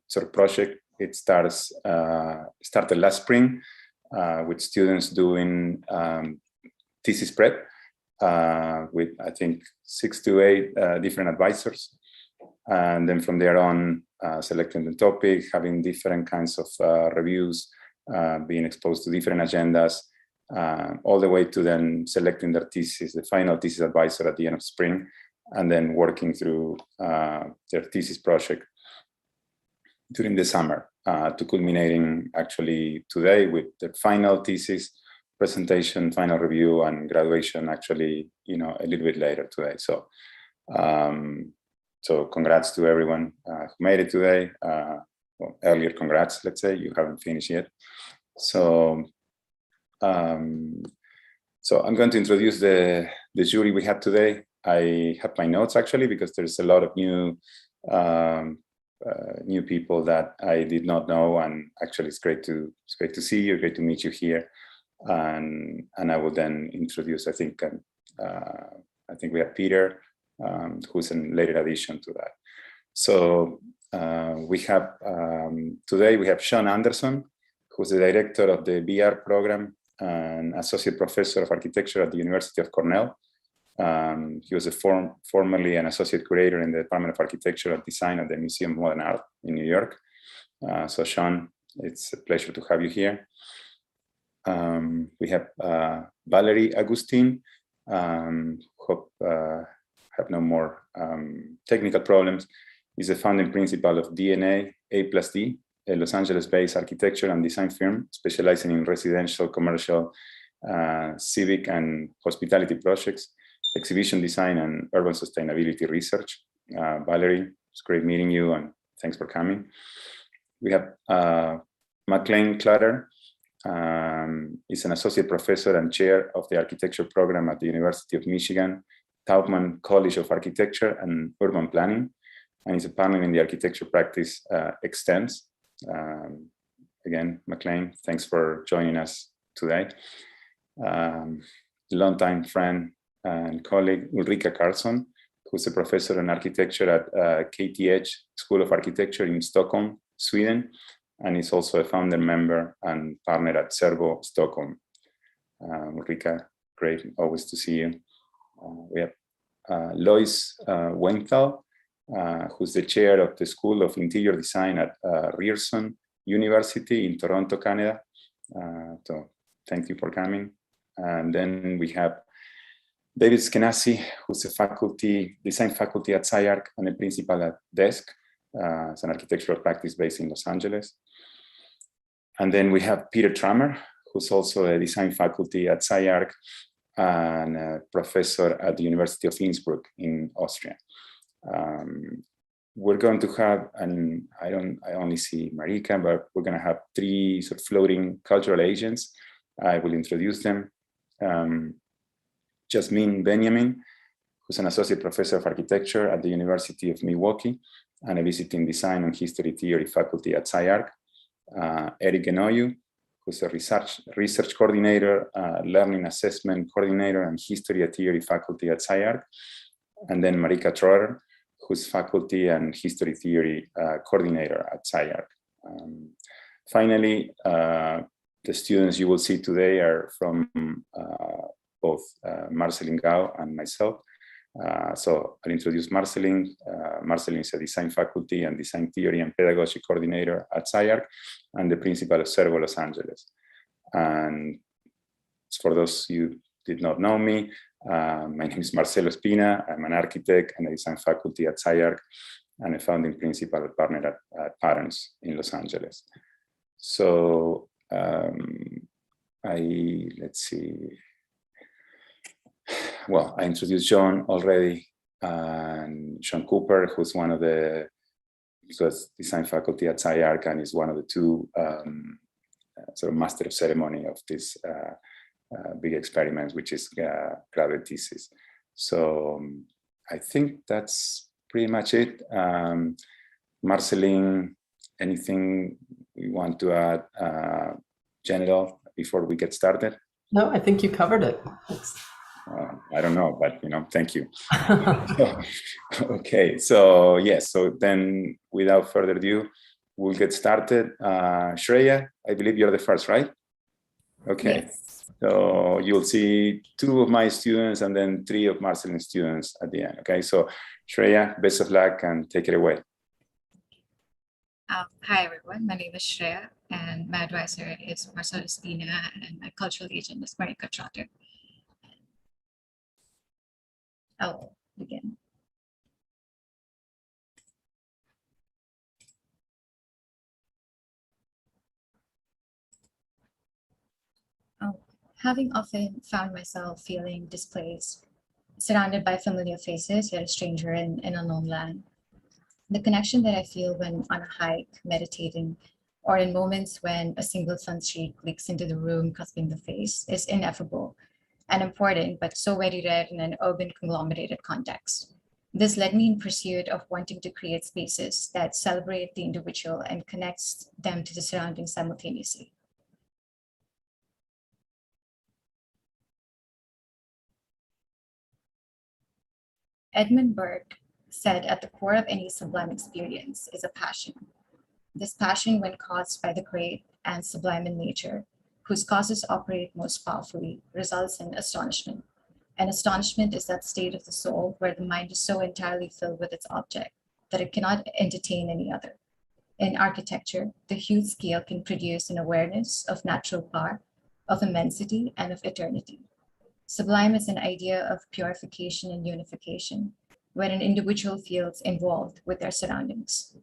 sort of project. It started last spring with students doing thesis prep with, I think, 6 to 8 different advisors. And then from there on, selecting the topic, having different kinds of reviews, being exposed to different agendas, all the way to then selecting their thesis, the final thesis advisor at the end of spring, and then working through their thesis project during the summer, to culminating actually today with the final thesis presentation, final review, and graduation actually, a little bit later today. So, so congrats to everyone who made it today. Well, earlier congrats, let's say, you haven't finished yet. So, so I'm going to introduce the jury we had today. I have my notes actually, because there's a lot of new people that I did not know, and actually it's great to see you, great to meet you here, and I will then introduce. I think we have Peter, who's a later addition to that. So we have today we have Sean Anderson, who's the director of the BR program and associate professor of architecture at the University of Cornell. He was formerly an associate curator in the Department of Architecture and Design at the Museum of Modern Art in New York. So Sean, it's a pleasure to have you here. We have Valerie Agustin. Hope have no more technical problems. He's the founding principal of DNA A+D, a Los Angeles-based architecture and design firm specializing in residential, commercial, civic, and hospitality projects, exhibition design, and urban sustainability research. Valerie, it's great meeting you, and thanks for coming. We have McLean Clutter. He's an associate professor and chair of the architecture program at the University of Michigan, Taubman College of Architecture and Urban Planning, and he's a partner in the architecture practice Extends. Again, McLean, thanks for joining us today. Longtime friend and colleague Ulrika Karlsson, who's a professor in architecture at KTH School of Architecture in Stockholm, Sweden, and is also a founder member and partner at Servo Stockholm. Ulrika, great, always to see you. We have Lois Weinthal, who's the chair of the School of Interior Design at Ryerson University in Toronto, Canada. So thank you for coming. And then we have David Skenazy, who's a design faculty at SCI-Arc and a principal at DESC. It's an architectural practice based in Los Angeles. And then we have Peter Trammer, who's also a design faculty at SCI-Arc and a professor at the University of Innsbruck in Austria. We're going to have, and I only see Marika, but we're going to have 3 sort of floating cultural agents. I will introduce them. Jasmine Benjamin, who's an associate professor of architecture at the University of Milwaukee and a visiting design and history theory faculty at SCI-Arc. Eric Enoyu, who's a research coordinator, learning assessment coordinator, and history theory faculty at SCI-Arc. And then Marika Troer, who's faculty and history theory coordinator at SCI-Arc. Finally, the students you will see today are from both Marceline Gao and myself. So I'll introduce Marceline. Marceline is a design faculty and design theory and pedagogy coordinator at SCI-Arc and the principal of Servo Los Angeles. And for those you did not know me, my name is Marcelo Espina. I'm an architect and a design faculty at SCI-Arc and a founding principal and partner at Parents in Los Angeles. So let's see. Well, I introduced John already, and Sean Cooper, who's one of the design faculty at SCI-Arc and is one of the 2 sort of master of ceremony of this big experiment, which is graduate thesis. So I think that's pretty much it. Marceline, anything you want to add, general, before we get started? No, I think you covered it. I don't know, but thank you. Okay, so yes, so then without further ado, we'll get started. Shreya, I believe you're the first, right? Okay. Yes. So you'll see 2 of my students and then 3 of Marcelin's students at the end. Okay. So Shreya, best of luck and take it away. Hi, everyone. My name is Shreya, and my advisor is Marcelo Spina, and my cultural agent is Marika Trotter. I'll begin. Having often found myself feeling displaced, surrounded by familiar faces, yet a stranger in an unknown land, the connection that I feel when on a hike, meditating, or in moments when a single sunstreak leaks into the room, cusping the face, is ineffable and important, but so very rare in an urban conglomerated context. This led me in pursuit of wanting to create spaces that celebrate the individual and connects them to the surroundings simultaneously. Edmund Burke said, at the core of any sublime experience is a passion. This passion, when caused by the great and sublime in nature, whose causes operate most powerfully, results in astonishment. And astonishment is that state of the soul where the mind is so entirely filled with its object that it cannot entertain any other. In architecture, the huge scale can produce an awareness of natural power, of immensity, and of eternity. Sublime is an idea of purification and unification, where an individual feels involved with their surroundings.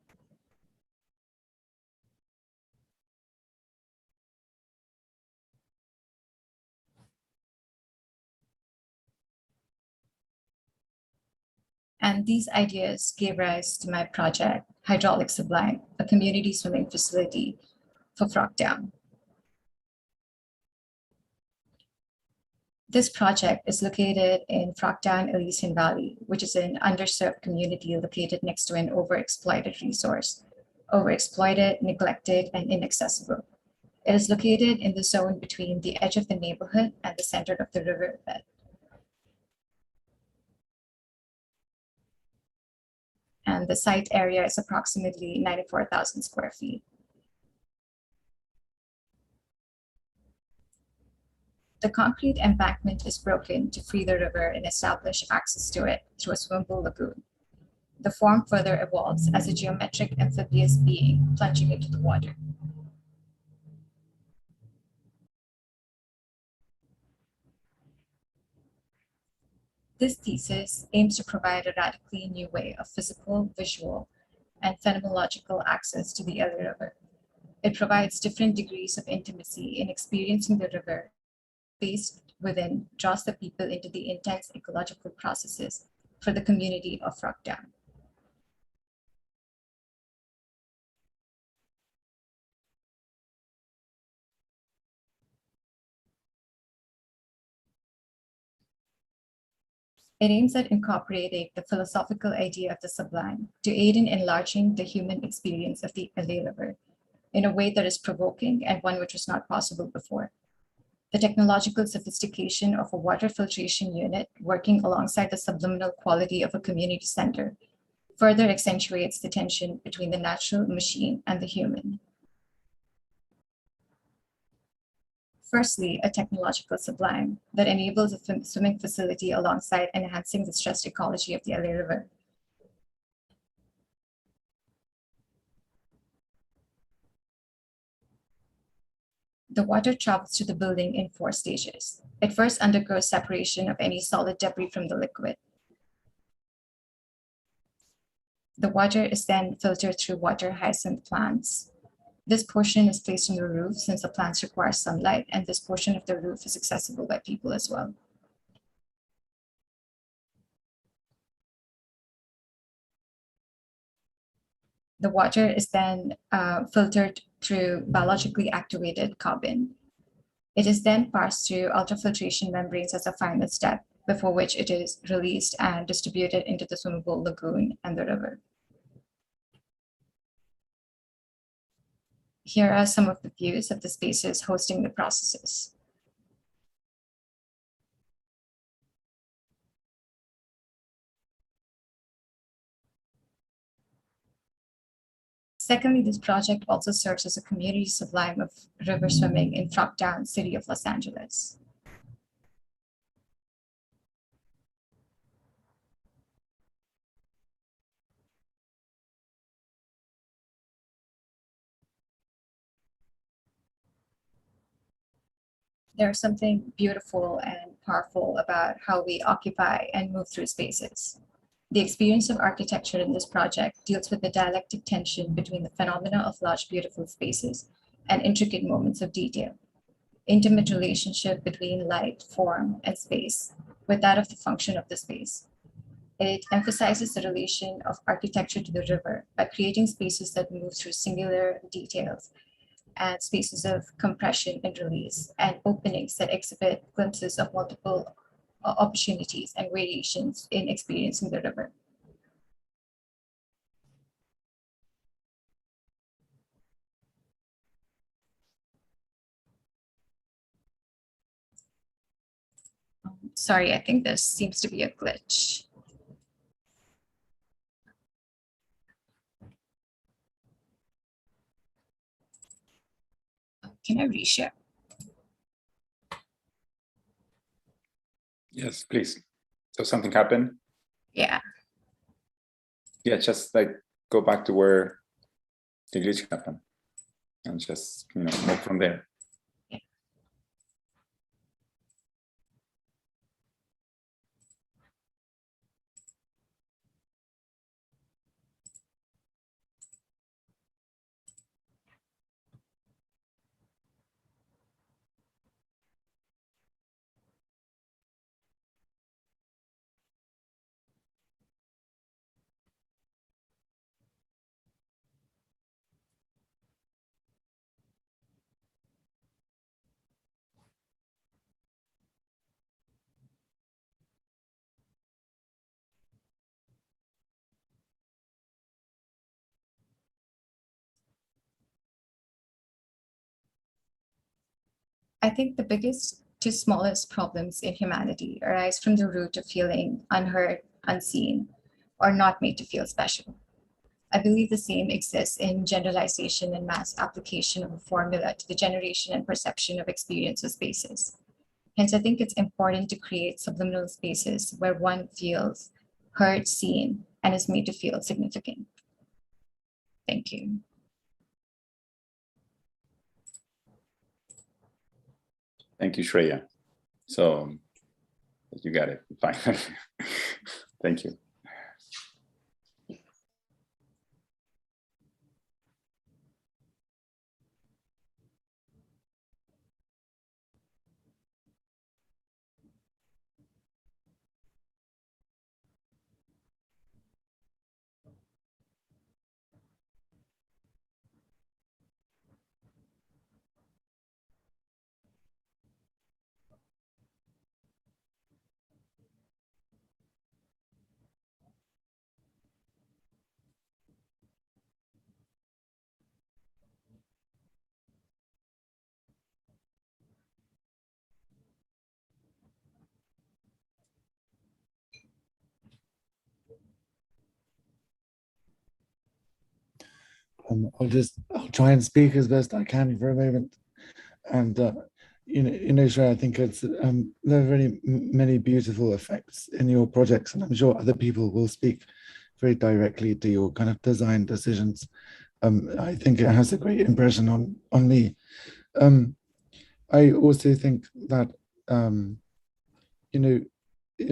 And these ideas gave rise to my project, Hydraulic Sublime, a community swimming facility for Frogtown. This project is located in Frogtown, Elysian Valley, which is an underserved community located next to an overexploited resource, overexploited, neglected, and inaccessible. It is located in the zone between the edge of the neighborhood and the center of the riverbed. And the site area is approximately 94,000 square feet. The concrete embankment is broken to free the river and establish access to it through a swimmable lagoon. The form further evolves as a geometric amphibious being plunging into the water. This thesis aims to provide a radically new way of physical, visual, and phenomenological access to the LA River. It provides different degrees of intimacy in experiencing the river. Based within draws the people into the intense ecological processes for the community of Frogtown. It aims at incorporating the philosophical idea of the sublime to aid in enlarging the human experience of the LA River in a way that is provoking and one which was not possible before. The technological sophistication of a water filtration unit working alongside the subliminal quality of a community center further accentuates the tension between the natural machine and the human. Firstly, a technological sublime that enables a swimming facility alongside enhancing the stressed ecology of the LA River. The water travels to the building in 4 stages. It first undergoes separation of any solid debris from the liquid. The water is then filtered through water hyacinth plants. This portion is placed on the roof since the plants require sunlight, and this portion of the roof is accessible by people as well. The water is then filtered through biologically activated carbon. It is then passed through ultrafiltration membranes as a final step, before which it is released and distributed into the swimmable lagoon and the river. Here are some of the views of the spaces hosting the processes. Secondly, this project also serves as a community sublime of river swimming in Frogtown, city of Los Angeles. There's something beautiful and powerful about how we occupy and move through spaces. The experience of architecture in this project deals with the dialectic tension between the phenomena of large, beautiful spaces and intricate moments of detail, intimate relationship between light, form, and space, with that of the function of the space. It emphasizes the relation of architecture to the river by creating spaces that move through singular details and spaces of compression and release, and openings that exhibit glimpses of multiple opportunities and variations in experiencing the river. Sorry, I think this seems to be a glitch. Can I reshare? Yes, please. So something happened? Yeah. Yeah, just like go back to where the glitch happened and just, move from there. I think the biggest to smallest problems in humanity arise from the root of feeling unheard, unseen, or not made to feel special. I believe the same exists in generalization and mass application of a formula to the generation and perception of experience of spaces. Hence, I think it's important to create subliminal spaces where one feels heard, seen, and is made to feel significant. Thank you. Thank you, Shreya. So you got it. Fine. Thank you. I'll try and speak as best I can for a moment. And Shreya, I think there are very many beautiful effects in your projects, and I'm sure other people will speak very directly to your kind of design decisions. I think it has a great impression on me. I also think that in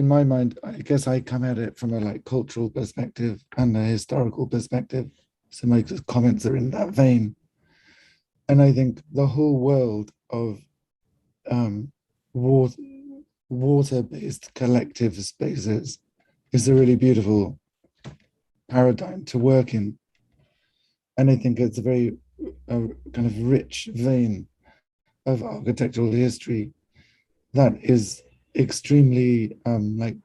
my mind, I guess I come at it from a cultural perspective and a historical perspective. So my comments are in that vein. And I think the whole world of water-based collective spaces is a really beautiful paradigm to work in. And I think it's a very kind of rich vein of architectural history that is extremely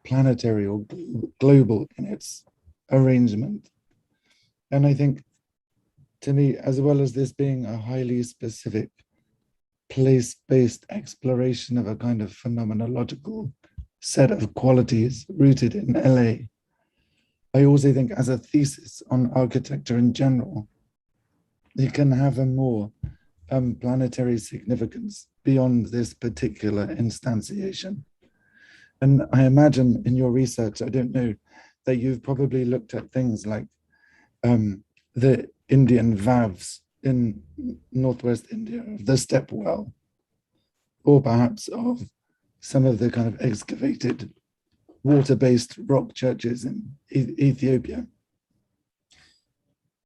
planetary or global in its arrangement. And I think, to me, as well as this being a highly specific place-based exploration of a kind of phenomenological set of qualities rooted in LA, I also think as a thesis on architecture in general, it can have a more planetary significance beyond this particular instantiation. And I imagine in your research, I don't know, that you've probably looked at things like the Indian valves in northwest India, the step well, or perhaps of some of the kind of excavated water-based rock churches in Ethiopia.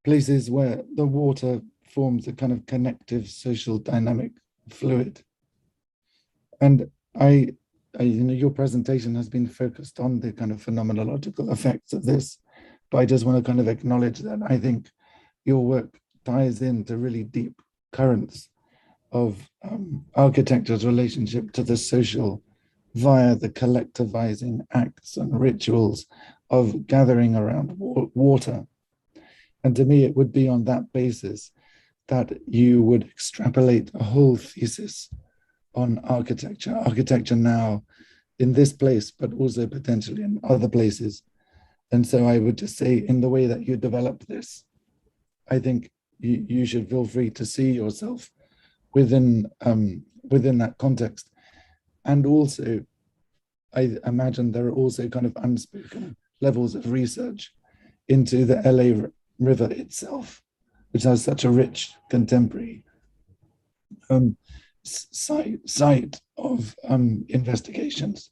Places where the water forms a kind of connective social dynamic fluid. And your presentation has been focused on the kind of phenomenological effects of this, but I just want to kind of acknowledge that I think your work ties into really deep currents of architecture's relationship to the social via the collectivizing acts and rituals of gathering around water. And to me, it would be on that basis that you would extrapolate a whole thesis on architecture now in this place, but also potentially in other places. And so I would just say, in the way that you develop this, I think you should feel free to see yourself within that context. And also, I imagine there are also kind of unspoken levels of research into the LA River itself, which has such a rich contemporary site of investigations.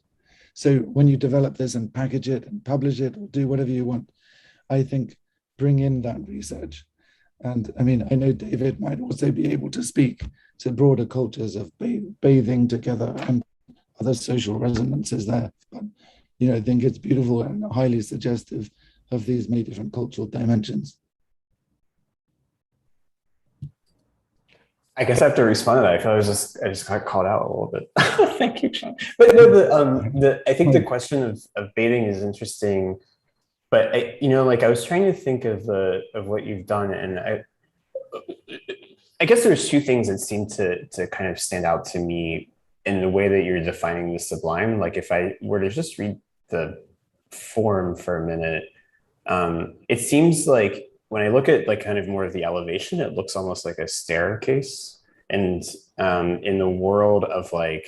So when you develop this and package it and publish it or do whatever you want, I think bring in that research. And I mean, I know David might also be able to speak to broader cultures of bathing together and other social resonances there. But, I think it's beautiful and highly suggestive of these many different cultural dimensions. I guess I have to respond to that. I feel I just got caught out a little bit. Thank you, John. But no, I think the question of bathing is interesting. But I was trying to think of what you've done, and I guess there's two things that seem to kind of stand out to me in the way that you're defining the sublime. Like if I were to just read the form for a minute, it seems like when I look at like kind of more of the elevation, it looks almost like a staircase. And in the world of like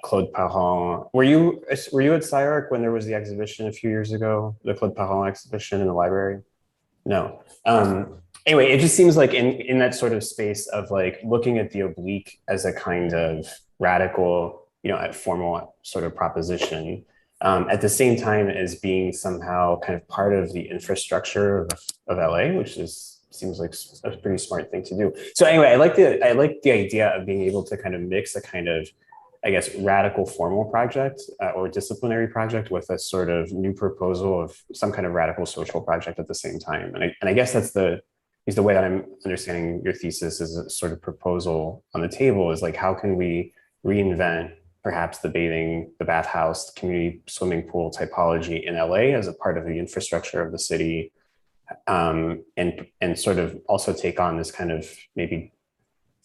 Claude Parent, were you at SCI-Arc when there was the exhibition a few years ago, the Claude Parent exhibition in the library? No. Anyway, it just seems like in that sort of space of like looking at the oblique as a kind of radical, formal sort of proposition, at the same time as being somehow kind of part of the infrastructure of LA, which seems like a pretty smart thing to do. So anyway, I like the idea of being able to kind of mix a kind of, I guess, radical formal project or disciplinary project with a sort of new proposal of some kind of radical social project at the same time. And I guess that's the way that I'm understanding your thesis as a sort of proposal on the table, is like, how can we reinvent perhaps the bathhouse, community swimming pool typology in LA as a part of the infrastructure of the city, and sort of also take on this kind of maybe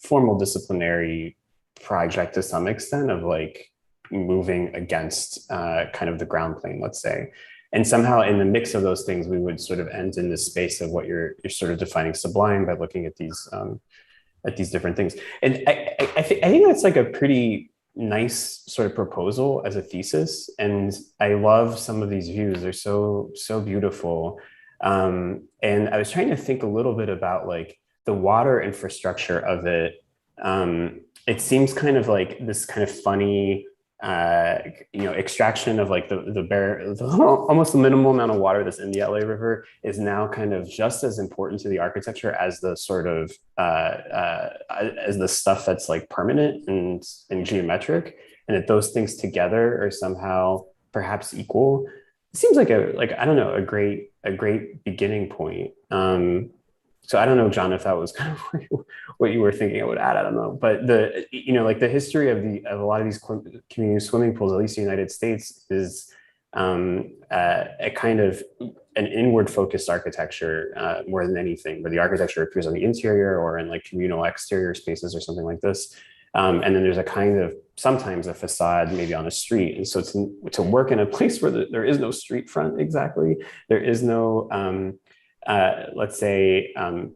formal disciplinary project to some extent of like moving against kind of the ground plane, let's say. And somehow in the mix of those things, we would sort of end in this space of what you're sort of defining sublime by looking at these different things. And I think that's like a pretty nice sort of proposal as a thesis. And I love some of these views. They're so beautiful. And I was trying to think a little bit about like the water infrastructure of it. It seems kind of like this kind of funny, extraction of like almost the minimal amount of water that's in the LA River is now kind of just as important to the architecture as the sort of as the stuff that's like permanent and geometric, and that those things together are somehow perhaps equal. It seems like a great beginning point. So I don't know, John, if that was kind of what you were thinking I would add. I don't know, but the history of a lot of these community swimming pools, at least in the United States, is a kind of an inward focused architecture more than anything, where the architecture appears on the interior or in like communal exterior spaces or something like this. And then there's a kind of sometimes a facade maybe on a street. And so to work in a place where there is no street front exactly, there is no let's say,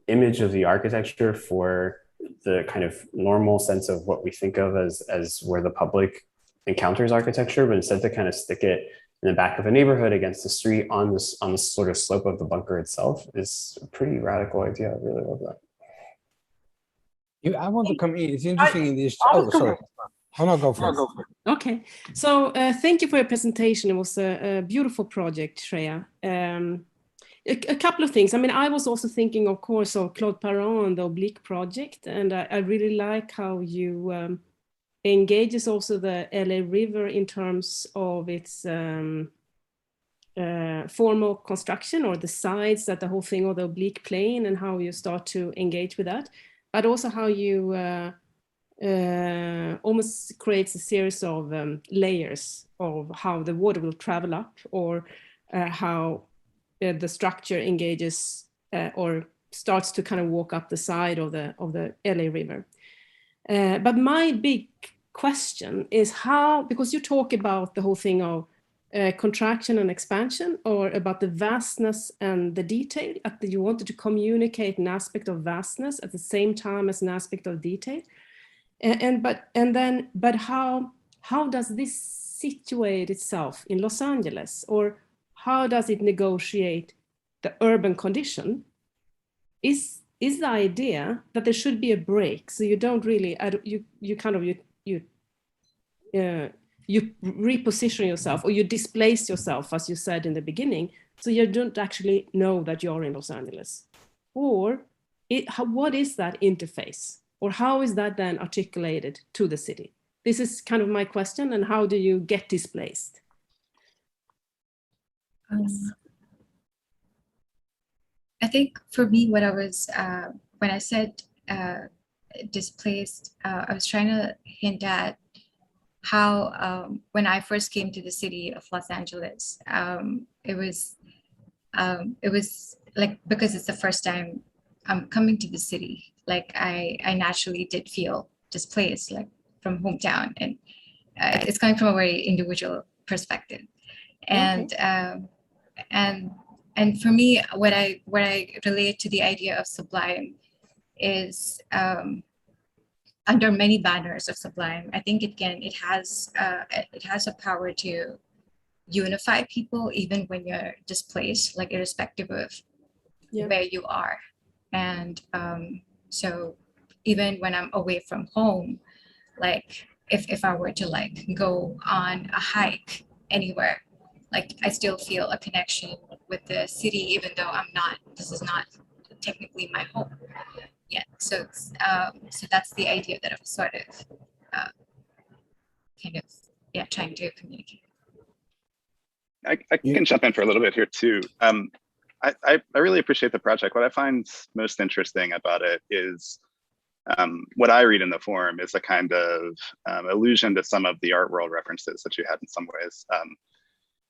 image of the architecture for the kind of normal sense of what we think of as where the public encounters architecture, but instead to kind of stick it in the back of a neighborhood against the street on the sort of slope of the bunker itself is a pretty radical idea. I really love that. I want to come in. It's interesting in this. Oh, sorry. Oh, no, go for it. Okay. So thank you for your presentation. It was a beautiful project, Shreya. A couple of things. I mean, I was also thinking, of course, of Claude Parent and the Oblique project. And I really like how you engages also the LA River in terms of its formal construction or the sides that the whole thing, or the oblique plane, and how you start to engage with that. But also how you almost creates a series of layers of how the water will travel up, or how the structure engages or starts to kind of walk up the side of the LA River. But my big question is how, because you talk about the whole thing of contraction and expansion, or about the vastness and the detail, that you wanted to communicate an aspect of vastness at the same time as an aspect of detail. But how does this situate itself in Los Angeles, or how does it negotiate the urban condition? Is the idea that there should be a break, so you don't really you reposition yourself, or you displace yourself, as you said in the beginning, so you don't actually know that you're in Los Angeles? Or what is that interface, or how is that then articulated to the city? This is kind of my question. And how do you get displaced? I think for me, what I was, when I said displaced, I was trying to hint at how when I first came to the city of Los Angeles, it was like, because it's the first time I'm coming to the city, like I naturally did feel displaced, like from hometown, and it's coming from a very individual perspective. And and for me, what I relate to the idea of sublime is under many banners of sublime, I think it has a power to unify people even when you're displaced, like irrespective of where you are. And so even when I'm away from home, like if I were to like go on a hike anywhere, like I still feel a connection with the city, even though this is not technically my home yet. So so that's the idea that I'm sort of trying to communicate. I can jump in for a little bit here too. I really appreciate the project. What I find most interesting about it is what I read in the forum is a kind of allusion to some of the art world references that you had in some ways,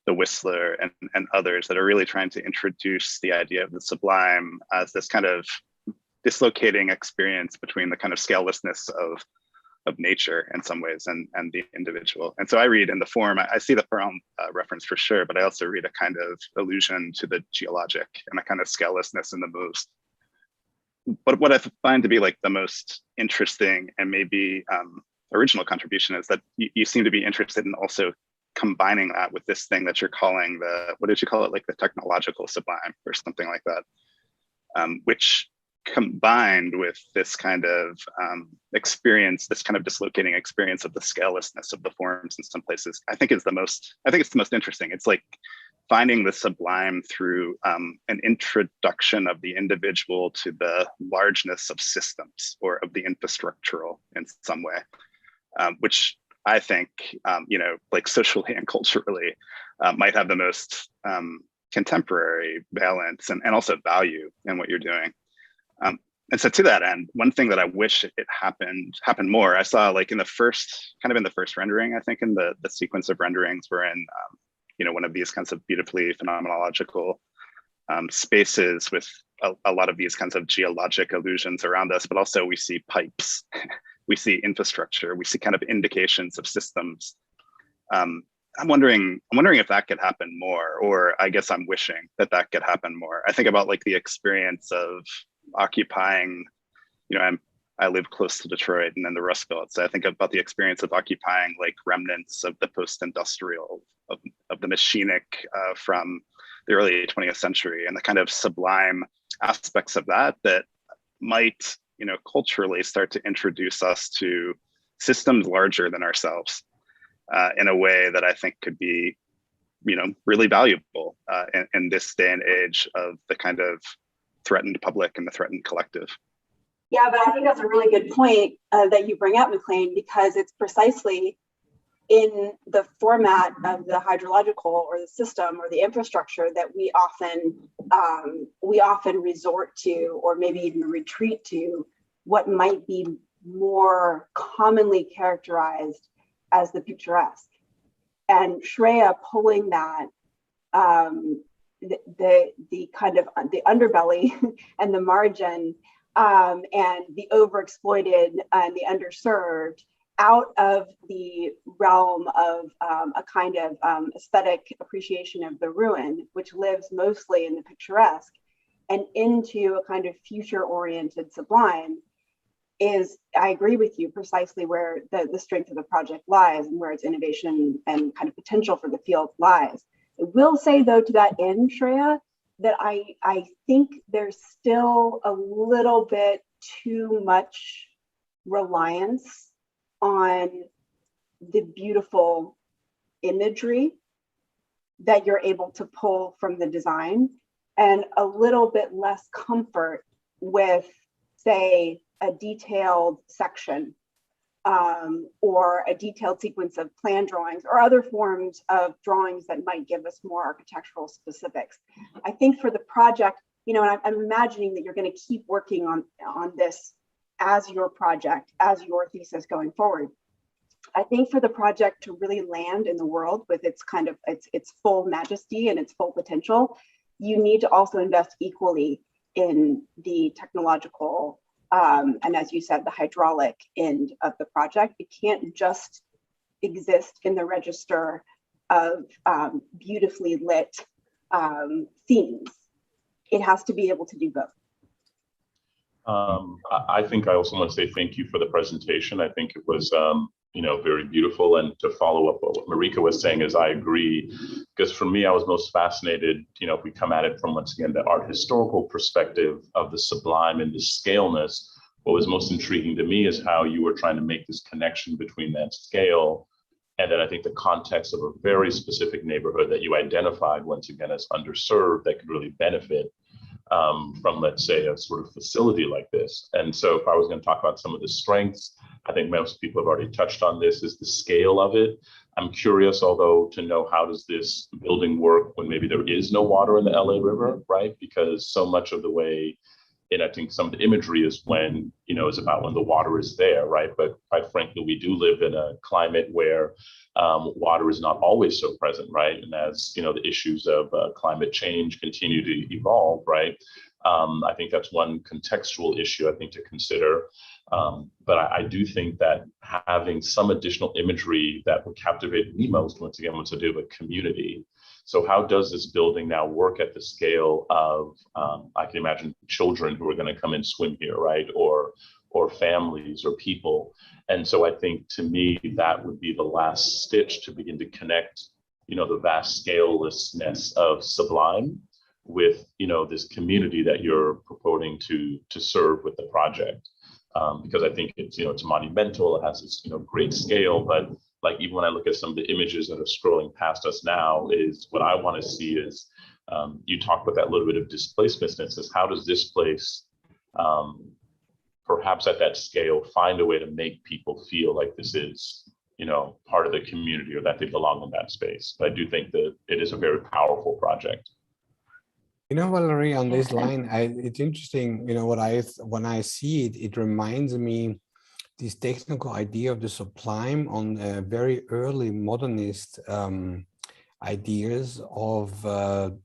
the Whistler and others, that are really trying to introduce the idea of the sublime as this kind of dislocating experience between the kind of scalelessness of nature in some ways and the individual. And so I read in the forum, I see the Perelm reference for sure, but I also read a kind of allusion to the geologic and a kind of scalelessness in the moves. But what I find to be like the most interesting and maybe original contribution is that you seem to be interested in also combining that with this thing that you're calling what did you call it? Like the technological sublime or something like that, which combined with this kind of experience, this kind of dislocating experience of the scalelessness of the forms in some places, I think it's the most interesting. It's like finding the sublime through an introduction of the individual to the largeness of systems or of the infrastructural in some way, which I think, like socially and culturally might have the most contemporary balance and also value in what you're doing. And so to that end, one thing that I wish it happened more, I saw like in the first rendering, I think in the sequence of renderings, we're in, one of these kinds of beautifully phenomenological spaces with a lot of these kinds of geologic illusions around us, but also we see pipes, we see infrastructure, we see kind of indications of systems. I'm wondering if that could happen more, or I guess I'm wishing that that could happen more. I think about like the experience of occupying, you know, I live close to Detroit and then the Rust Belt. So I think about the experience of occupying like remnants of the post-industrial, of the machinic from the early 20th century, and the kind of sublime aspects of that that might, you know, culturally start to introduce us to systems larger than ourselves in a way that I think could be, you know, really valuable in this day and age of the kind of threatened public and the threatened collective. Yeah, but I think that's a really good point that you bring up, McLean, because it's precisely in the format of the hydrological or the system or the infrastructure that we often resort to, or maybe even retreat to, what might be more commonly characterized as the picturesque. And Shreya pulling that, the kind of the underbelly and the margin and the overexploited and the underserved out of the realm of a kind of aesthetic appreciation of the ruin, which lives mostly in the picturesque, and into a kind of future-oriented sublime is, I agree with you, precisely where the strength of the project lies and where its innovation and kind of potential for the field lies. I will say, though, to that end, Shreya, that I think there's still a little bit too much reliance on the beautiful imagery that you're able to pull from the design, and a little bit less comfort with, say, a detailed section or a detailed sequence of plan drawings or other forms of drawings that might give us more architectural specifics. I think for the project, you know, and I'm imagining that you're going to keep working on this as your project, as your thesis going forward. I think for the project to really land in the world with its kind of its full majesty and its full potential, you need to also invest equally in the technological and, as you said, the hydraulic end of the project. It can't just exist in the register of beautifully lit scenes. It has to be able to do both. I think I also want to say thank you for the presentation. I think it was, you know, very beautiful. And to follow up what Marika was saying is I agree, because for me, I was most fascinated, you know, if we come at it from, once again, the art historical perspective of the sublime and the scaleness, what was most intriguing to me is how you were trying to make this connection between that scale and then I think the context of a very specific neighborhood that you identified, once again, as underserved that could really benefit from, let's say, a sort of facility like this. And so if I was going to talk about some of the strengths, I think most people have already touched on this, is the scale of it. I'm curious, although, to know how does this building work when maybe there is no water in the LA River, right? Because so much of the way, and I think some of the imagery is when, you know, is about when the water is there, right? But quite frankly, we do live in a climate where water is not always so present, right? And as, you know, the issues of climate change continue to evolve, right? I think that's one contextual issue I think to consider. But I do think that having some additional imagery that would captivate me most, once again, what's to do with community. So how does this building now work at the scale of, I can imagine children who are going to come and swim here, right? Or families or people. And so I think, to me, that would be the last stitch to begin to connect, you know, the vast scalelessness of Sublime with, you know, this community that you're purporting to serve with the project. Because I think it's, you know, it's monumental, it has this, you know, great scale, but like, even when I look at some of the images that are scrolling past us now, is what I want to see is, you talked about that little bit of displacement, is how does this place, perhaps at that scale, find a way to make people feel like this is, you know, part of the community, or that they belong in that space. But I do think that it is a very powerful project. You know, Valerie, on this line, it's interesting, you know, when I see it, it reminds me this technical idea of the sublime on very early modernist ideas of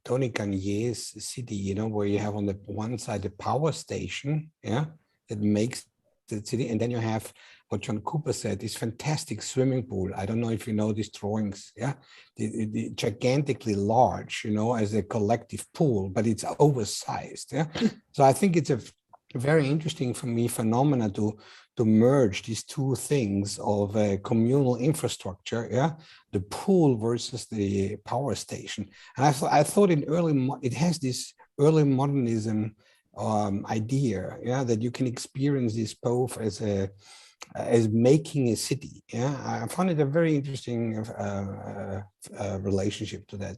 Tony Garnier's city, you know, where you have on the one side the power station, yeah, that makes city, and then you have what John Cooper said, this fantastic swimming pool. I don't know if you know these drawings, yeah, the gigantically large, you know, as a collective pool, but it's oversized, yeah. So I think it's a very interesting for me phenomena to merge these two things of a communal infrastructure, yeah, the pool versus the power station. And I thought it has this early modernism idea, yeah, that you can experience this both as making a city. Yeah, I found it a very interesting relationship to that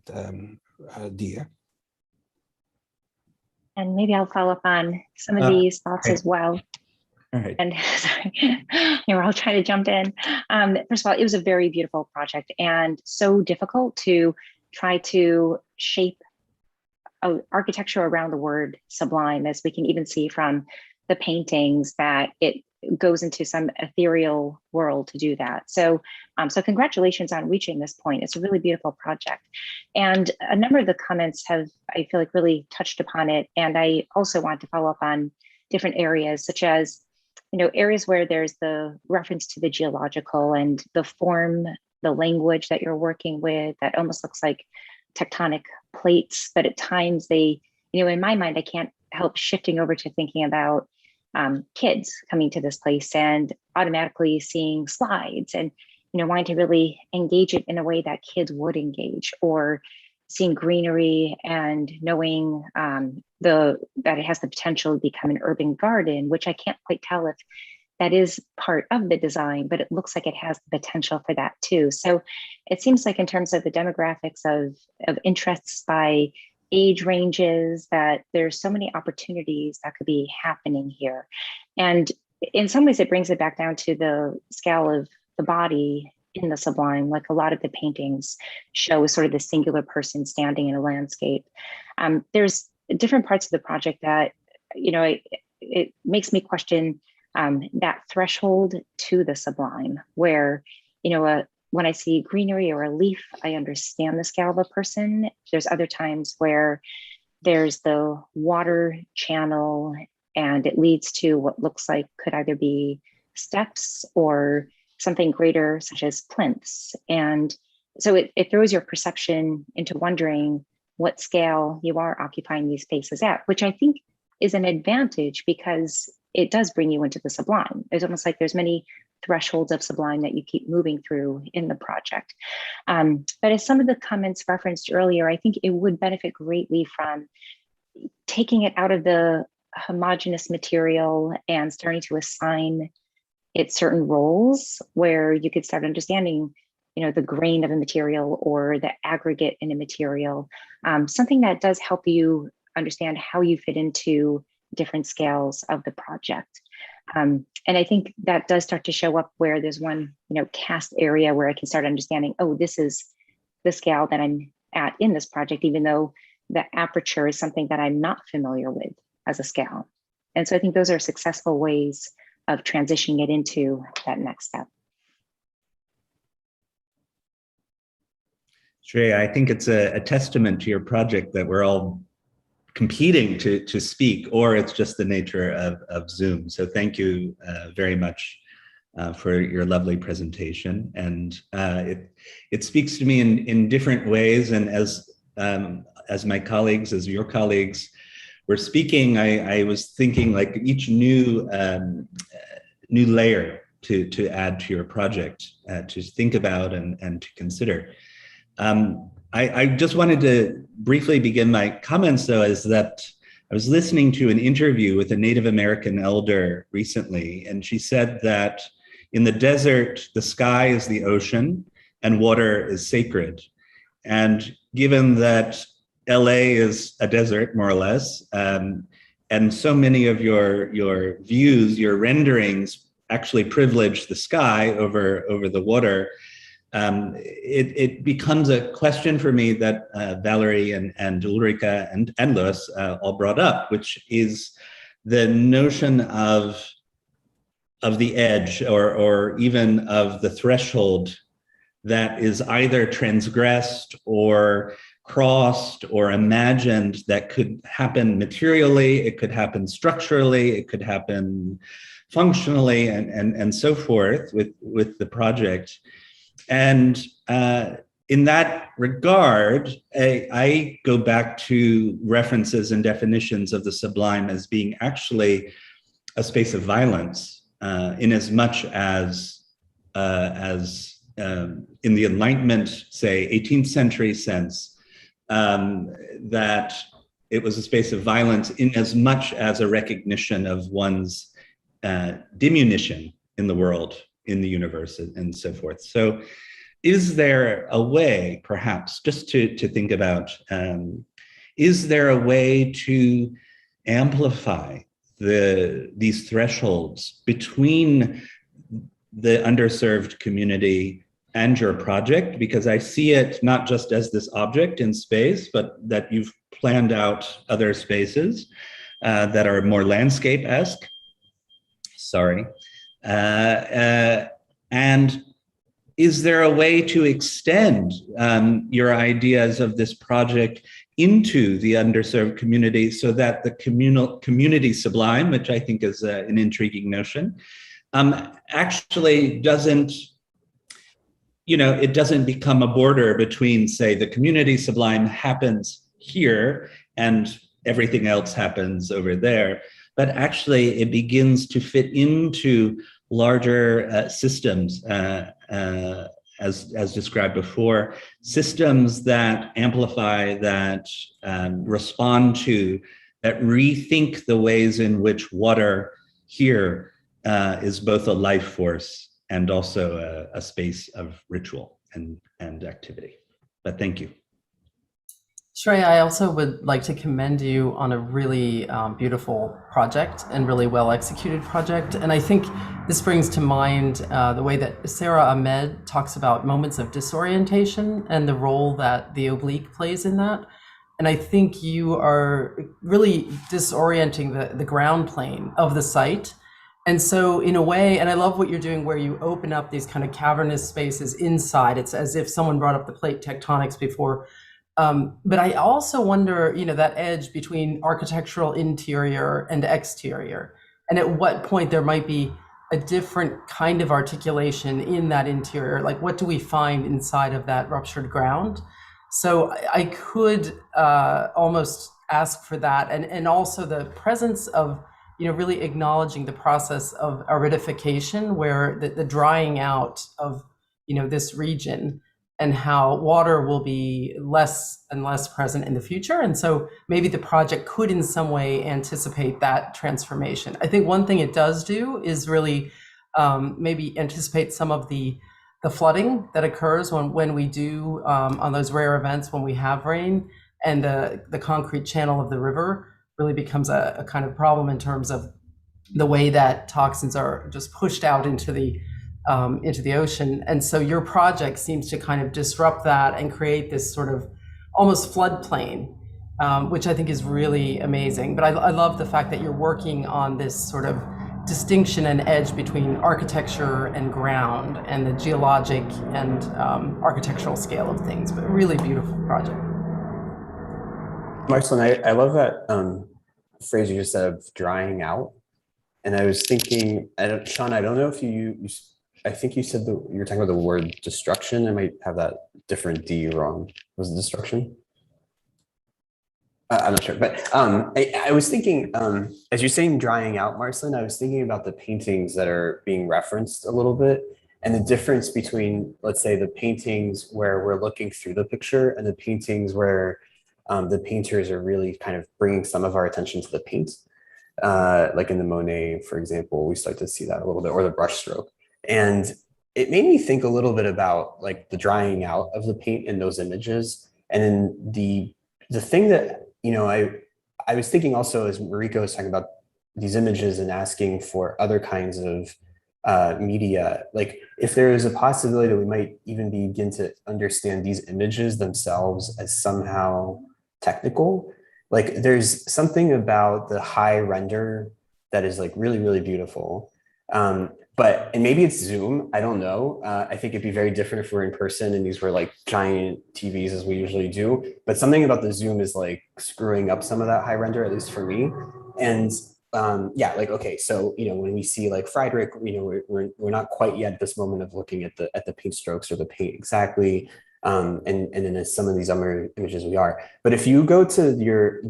idea. And maybe I'll follow up on some of these thoughts as well. All right. And sorry, we're all trying to jump in. First of all, it was a very beautiful project and so difficult to try to shape architecture around the word sublime, as we can even see from the paintings that it goes into some ethereal world to do that. So, so congratulations on reaching this point. It's a really beautiful project. And a number of the comments have, I feel like, really touched upon it. And I also want to follow up on different areas, such as, you know, areas where there's the reference to the geological and the form, the language that you're working with that almost looks like tectonic plates, but at times they, you know, in my mind, I can't help shifting over to thinking about kids coming to this place and automatically seeing slides and, you know, wanting to really engage it in a way that kids would engage, or seeing greenery and knowing that it has the potential to become an urban garden, which I can't quite tell if that is part of the design, but it looks like it has the potential for that too. So it seems like in terms of the demographics of interests by age ranges, that there's so many opportunities that could be happening here. And in some ways, it brings it back down to the scale of the body in the sublime. Like a lot of the paintings show sort of the singular person standing in a landscape. There's different parts of the project that, you know, it makes me question that threshold to the sublime, where, you know, when I see greenery or a leaf, I understand the scale of a person. There's other times where there's the water channel and it leads to what looks like could either be steps or something greater, such as plinths. And so it throws your perception into wondering what scale you are occupying these spaces at, which I think is an advantage because it does bring you into the sublime. It's almost like there's many thresholds of sublime that you keep moving through in the project. But as some of the comments referenced earlier, I think it would benefit greatly from taking it out of the homogeneous material and starting to assign it certain roles where you could start understanding, you know, the grain of a material or the aggregate in a material, something that does help you understand how you fit into different scales of the project. And I think that does start to show up where there's one, you know, cast area where I can start understanding, oh, this is the scale that I'm at in this project, even though the aperture is something that I'm not familiar with as a scale. And so I think those are successful ways of transitioning it into that next step. Shreya, I think it's a testament to your project that we're all competing to speak, or it's just the nature of Zoom. So thank you very much for your lovely presentation. And it speaks to me in different ways. And as my colleagues, as your colleagues were speaking, I was thinking like each new layer to add to your project, to think about and to consider. I just wanted to briefly begin my comments, though, is that I was listening to an interview with a Native American elder recently, and she said that in the desert, the sky is the ocean and water is sacred. And given that LA is a desert, more or less, and so many of your views, your renderings actually privilege the sky over the water, it becomes a question for me that Valerie and Ulrika and Louis all brought up, which is the notion of the edge or even of the threshold that is either transgressed or crossed or imagined that could happen materially, it could happen structurally, it could happen functionally, and so forth with the project. And in that regard, I go back to references and definitions of the sublime as being actually a space of violence, in as much as in the Enlightenment, say 18th century sense, that it was a space of violence in as much as a recognition of one's diminution in the world, in the universe, and so forth. So is there a way, perhaps, just to think about, is there a way to amplify these thresholds between the underserved community and your project? Because I see it not just as this object in space, but that you've planned out other spaces that are more landscape-esque. Sorry. And is there a way to extend your ideas of this project into the underserved community so that the community sublime, which I think is an intriguing notion, actually doesn't, it doesn't become a border between, say, the community sublime happens here and everything else happens over there, but actually it begins to fit into larger systems, as described before, systems that amplify, that respond to, that rethink the ways in which water here is both a life force and also a space of ritual and activity. But thank you. Shreya, I also would like to commend you on a really beautiful project and really well executed project. And I think this brings to mind the way that Sarah Ahmed talks about moments of disorientation and the role that the oblique plays in that. And I think you are really disorienting the ground plane of the site. And so in a way, and I love what you're doing where you open up these kind of cavernous spaces inside. It's as if someone brought up the plate tectonics before. But I also wonder, that edge between architectural interior and exterior, and at what point there might be a different kind of articulation in that interior. Like, what do we find inside of that ruptured ground? So I could almost ask for that, and also the presence of, really acknowledging the process of aridification, where the drying out of, this region, and how water will be less and less present in the future. And so maybe the project could in some way anticipate that transformation. I think one thing it does do is really maybe anticipate some of the flooding that occurs when we do, on those rare events when we have rain, and the concrete channel of the river really becomes a kind of problem in terms of the way that toxins are just pushed out into the ocean. And so your project seems to kind of disrupt that and create this sort of almost floodplain, which I think is really amazing. But I love the fact that you're working on this sort of distinction and edge between architecture and ground and the geologic and architectural scale of things, but a really beautiful project. Marcelin, I love that phrase you just said of drying out. And I was thinking, Sean, I don't know if I think you said you were talking about the word destruction. I might have that different D wrong. Was it destruction? I'm not sure, but I was thinking, as you're saying drying out, Marcelin, I was thinking about the paintings that are being referenced a little bit, and the difference between, let's say, the paintings where we're looking through the picture and the paintings where the painters are really kind of bringing some of our attention to the paint. Like in the Monet, for example, we start to see that a little bit, or the brushstroke. And it made me think a little bit about like the drying out of the paint in those images. And then the thing that, I was thinking also, as Mariko was talking about these images and asking for other kinds of media, like if there is a possibility that we might even begin to understand these images themselves as somehow technical. Like there's something about the high render that is like really, really beautiful. And maybe it's Zoom, I don't know. I think it'd be very different if we're in person and these were like giant TVs as we usually do. But something about the Zoom is like screwing up some of that high render, at least for me. And yeah, like, okay, so, you know, when we see like Friedrich, you know, we're not quite yet at this moment of looking at the paint strokes or the paint exactly. And then in some of these other images we are. But if you go to your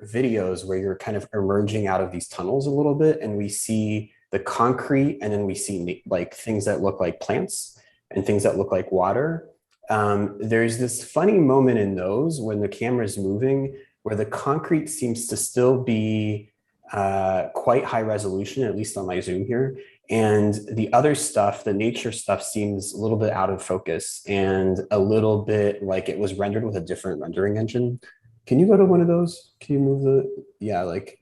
videos where you're kind of emerging out of these tunnels a little bit, and we see the concrete, and then we see like things that look like plants and things that look like water. There's this funny moment in those when the camera is moving, where the concrete seems to still be quite high resolution, at least on my Zoom here. And the other stuff, the nature stuff, seems a little bit out of focus and a little bit like it was rendered with a different rendering engine. Can you go to one of those? Can you move the, yeah, like,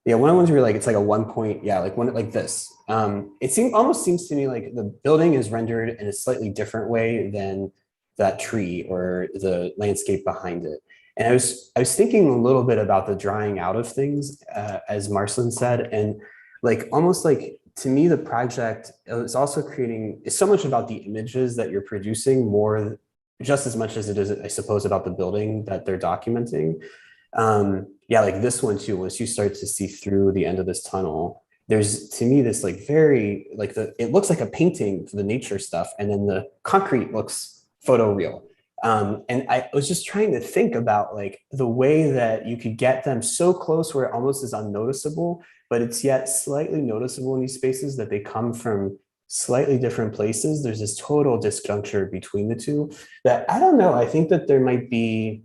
yeah, one of the ones where you're like, it's like a 1 point, yeah, like one like this. It almost seems to me like the building is rendered in a slightly different way than that tree or the landscape behind it. And I was thinking a little bit about the drying out of things, as Marcelin said, and like almost like to me the project is also creating, it's so much about the images that you're producing, more just as much as it is, I suppose, about the building that they're documenting. Yeah, like this one too, once you start to see through the end of this tunnel, there's to me this like very like it looks like a painting for the nature stuff, and then the concrete looks photoreal. And I was just trying to think about like the way that you could get them so close where it almost is unnoticeable, but it's yet slightly noticeable in these spaces that they come from slightly different places. There's this total disjuncture between the two that I don't know. I think that there might be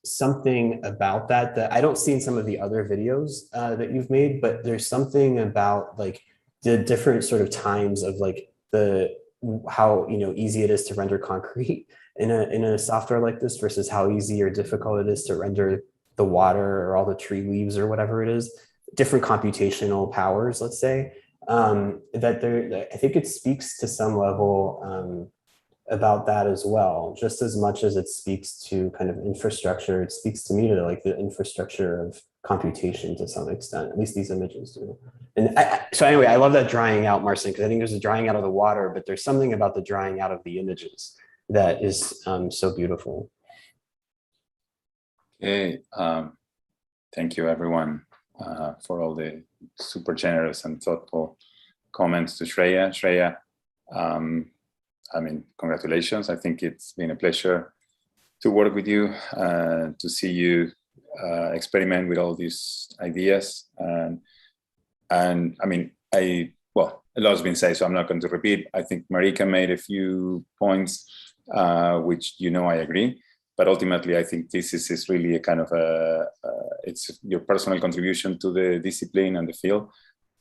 something about that I don't see in some of the other videos that you've made, but there's something about like the different sort of times of like how, you know, easy it is to render concrete in a software like this versus how easy or difficult it is to render the water or all the tree leaves or whatever it is, different computational powers, let's say, that I think it speaks to some level about that as well, just as much as it speaks to kind of infrastructure. It speaks to me to like the infrastructure of computation to some extent, at least these images do. And so anyway, I love that drying out, Marcin, because I think there's a drying out of the water, but there's something about the drying out of the images that is so beautiful. Okay, thank you everyone for all the super generous and thoughtful comments to Shreya. Shreya, I mean, congratulations. I think it's been a pleasure to work with you, to see you experiment with all these ideas. And I mean, well, a lot's been said, so I'm not going to repeat. I think Marika made a few points, which, you know, I agree. But ultimately, I think this is really a kind of it's your personal contribution to the discipline and the field.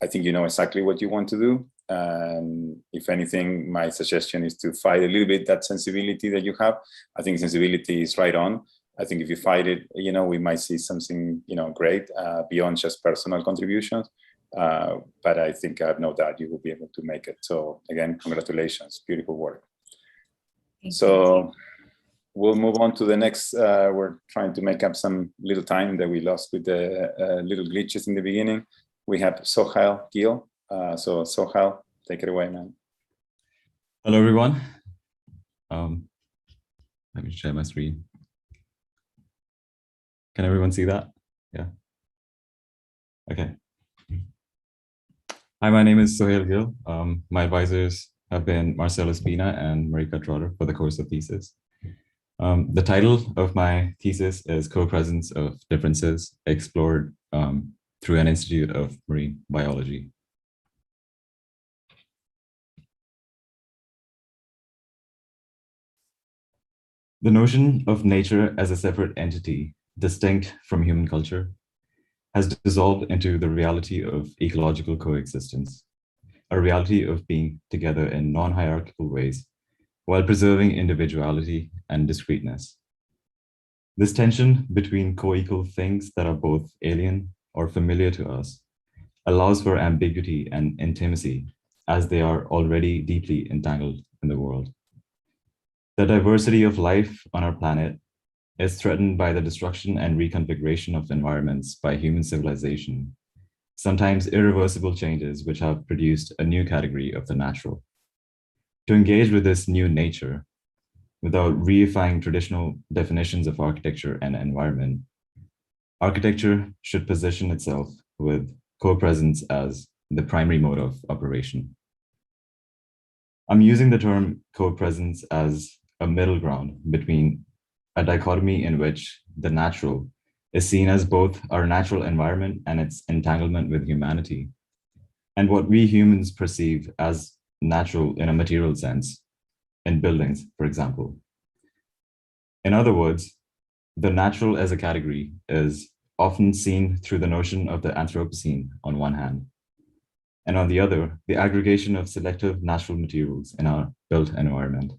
I think you know exactly what you want to do. And if anything, my suggestion is to fight a little bit that sensibility that you have. I think sensibility is right on. I think if you fight it, you know, we might see something, you know, great beyond just personal contributions. But I think I have no doubt you will be able to make it. So again, congratulations, beautiful work. So we'll move on to the next. We're trying to make up some little time that we lost with the little glitches in the beginning. We have Sohail Gil. So Sohail, take it away, man. Hello, everyone. Let me share my screen. Can everyone see that? Yeah. Okay. Hi, my name is Sohail Gil. My advisors have been Marcelo Espina and Marika Trotter for the course of Thesis. The title of my thesis is Co-Presence of Differences Explored through an Institute of Marine Biology. The notion of nature as a separate entity, distinct from human culture, has dissolved into the reality of ecological coexistence, a reality of being together in non-hierarchical ways, while preserving individuality and discreteness. This tension between co-equal things that are both alien or familiar to us allows for ambiguity and intimacy, as they are already deeply entangled in the world. The diversity of life on our planet is threatened by the destruction and reconfiguration of environments by human civilization, sometimes irreversible changes which have produced a new category of the natural. To engage with this new nature, without reifying traditional definitions of architecture and environment, architecture should position itself with co-presence as the primary mode of operation. I'm using the term co-presence as a middle ground between a dichotomy in which the natural is seen as both our natural environment and its entanglement with humanity, and what we humans perceive as natural in a material sense, in buildings, for example. In other words, the natural as a category is often seen through the notion of the Anthropocene on one hand, and on the other, the aggregation of selective natural materials in our built environment.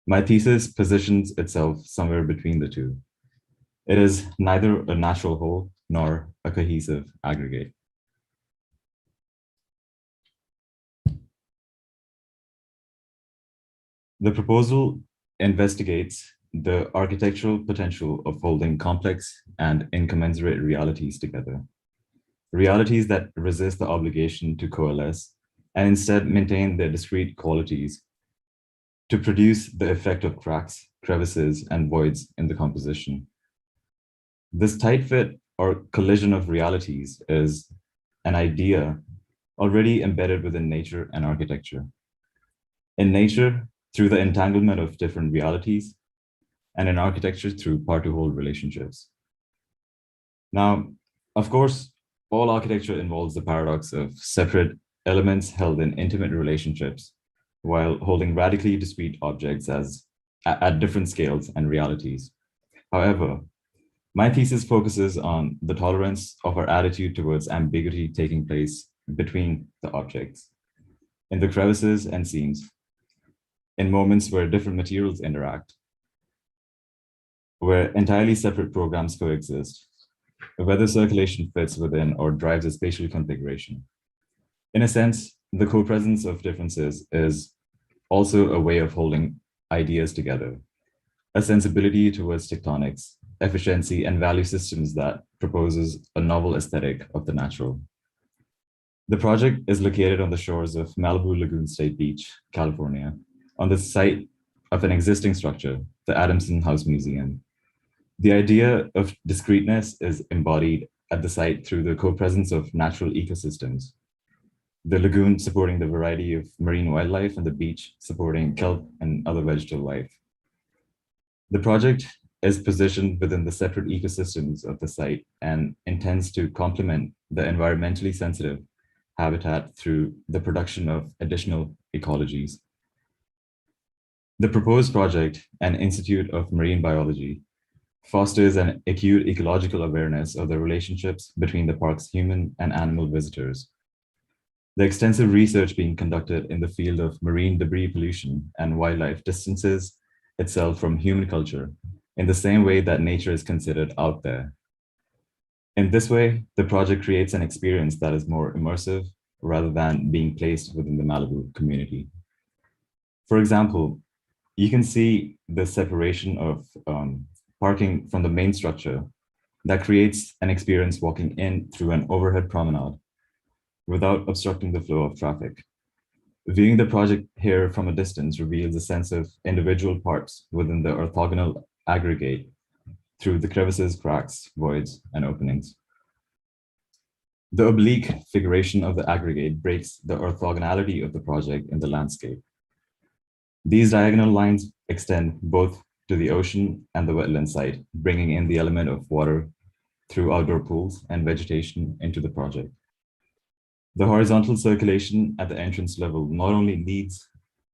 My thesis positions itself somewhere between the two. It is neither a natural whole nor a cohesive aggregate. The proposal investigates the architectural potential of holding complex and incommensurate realities together. Realities that resist the obligation to coalesce and instead maintain their discrete qualities to produce the effect of cracks, crevices, and voids in the composition. This tight fit or collision of realities is an idea already embedded within nature and architecture. In nature, through the entanglement of different realities, and in architecture through part-to-whole relationships. Now, of course, all architecture involves the paradox of separate elements held in intimate relationships while holding radically discrete objects at different scales and realities. However, my thesis focuses on the tolerance of our attitude towards ambiguity taking place between the objects, in the crevices and seams, in moments where different materials interact, where entirely separate programs coexist, whether circulation fits within or drives a spatial configuration. In a sense, the co-presence of differences is also a way of holding ideas together, a sensibility towards tectonics, efficiency, and value systems that proposes a novel aesthetic of the natural. The project is located on the shores of Malibu Lagoon State Beach, California, on the site of an existing structure, the Adamson House Museum. The idea of discreteness is embodied at the site through the co-presence of natural ecosystems, the lagoon supporting the variety of marine wildlife and the beach supporting kelp and other vegetable life. The project is positioned within the separate ecosystems of the site and intends to complement the environmentally sensitive habitat through the production of additional ecologies. The proposed project, an Institute of Marine Biology, fosters an acute ecological awareness of the relationships between the park's human and animal visitors. The extensive research being conducted in the field of marine debris pollution and wildlife distances itself from human culture in the same way that nature is considered out there. In this way, the project creates an experience that is more immersive rather than being placed within the Malibu community. For example, you can see the separation of parking from the main structure that creates an experience walking in through an overhead promenade without obstructing the flow of traffic. Viewing the project here from a distance reveals a sense of individual parts within the orthogonal aggregate through the crevices, cracks, voids, and openings. The oblique figuration of the aggregate breaks the orthogonality of the project in the landscape. These diagonal lines extend both to the ocean and the wetland site, bringing in the element of water through outdoor pools and vegetation into the project. The horizontal circulation at the entrance level not only leads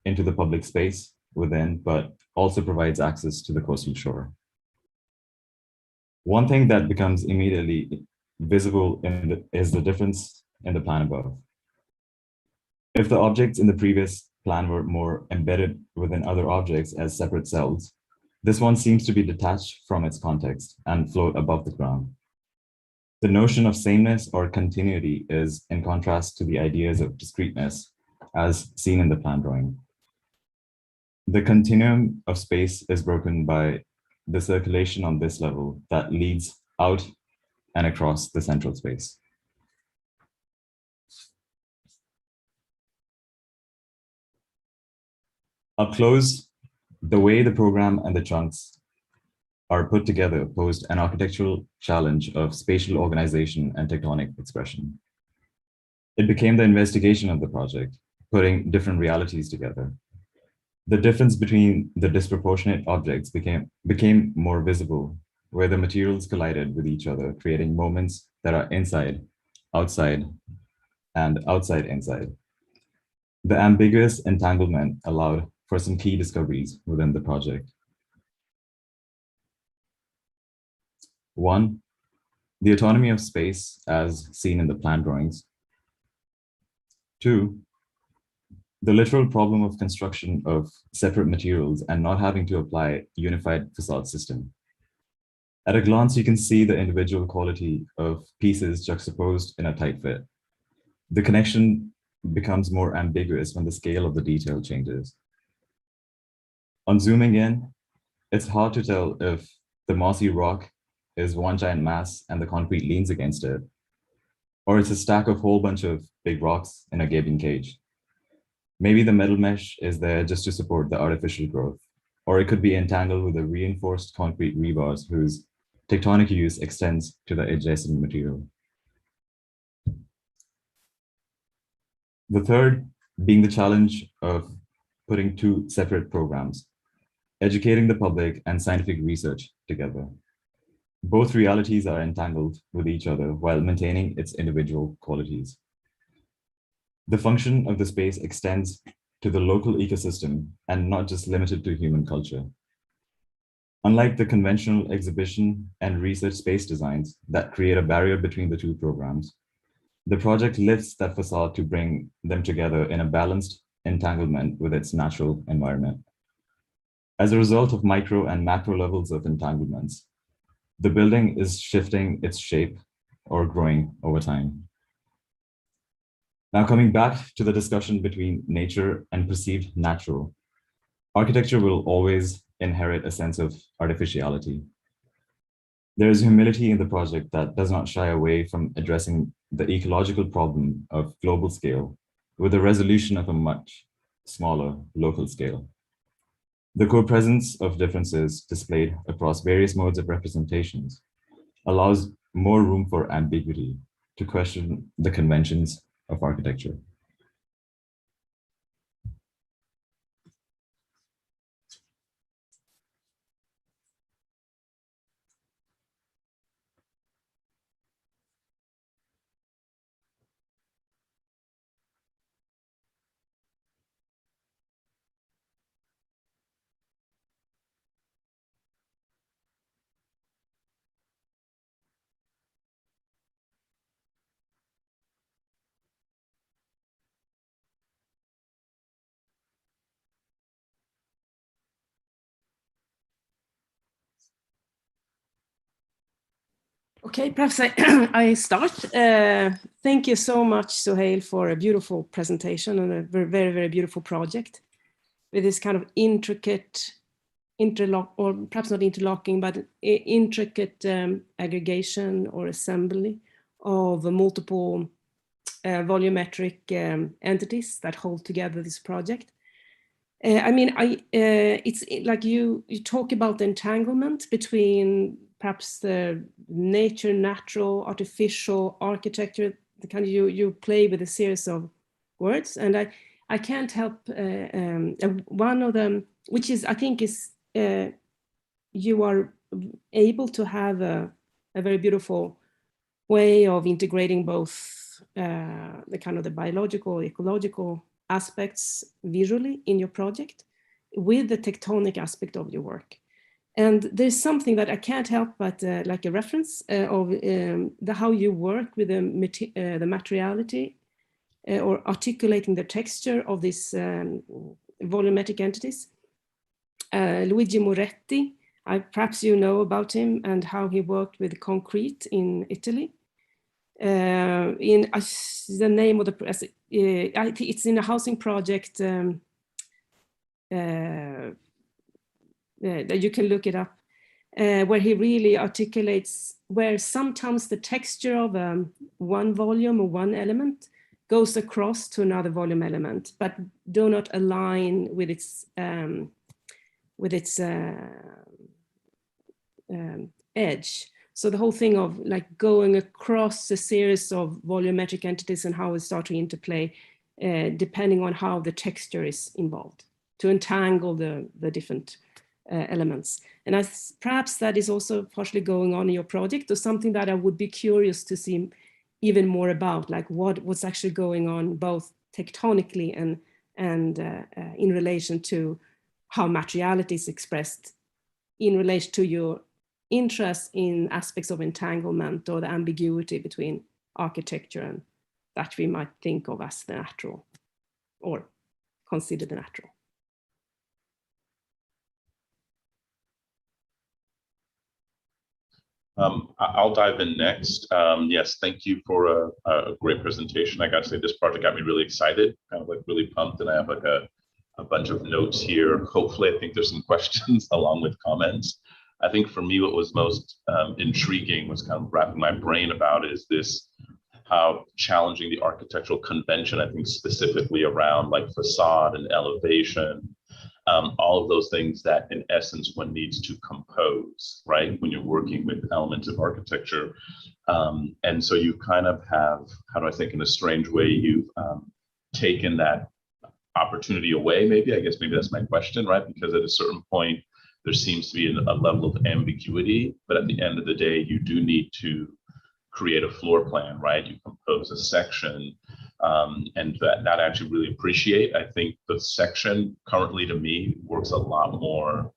into the public space within, but also provides access to the coastal shore. One thing that becomes immediately visible is the difference in the plan above. If the objects in the previous plan were more embedded within other objects as separate cells, this one seems to be detached from its context and float above the ground. The notion of sameness or continuity is in contrast to the ideas of discreteness as seen in the plan drawing. The continuum of space is broken by the circulation on this level that leads out and across the central space. Up close, the way the program and the chunks are put together posed an architectural challenge of spatial organization and tectonic expression. It became the investigation of the project, putting different realities together. The difference between the disproportionate objects became more visible, where the materials collided with each other, creating moments that are inside, outside, and outside inside. The ambiguous entanglement allowed for some key discoveries within the project. One, the autonomy of space as seen in the plan drawings. Two, the literal problem of construction of separate materials and not having to apply unified facade system. At a glance, you can see the individual quality of pieces juxtaposed in a tight fit. The connection becomes more ambiguous when the scale of the detail changes. On zooming in, it's hard to tell if the mossy rock is one giant mass and the concrete leans against it, or it's a stack of whole bunch of big rocks in a gaping cage. Maybe the metal mesh is there just to support the artificial growth, or it could be entangled with the reinforced concrete rebars whose tectonic use extends to the adjacent material. The third being the challenge of putting two separate programs, educating the public and scientific research together. Both realities are entangled with each other while maintaining its individual qualities. The function of the space extends to the local ecosystem and not just limited to human culture. Unlike the conventional exhibition and research space designs that create a barrier between the two programs, the project lifts that facade to bring them together in a balanced entanglement with its natural environment. As a result of micro and macro levels of entanglements, the building is shifting its shape or growing over time. Now, coming back to the discussion between nature and perceived natural, architecture will always inherit a sense of artificiality. There is humility in the project that does not shy away from addressing the ecological problem of global scale with the resolution of a much smaller local scale. The co-presence of differences displayed across various modes of representations allows more room for ambiguity to question the conventions of architecture. Okay, perhaps I start. Thank you so much, Sohail, for a beautiful presentation and a very, very beautiful project with this kind of intricate or perhaps not interlocking, but intricate aggregation or assembly of multiple volumetric entities that hold together this project. I mean, it's like you talk about the entanglement between perhaps the nature, natural, artificial, architecture, the kind of you play with a series of words, and I can't help one of them, which is I think is you are able to have a very beautiful way of integrating both the kind of the biological, ecological aspects visually in your project with the tectonic aspect of your work. And there's something that I can't help but like a reference of how you work with the materiality or articulating the texture of these volumetric entities. Luigi Moretti, perhaps you know about him and how he worked with concrete in Italy. The name of the it's in a housing project that you can look it up, where he really articulates where sometimes the texture of one volume or one element goes across to another volume element, but do not align with its edge. So the whole thing of like going across a series of volumetric entities and how we start to interplay, depending on how the texture is involved, to entangle the different elements. And perhaps that is also partially going on in your project, or something that I would be curious to see even more about, like what's actually going on both tectonically and in relation to how materiality is expressed in relation to your interest in aspects of entanglement or the ambiguity between architecture and that we might think of as the natural or consider the natural. I'll dive in next. Yes, thank you for a great presentation. I got to say, this project got me really excited, kind of like really pumped, and I have like a bunch of notes here. Hopefully, I think there's some questions along with comments. I think for me, what was most intriguing was kind of wrapping my brain about is this, how challenging the architectural convention, I think specifically around like facade and elevation, all of those things that in essence one needs to compose, right? When you're working with elements of architecture. And so you kind of have, how do I think, in a strange way, you've taken that opportunity away, maybe, I guess maybe that's my question, right? Because at a certain point, there seems to be a level of ambiguity, but at the end of the day, you do need to create a floor plan, right? You compose a section, and that I actually really appreciate. I think the section currently to me works a lot more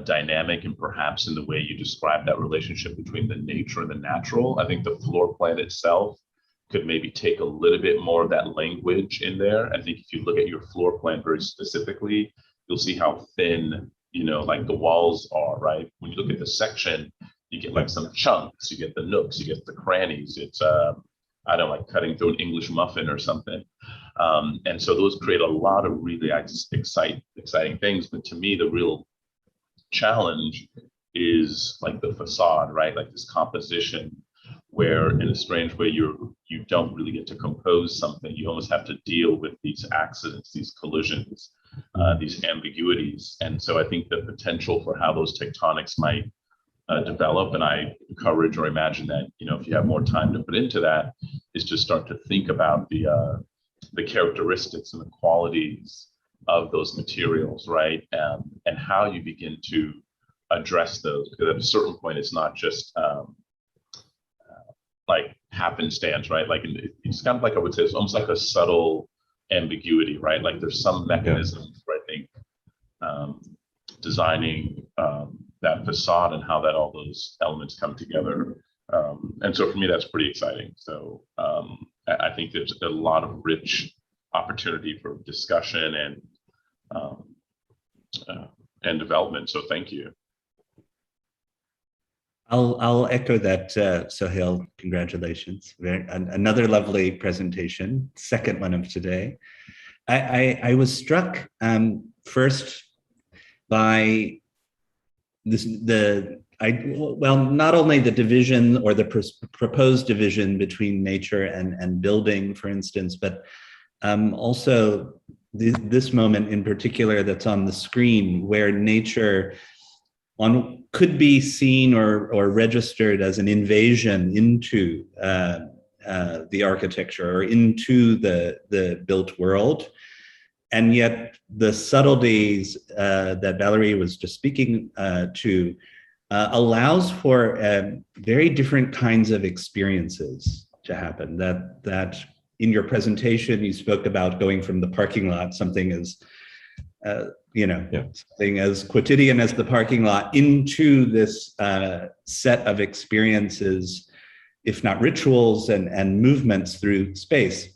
dynamic, and perhaps in the way you describe that relationship between the nature and the natural. I think the floor plan itself could maybe take a little bit more of that language in there. I think if you look at your floor plan very specifically, you'll see how thin, you know, like the walls are, right? When you look at the section, you get like some chunks, you get the nooks, you get the crannies. It's, I don't know, like cutting through an English muffin or something. And so those create a lot of really exciting things. But to me, the real challenge is like the facade, right? Like this composition where in a strange way, you don't really get to compose something. You almost have to deal with these accidents, these collisions, these ambiguities. And so I think the potential for how those tectonics might develop, and I encourage or imagine that, you know, if you have more time to put into that, is to start to think about the characteristics and the qualities of those materials, right? And how you begin to address those, because at a certain point, it's not just like happenstance, right? Like it's kind of like, I would say, it's almost like a subtle ambiguity, right? Like there's some mechanisms for, I think, designing that facade and how that all those elements come together. And so for me, that's pretty exciting. So I think there's a lot of rich opportunity for discussion and development. So thank you. I'll echo that, Sohail. Congratulations. Another lovely presentation, second one of today. I was struck first by this, not only the division or the proposed division between nature and building, for instance, but also this moment in particular that's on the screen, where nature could be seen or registered as an invasion into the architecture or into the built world. And yet the subtleties that Valerie was just speaking to allows for very different kinds of experiences to happen. That in your presentation, you spoke about going from the parking lot, something as something as quotidian as the parking lot, into this set of experiences, if not rituals and movements through space.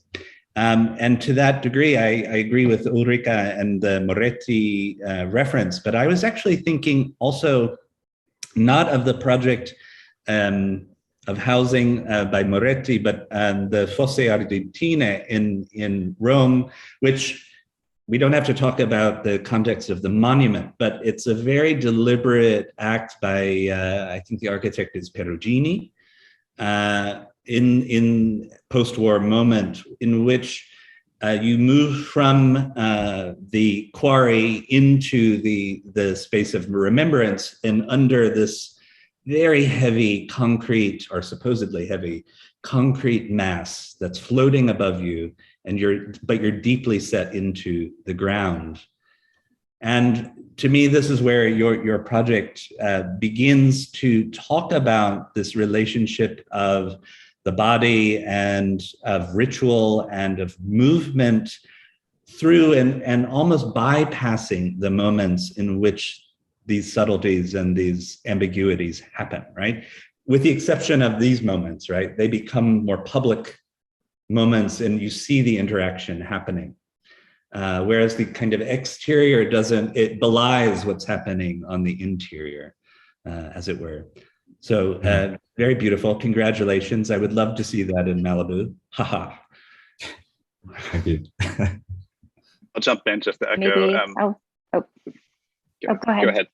And to that degree, I agree with Ulrika and the Moretti reference, but I was actually thinking also not of the project of housing by Moretti, but the Fosse Argentine in Rome, which we don't have to talk about the context of the monument, but it's a very deliberate act by, I think the architect is Perugini, in post-war moment in which you move from the quarry into the space of remembrance, and under this very heavy concrete, or supposedly heavy concrete mass that's floating above you, and you're deeply set into the ground. And to me, this is where your project begins to talk about this relationship of the body and of ritual and of movement through and almost bypassing the moments in which these subtleties and these ambiguities happen, right? With the exception of these moments, right? They become more public moments and you see the interaction happening. Whereas the kind of exterior it belies what's happening on the interior, as it were. So very beautiful, congratulations. I would love to see that in Malibu, haha. Thank you. I'll jump in just to echo. Maybe, go ahead. Go ahead.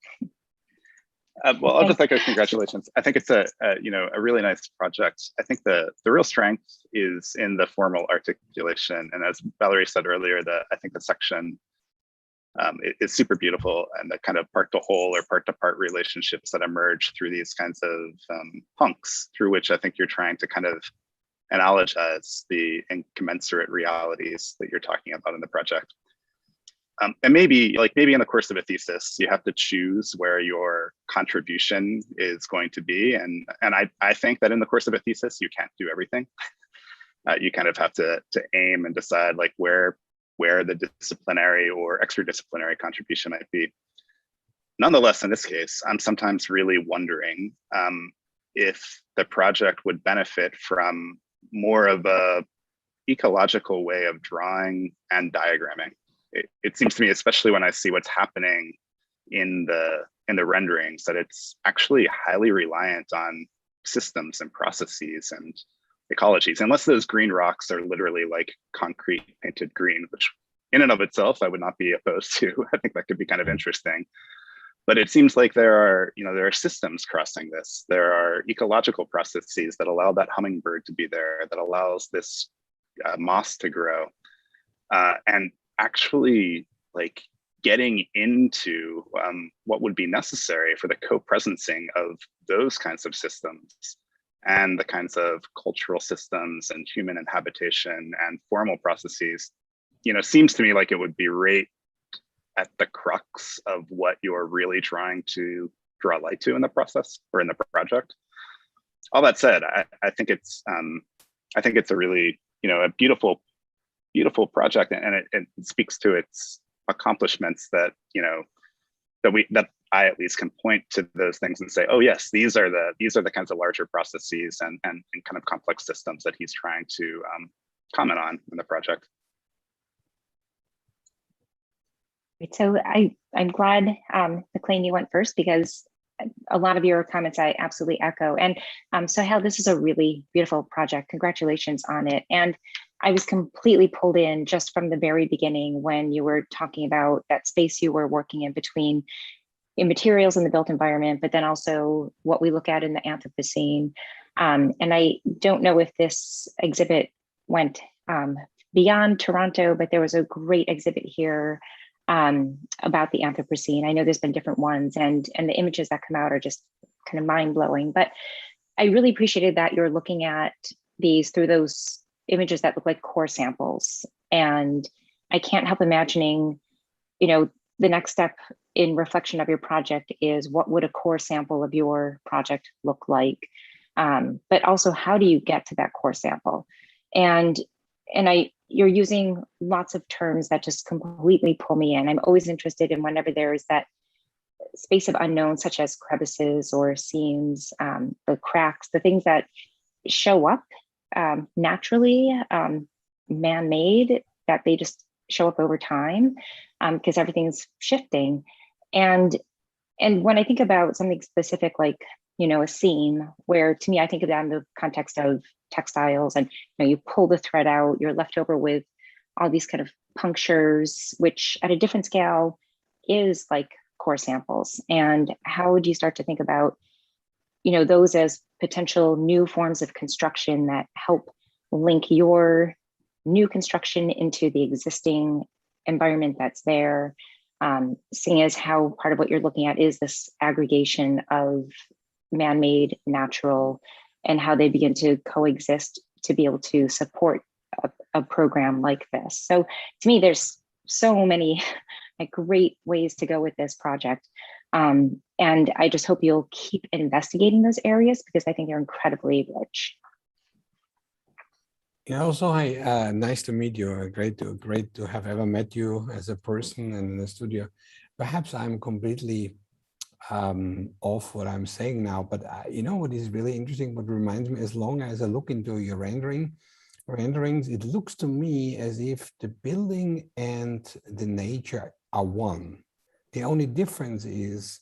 Well, I'll just echo congratulations. I think it's a really nice project. I think the real strength is in the formal articulation, and as Valerie said earlier, I think the section is super beautiful, and the kind of part to whole or part to part relationships that emerge through these kinds of hunks, through which I think you're trying to kind of analogize the incommensurate realities that you're talking about in the project. And maybe in the course of a thesis, you have to choose where your contribution is going to be. And I think that in the course of a thesis, you can't do everything. You kind of have to aim and decide like where the disciplinary or extradisciplinary contribution might be. Nonetheless, in this case, I'm sometimes really wondering if the project would benefit from more of a ecological way of drawing and diagramming. It seems to me, especially when I see what's happening in the renderings, that it's actually highly reliant on systems and processes and ecologies, unless those green rocks are literally like concrete painted green, which in and of itself, I would not be opposed to. I think that could be kind of interesting. But it seems like there are systems crossing this. There are ecological processes that allow that hummingbird to be there, that allows this moss to grow. And actually like getting into what would be necessary for the co-presencing of those kinds of systems and the kinds of cultural systems and human inhabitation and formal processes, seems to me like it would be right at the crux of what you're really trying to draw light to in the process or in the project. All that said, I think it's a really, a beautiful project, and it speaks to its accomplishments that that I at least can point to those things and say, oh yes, these are the kinds of larger processes and kind of complex systems that he's trying to comment on in the project. So I'm glad, McLean, you went first, because a lot of your comments I absolutely echo. And Sohail, this is a really beautiful project. Congratulations on it. And I was completely pulled in just from the very beginning when you were talking about that space you were working in between materials in the built environment, but then also what we look at in the Anthropocene. And I don't know if this exhibit went beyond Toronto, but there was a great exhibit here about the Anthropocene. I know there's been different ones, and the images that come out are just kind of mind-blowing. But I really appreciated that you're looking at these through those images that look like core samples. And I can't help imagining, the next step in reflection of your project is what would a core sample of your project look like? But also, how do you get to that core sample? And you're using lots of terms that just completely pull me in. I'm always interested in whenever there is that space of unknown, such as crevices or seams, the cracks, the things that show up naturally, man-made, that they just show up over time because everything's shifting. And when I think about something specific like, a seam, where to me, I think of that in the context of textiles, and you pull the thread out, you're left over with all these kind of punctures, which at a different scale is like core samples. And how would you start to think about, those as potential new forms of construction that help link your new construction into the existing environment that's there, seeing as how part of what you're looking at is this aggregation of man-made, natural, and how they begin to coexist to be able to support a program like this. So to me, there's so many like great ways to go with this project. And I just hope you'll keep investigating those areas because I think they're incredibly rich. Yeah, also, hi, nice to meet you. Great to have ever met you as a person and in the studio. Perhaps I'm completely off what I'm saying now, but you know what is really interesting, what reminds me, as long as I look into your renderings, it looks to me as if the building and the nature are one. The only difference is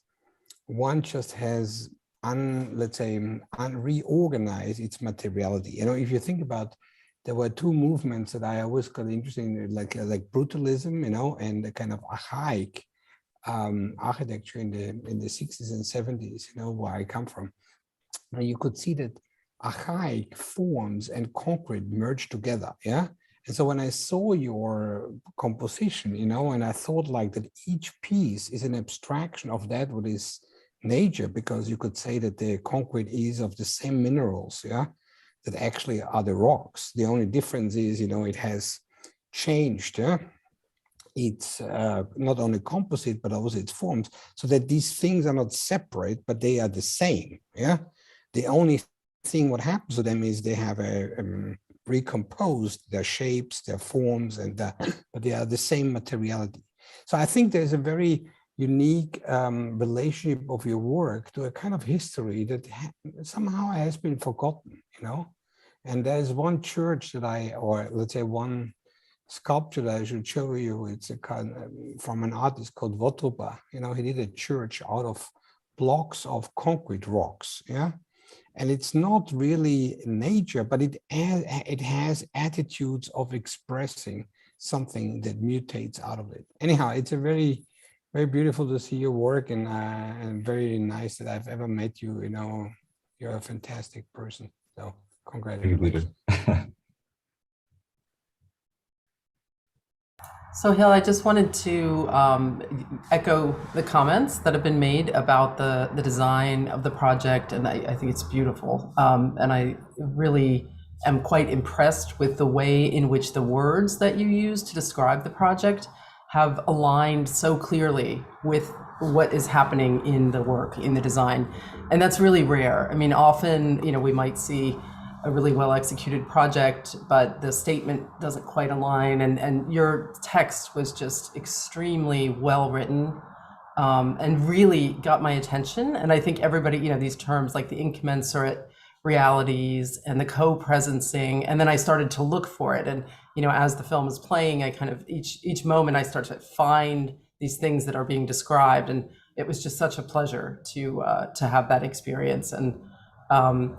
one just has reorganized its materiality. You know, if you think about, there were two movements that I always got interested in, like brutalism, you know, and the kind of archaic architecture in the 60s and 70s, you know, where I come from. And you could see that archaic forms and concrete merged together, yeah? And so when I saw your composition, you know, and I thought like that each piece is an abstraction of that what is nature, because you could say that the concrete is of the same minerals, yeah, that actually are the rocks. The only difference is, you know, it has changed, yeah? It's not only composite, but also its forms, so that these things are not separate, but they are the same, yeah? The only thing what happens to them is they have recomposed their shapes, their forms, and but they are the same materiality. So I think there's a very unique relationship of your work to a kind of history that somehow has been forgotten, you know? And there's one church that or let's say one sculpture that I should show you. It's a kind of, from an artist called Votruba. You know, he did a church out of blocks of concrete rocks, yeah? And it's not really nature, but it has attitudes of expressing something that mutates out of it. Anyhow, it's a very, very beautiful to see your work, and very nice that I've ever met you. You know, you're a fantastic person. So congratulations. So Hill, I just wanted to echo the comments that have been made about the design of the project, and I think it's beautiful. And I really am quite impressed with the way in which the words that you use to describe the project have aligned so clearly with what is happening in the work, in the design. And that's really rare. I mean, often, you know, we might see a really well executed project, but the statement doesn't quite align. And your text was just extremely well written, and really got my attention. And I think everybody, you know, these terms like the incommensurate realities and the co-presencing, and then I started to look for it. And, you know, as the film is playing, I kind of, each moment I start to find these things that are being described. And it was just such a pleasure to have that experience. And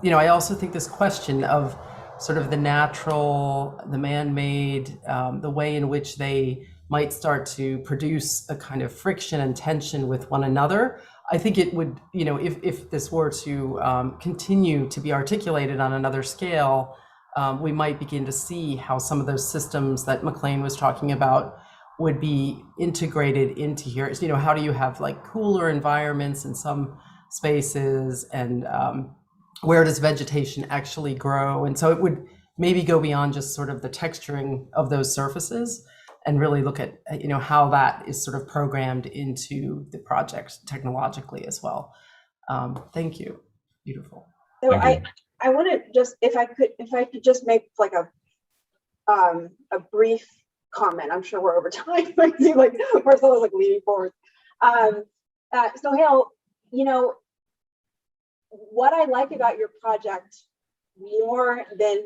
you know, I also think this question of sort of the natural, the man-made, the way in which they might start to produce a kind of friction and tension with one another. I think it would, you know, if this were to continue to be articulated on another scale, we might begin to see how some of those systems that McLean was talking about would be integrated into here. You know, how do you have like cooler environments in some spaces, and where does vegetation actually grow? And so it would maybe go beyond just sort of the texturing of those surfaces, and really look at, you know, how that is sort of programmed into the project technologically as well. Thank you. Beautiful. So I want to just, if I could just make like a brief comment. I'm sure we're over time. I see like Marcelo's like leaning forward. So Hale, you know, what I like about your project more than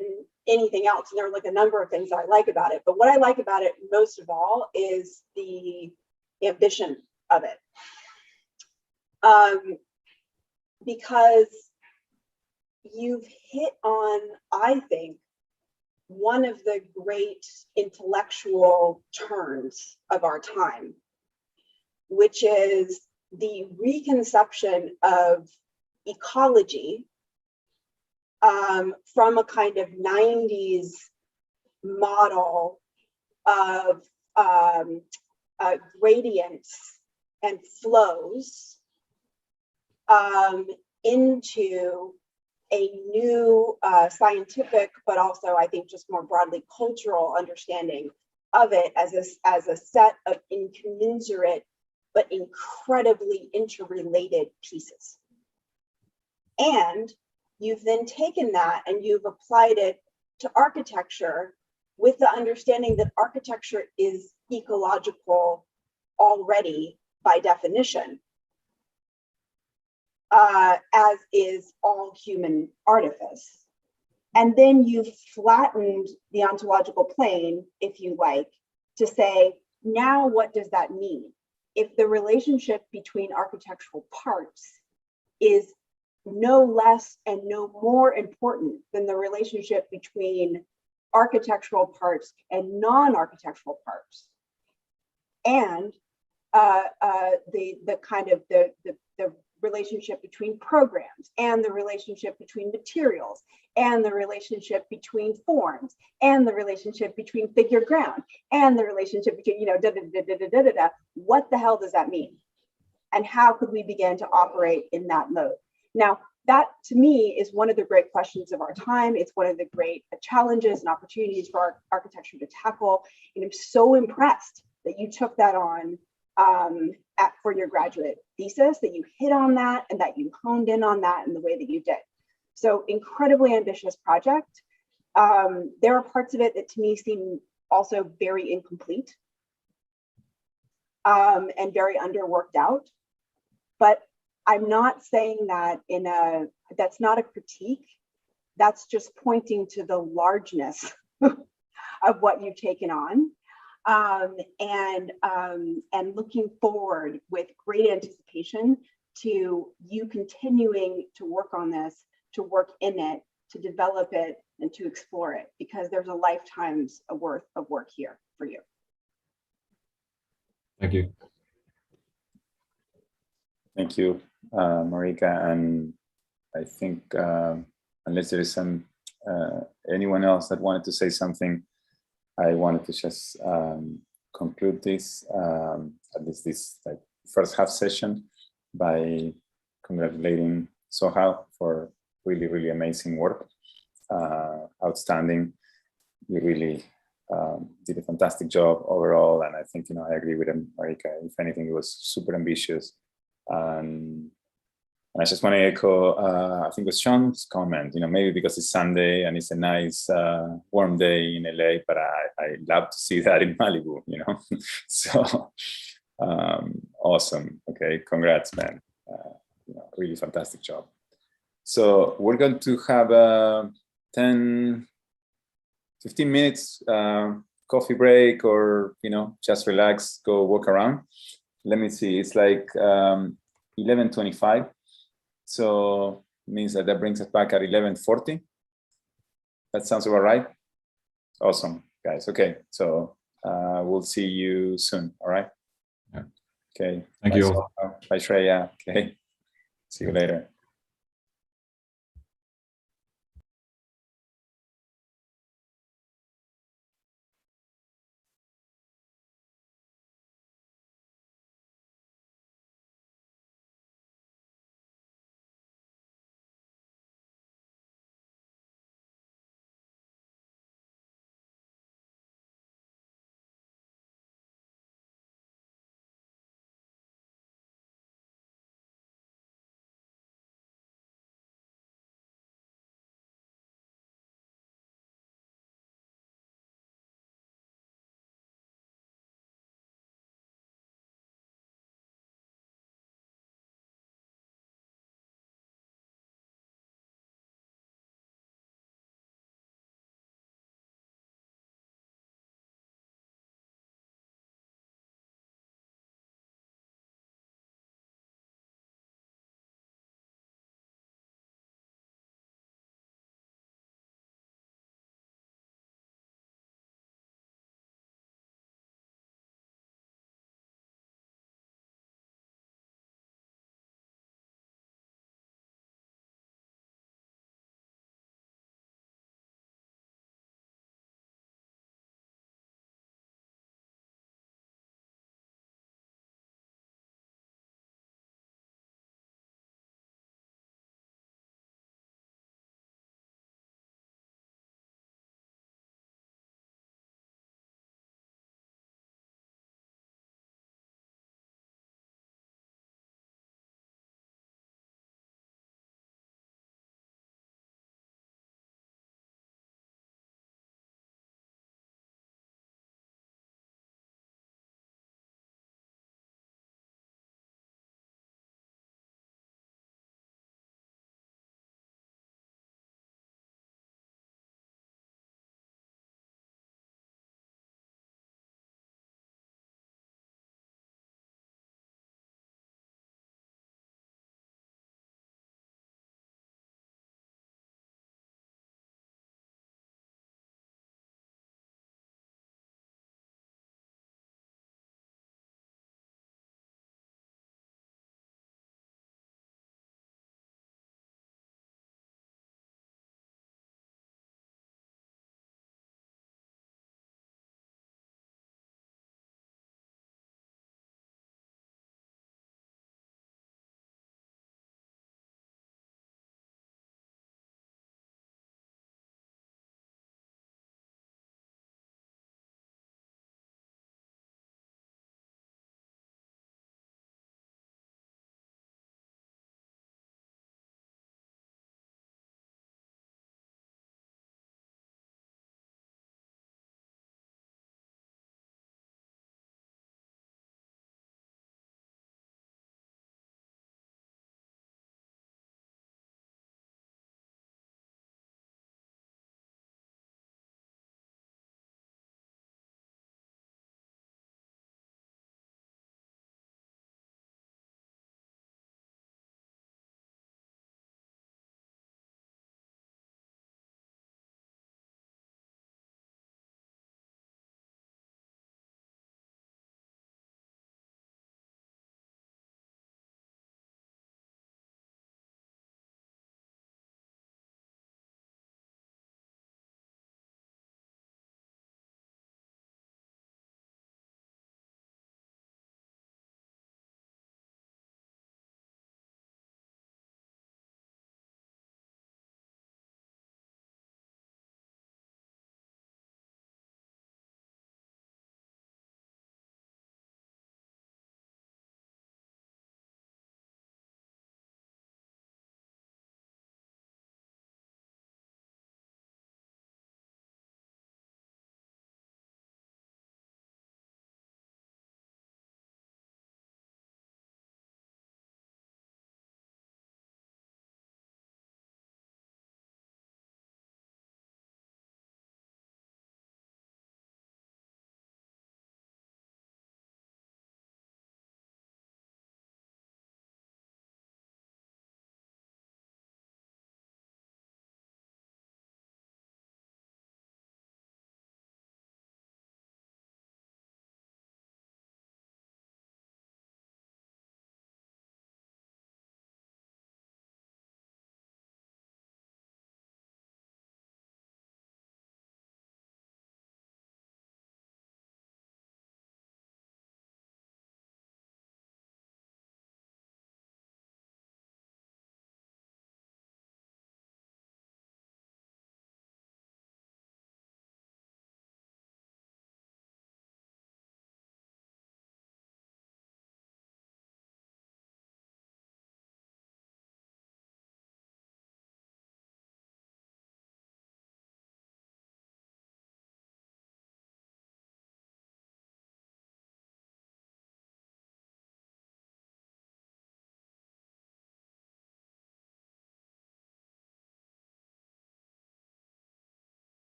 anything else, and there are like a number of things that I like about it, but what I like about it most of all is the ambition of it. Because you've hit on, I think, one of the great intellectual turns of our time, which is the reconception of ecology from a kind of 90s model of gradients and flows into a new scientific, but also I think just more broadly cultural understanding of it as a set of incommensurate but incredibly interrelated pieces. And you've then taken that and you've applied it to architecture with the understanding that architecture is ecological already by definition, as is all human artifice. And then you've flattened the ontological plane, if you like, to say, now what does that mean? If the relationship between architectural parts is no less and no more important than the relationship between architectural parts and non-architectural parts, and the kind of the relationship between programs and the relationship between materials and the relationship between forms and the relationship between figure ground and the relationship between, you know, what the hell does that mean? And how could we begin to operate in that mode? Now, that to me is one of the great questions of our time. It's one of the great challenges and opportunities for our architecture to tackle. And I'm so impressed that you took that on for your graduate thesis, that you hit on that and that you honed in on that in the way that you did. So incredibly ambitious project. There are parts of it that to me seem also very incomplete and very underworked out. But I'm not saying that that's not a critique. That's just pointing to the largeness of what you've taken on. And looking forward with great anticipation to you continuing to work on this, to work in it, to develop it, and to explore it, because there's a lifetime's worth of work here for you. Thank you. Thank you, Marika. And I think unless there is anyone else that wanted to say something, I wanted to just conclude this, at least this first half session, by congratulating Soha for really, really amazing work. Outstanding. You really did a fantastic job overall. And I think, you know, I agree with Marika. If anything, it was super ambitious. And I just want to echo, I think it was Sean's comment, you know, maybe because it's Sunday and it's a nice warm day in LA, but I love to see that in Malibu, you know. So awesome. Okay, congrats, man. You know, really fantastic job. So we're going to have 10, 15 minutes coffee break, or, you know, just relax, go walk around. Let me see, it's like 11:25. So it means that brings us back at 11:40. That sounds about right. Awesome, guys. Okay, so we'll see you soon. All right. Yeah. Okay. Thank you all. Bye, Shreya. Okay. See you later.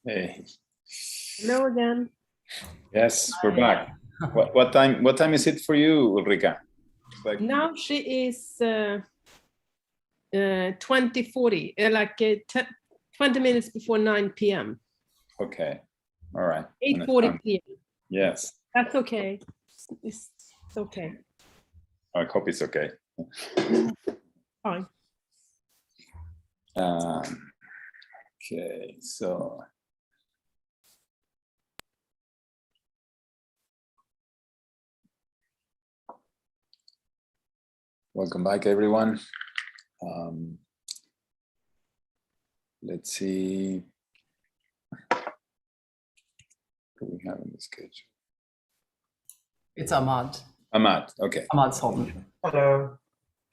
Hey. Hello again. Yes, we're back. What time is it for you, Ulrika? Like... Now she is 20:40, 20 minutes before 9 p.m. Okay, all right. 8:40 p.m. Yes. That's okay. It's okay. I hope it's okay. Fine. Okay, so. Welcome back, everyone. Let's see. What do we have in the schedule? It's Ahmad. Ahmad, okay. Ahmad Sultan. Hello,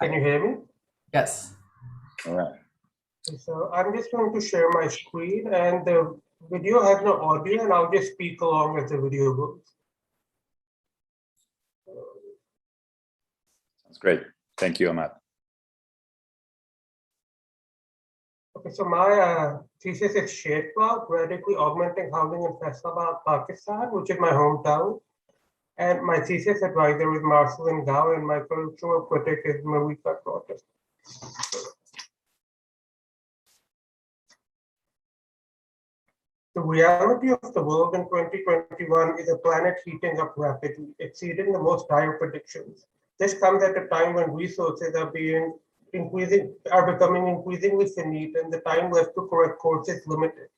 can you hear me? Yes. All right. So I'm just going to share my screen, and the video has no audio, and I'll just speak along as the video goes. That's great. Thank you, Ahmad. Okay, so my thesis is Shade Cloud, radically augmenting housing in Faisalabad, Pakistan, which is my hometown. And my thesis advisor is Marceline Gao, and my cultural critic is Marika Trotter. The reality of the world in 2021 is a planet heating up rapidly, exceeding the most dire predictions. This comes at a time when resources are becoming increasingly finite, and the time left to correct course is limited.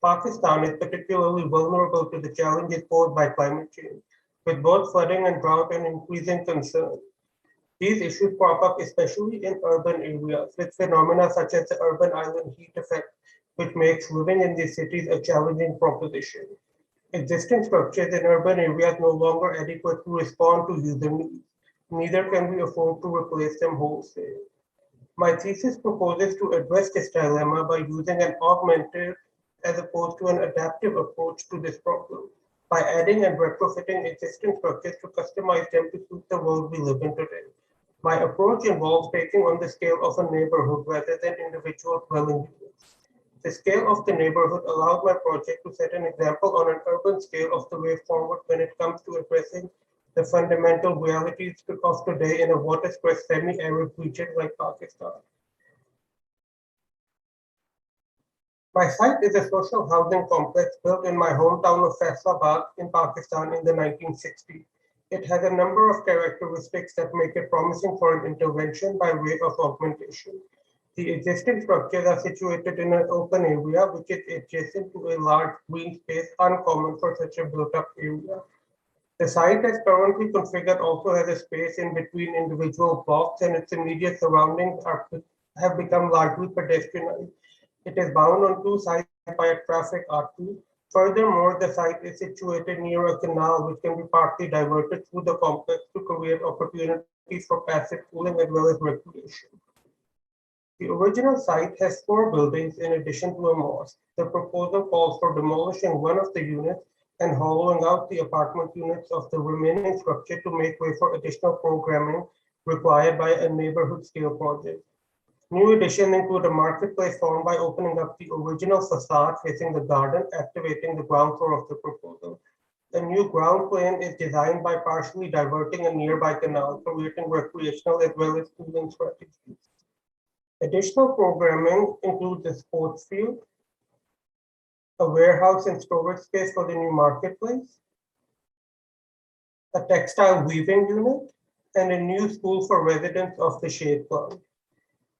Pakistan is particularly vulnerable to the challenges posed by climate change, with both flooding and drought an increasing concern. These issues crop up especially in urban areas, with phenomena such as the urban island heat effect, which makes living in these cities a challenging proposition. Existing structures in urban areas no longer adequate to respond to user needs. Neither can we afford to replace them wholesale. My thesis proposes to address this dilemma by using an augmented as opposed to an adaptive approach to this problem, by adding and retrofitting existing structures to customize them to suit the world we live in today. My approach involves taking on the scale of a neighborhood rather than individual dwelling units. The scale of the neighborhood allowed my project to set an example on an urban scale of the way forward when it comes to addressing the fundamental realities of today in a water-stressed semi-arid region like Pakistan. My site is a social housing complex built in my hometown of Faisalabad in Pakistan in the 1960s. It has a number of characteristics that make it promising for an intervention by way of augmentation. The existing structures are situated in an open area which is adjacent to a large green space uncommon for such a built-up area. The site as currently configured also has a space in between individual blocks, and its immediate surroundings have become largely pedestrianized. It is bound on two sides by a traffic artery. Furthermore, the site is situated near a canal which can be partly diverted through the complex to create opportunities for passive cooling as well as recreation. The original site has 4 buildings in addition to a mosque. The proposal calls for demolishing one of the units and hollowing out the apartment units of the remaining structure to make way for additional programming required by a neighborhood scale project. New additions include a marketplace formed by opening up the original facade facing the garden, activating the ground floor of the proposal. A new ground plane is designed by partially diverting a nearby canal, creating recreational as well as cooling strategies. Additional programming includes a sports field, a warehouse and storage space for the new marketplace, a textile weaving unit, and a new school for residents of the Shade Cloud.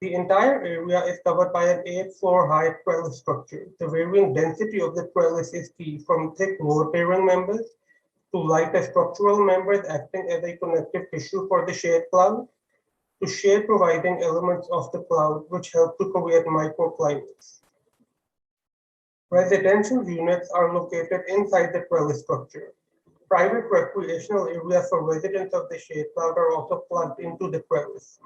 The entire area is covered by an 8-floor high trellis structure. The varying density of the trellis is key, from thick load-bearing members to lighter structural members acting as a connective tissue for the shade cloud, to shade providing elements of the cloud which help to create microclimates. Residential units are located inside the trellis structure. Private recreational areas for residents of the shade cloud are also plugged into the trellis,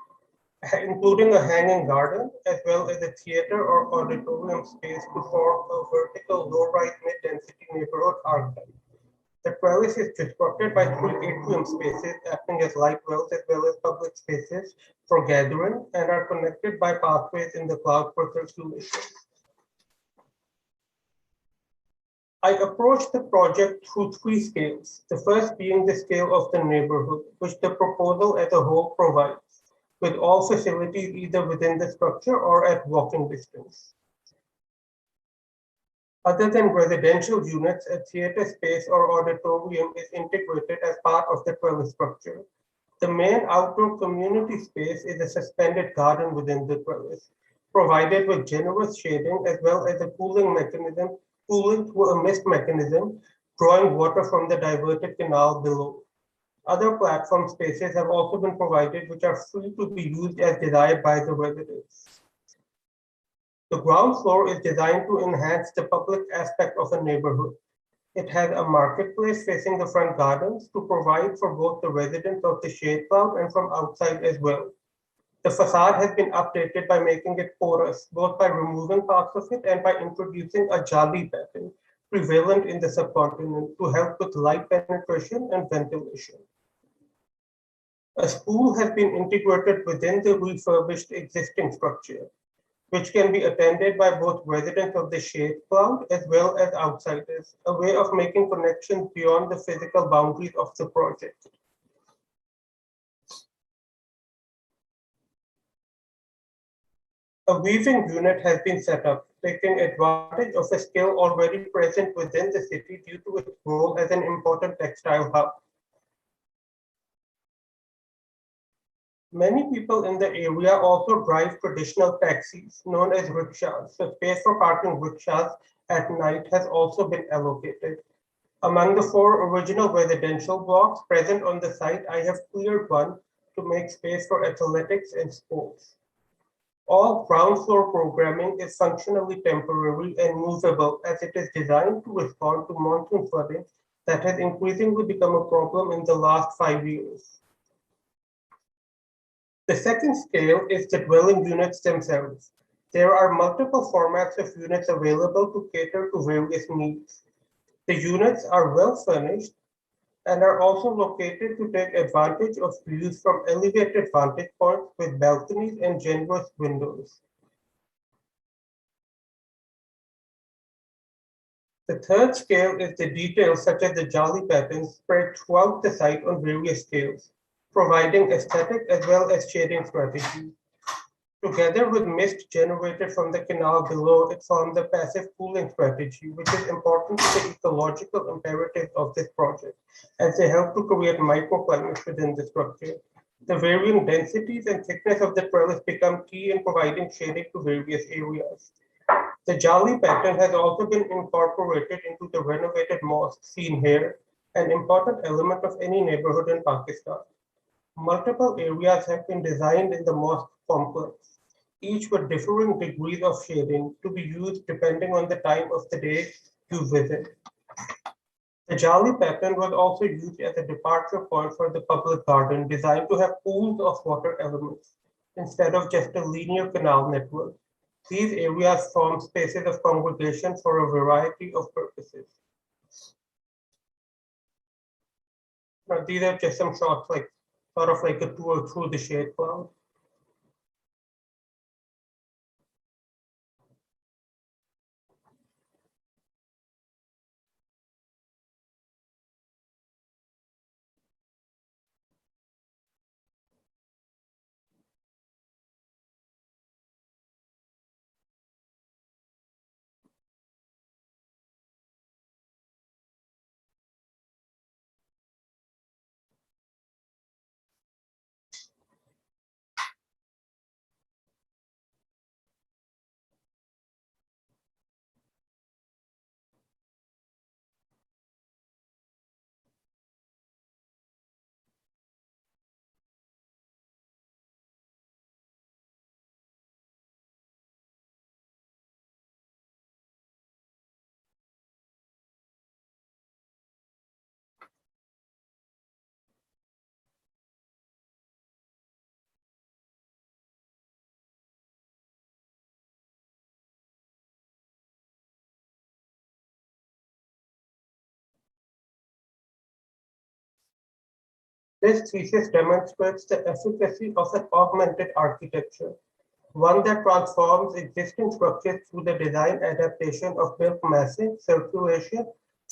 including a hanging garden, as well as a theater or auditorium space to form a vertical low-rise mid-density neighborhood archetype. The trellis is disrupted by 3 atrium spaces acting as light wells as well as public spaces for gathering and are connected by pathways in the cloud for circulation. I approached the project through 3 scales, the first being the scale of the neighborhood, which the proposal as a whole provides, with all facilities either within the structure or at walking distance. Other than residential units, a theater space or auditorium is integrated as part of the trellis structure. The main outdoor community space is a suspended garden within the trellis, provided with generous shading as well as a cooling through a mist mechanism, drawing water from the diverted canal below. Other platform spaces have also been provided, which are free to be used as desired by the residents. The ground floor is designed to enhance the public aspect of a neighborhood. It has a marketplace facing the front gardens to provide for both the residents of the shade cloud and from outside as well. The facade has been updated by making it porous, both by removing parts of it and by introducing a jali pattern prevalent in the subcontinent to help with light penetration and ventilation. A school has been integrated within the refurbished existing structure, which can be attended by both residents of the shade cloud as well as outsiders, a way of making connections beyond the physical boundaries of the project. A weaving unit has been set up, taking advantage of a skill already present within the city due to its role as an important textile hub. Many people in the area also drive traditional taxis, known as rickshaws, so space for parking rickshaws at night has also been allocated. Among the 4 original residential blocks present on the site, I have cleared one to make space for athletics and sports. All ground floor programming is functionally temporary and movable as it is designed to respond to monsoon flooding that has increasingly become a problem in the last 5 years. The second scale is the dwelling units themselves. There are multiple formats of units available to cater to various needs. The units are well furnished and are also located to take advantage of views from elevated vantage points with balconies and generous windows. The third scale is the details such as the jali patterns spread throughout the site on various scales, providing aesthetic as well as shading strategies. Together with mist generated from the canal below, it forms a passive cooling strategy, which is important to the ecological imperatives of this project, as they help to create microclimates within the structure. The varying densities and thickness of the trellis become key in providing shading to various areas. The jali pattern has also been incorporated into the renovated mosque seen here, an important element of any neighborhood in Pakistan. Multiple areas have been designed in the mosque complex, each with differing degrees of shading to be used depending on the time of the day you visit. The jali pattern was also used as a departure point for the public garden, designed to have pools of water elements instead of just a linear canal network. These areas form spaces of congregation for a variety of purposes. Now, these are just some shots, like sort of like a tour through the shade cloud. This thesis demonstrates the efficacy of an augmented architecture. one that transforms existing structures through the design adaptation of built massing, circulation,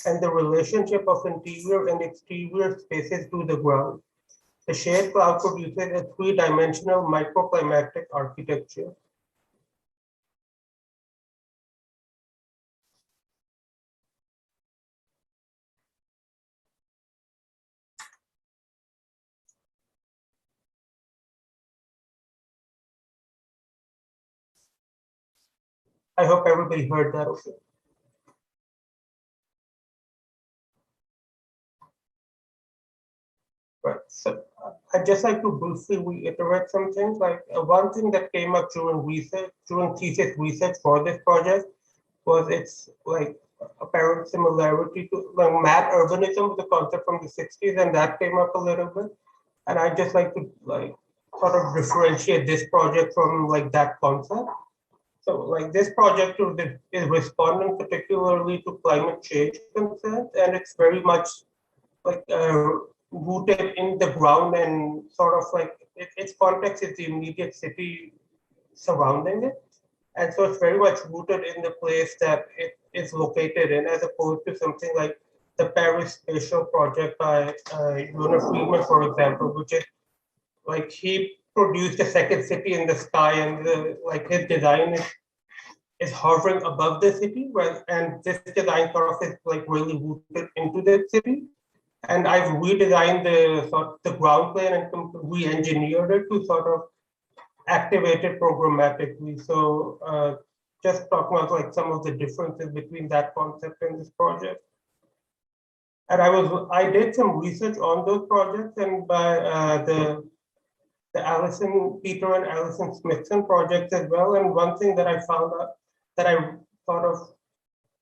and the relationship of interior and exterior spaces to the ground. The shade cloud produces a three-dimensional microclimatic architecture. I hope everybody heard that okay. Right, so I'd just like to briefly reiterate some things. Like one thing that came up during thesis research for this project was its like apparent similarity to like mad urbanism, the concept from the 60s, and that came up a little bit. And I'd just like to like sort of differentiate this project from like that concept. So like this project is responding particularly to climate change concerns, and it's very much like rooted in the ground and sort of like its context is the immediate city surrounding it. And so it's very much rooted in the place that it is located in, as opposed to something like the Paris Spatial Project by Jonas Friedman, for example, which is like he produced a second city in the sky, and like his design is hovering above the city, and this design sort of is like really rooted into the city. And I've redesigned the ground plane and re-engineered it to sort of activate it programmatically. So just talking about like some of the differences between that concept and this project. And I did some research on those projects, and by the Peter and Alison Smithson projects as well. And one thing that I found out that I sort of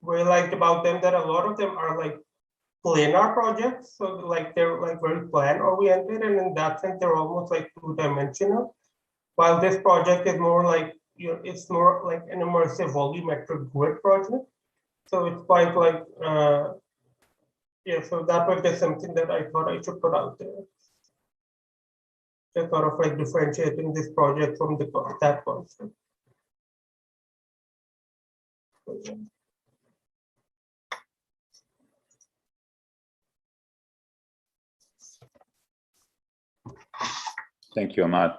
realized about them, that a lot of them are like planar projects. So like they're like very plan oriented, and in that sense, they're almost like two-dimensional. While this project is more like, it's more like an immersive volumetric grid project. So it's quite like, yeah, so that was just something that I thought I should put out there. Just sort of like differentiating this project from that concept. Thank you, Ahmad.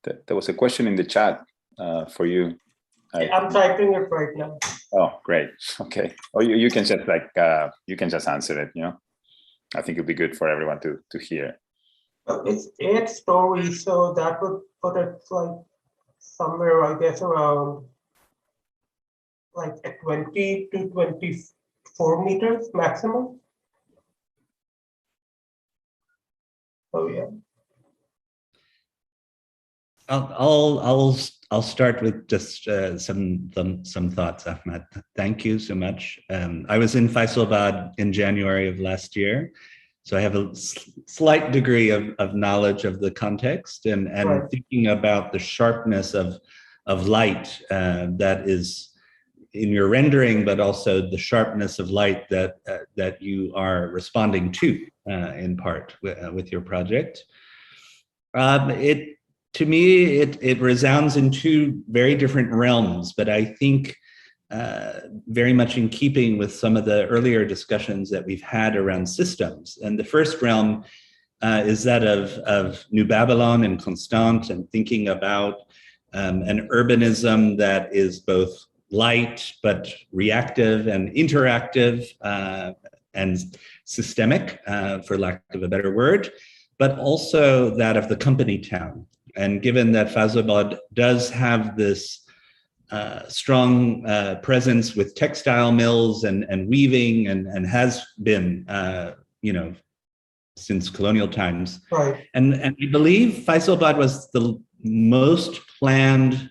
There was a question in the chat for you. I'm typing it right now. Oh, great. Okay. Or you can just like you can just answer it. I think it'd be good for everyone to hear. It's 8 stories, so that would put it like somewhere, I guess, around like at 20 to 24 meters maximum. So yeah. I'll start with just some thoughts, Ahmed. Thank you so much. I was in Faisalabad in January of last year, so I have a slight degree of knowledge of the context and right. Thinking about the sharpness of light that is in your rendering, but also the sharpness of light that you are responding to in part with your project. To me, it resounds in two very different realms, but I think very much in keeping with some of the earlier discussions that we've had around systems. And the first realm is that of New Babylon and Constant, and thinking about an urbanism that is both light, but reactive and interactive and systemic, for lack of a better word, but also that of the company town. And given that Faisalabad does have this strong presence with textile mills and weaving and has been, since colonial times. Right. And I believe Faisalabad was the most planned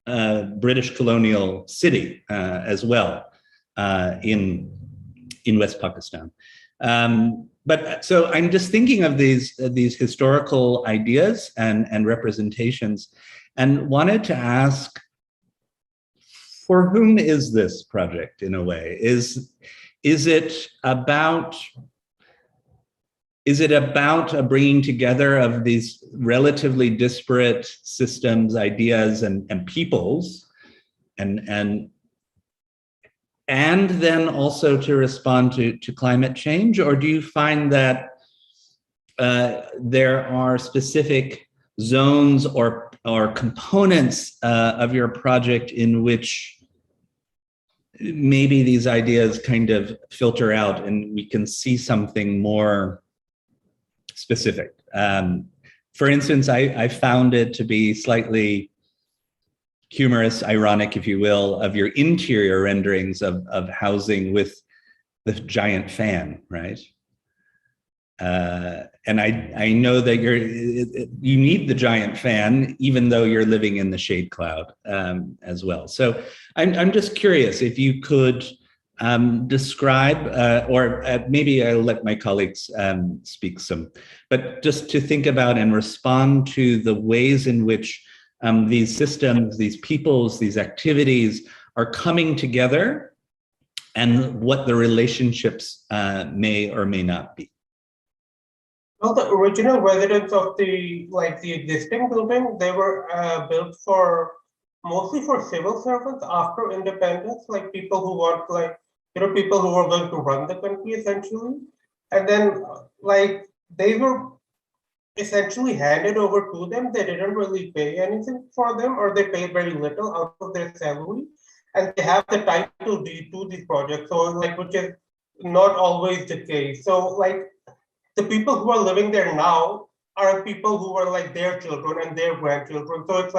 British colonial city as well in West Pakistan. But so I'm just thinking of these historical ideas and representations, and wanted to ask, for whom is this project in a way? Is it about is it about a bringing together of these relatively disparate systems, ideas, and peoples, and then also to respond to climate change? Or do you find that there are specific zones or components of your project in which maybe these ideas kind of filter out and we can see something more specific? For instance, I found it to be slightly humorous, ironic, if you will, of your interior renderings of housing with the giant fan, right? And I know that you need the giant fan, even though you're living in the shade cloud as well. So I'm just curious if you could describe, or maybe I'll let my colleagues speak some, but just to think about and respond to the ways in which these systems, these peoples, these activities are coming together and what the relationships may or may not be. Well, the original residents of the existing building, they were built mostly for civil servants after independence, like people who want, people who were going to run the country essentially. And then they were essentially handed over to them. They didn't really pay anything for them, or they paid very little out of their salary. And they have the title deed to these projects, so which is not always the case. So the people who are living there now are people who were their children and their grandchildren. So it's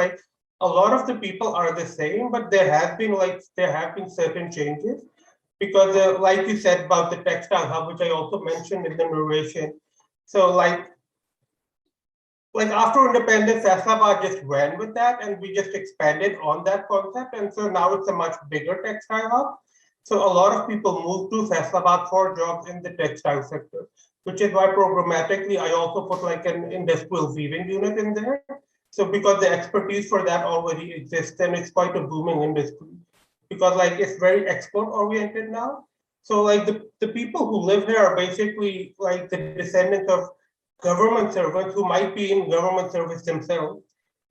a lot of the people are the same, but there have been certain changes because like you said about the textile hub, which I also mentioned in the narration. So after independence, Faisalabad just ran with that and we just expanded on that concept. And so now it's a much bigger textile hub. So a lot of people moved to Faisalabad for jobs in the textile sector, which is why programmatically I also put an industrial weaving unit in there. So because the expertise for that already exists and it's quite a booming industry because it's very export oriented now. So the people who live here are basically the descendants of government servants who might be in government service themselves,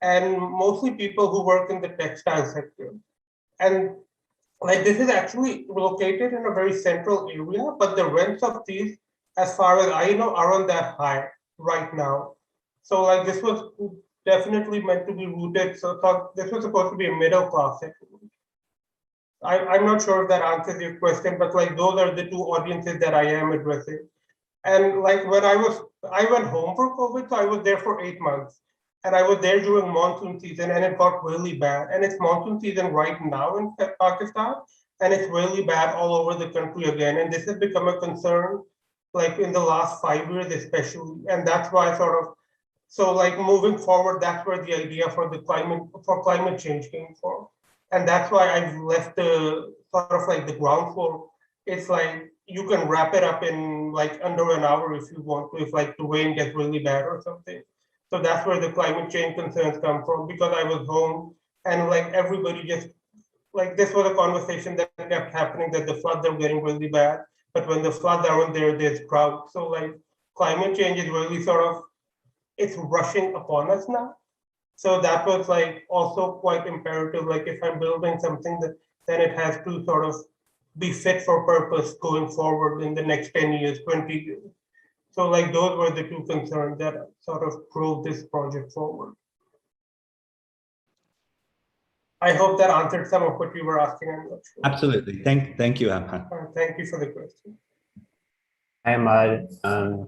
and mostly people who work in the textile sector. And this is actually located in a very central area, but the rents of these, as far as I know, aren't that high right now. So this was definitely meant to be rooted. So this was supposed to be a middle class settlement. I'm not sure if that answers your question, but those are the two audiences that I am addressing. And when I went home for COVID, so I was there for 8 months. And I was there during monsoon season and it got really bad. And it's monsoon season right now in Pakistan. And it's really bad all over the country again. And this has become a concern in the last 5 years, especially. And that's why moving forward, that's where the idea for climate change came from. And that's why I've left the the ground floor. It's you can wrap it up in under an hour if you want to, if the rain gets really bad or something. So that's where the climate change concerns come from, because I was home and everybody just this was a conversation that kept happening, that the floods are getting really bad. But when the floods aren't there, there's drought. So climate change is really it's rushing upon us now. So that was also quite imperative. If I'm building something, then it has to be fit for purpose going forward in the next 10 years, 20 years. So those were the two concerns that drove this project forward. I hope that answered some of what you were asking. I'm not sure. Absolutely. Thank you, Amhan. Thank you for the question. Hi, Ahmad.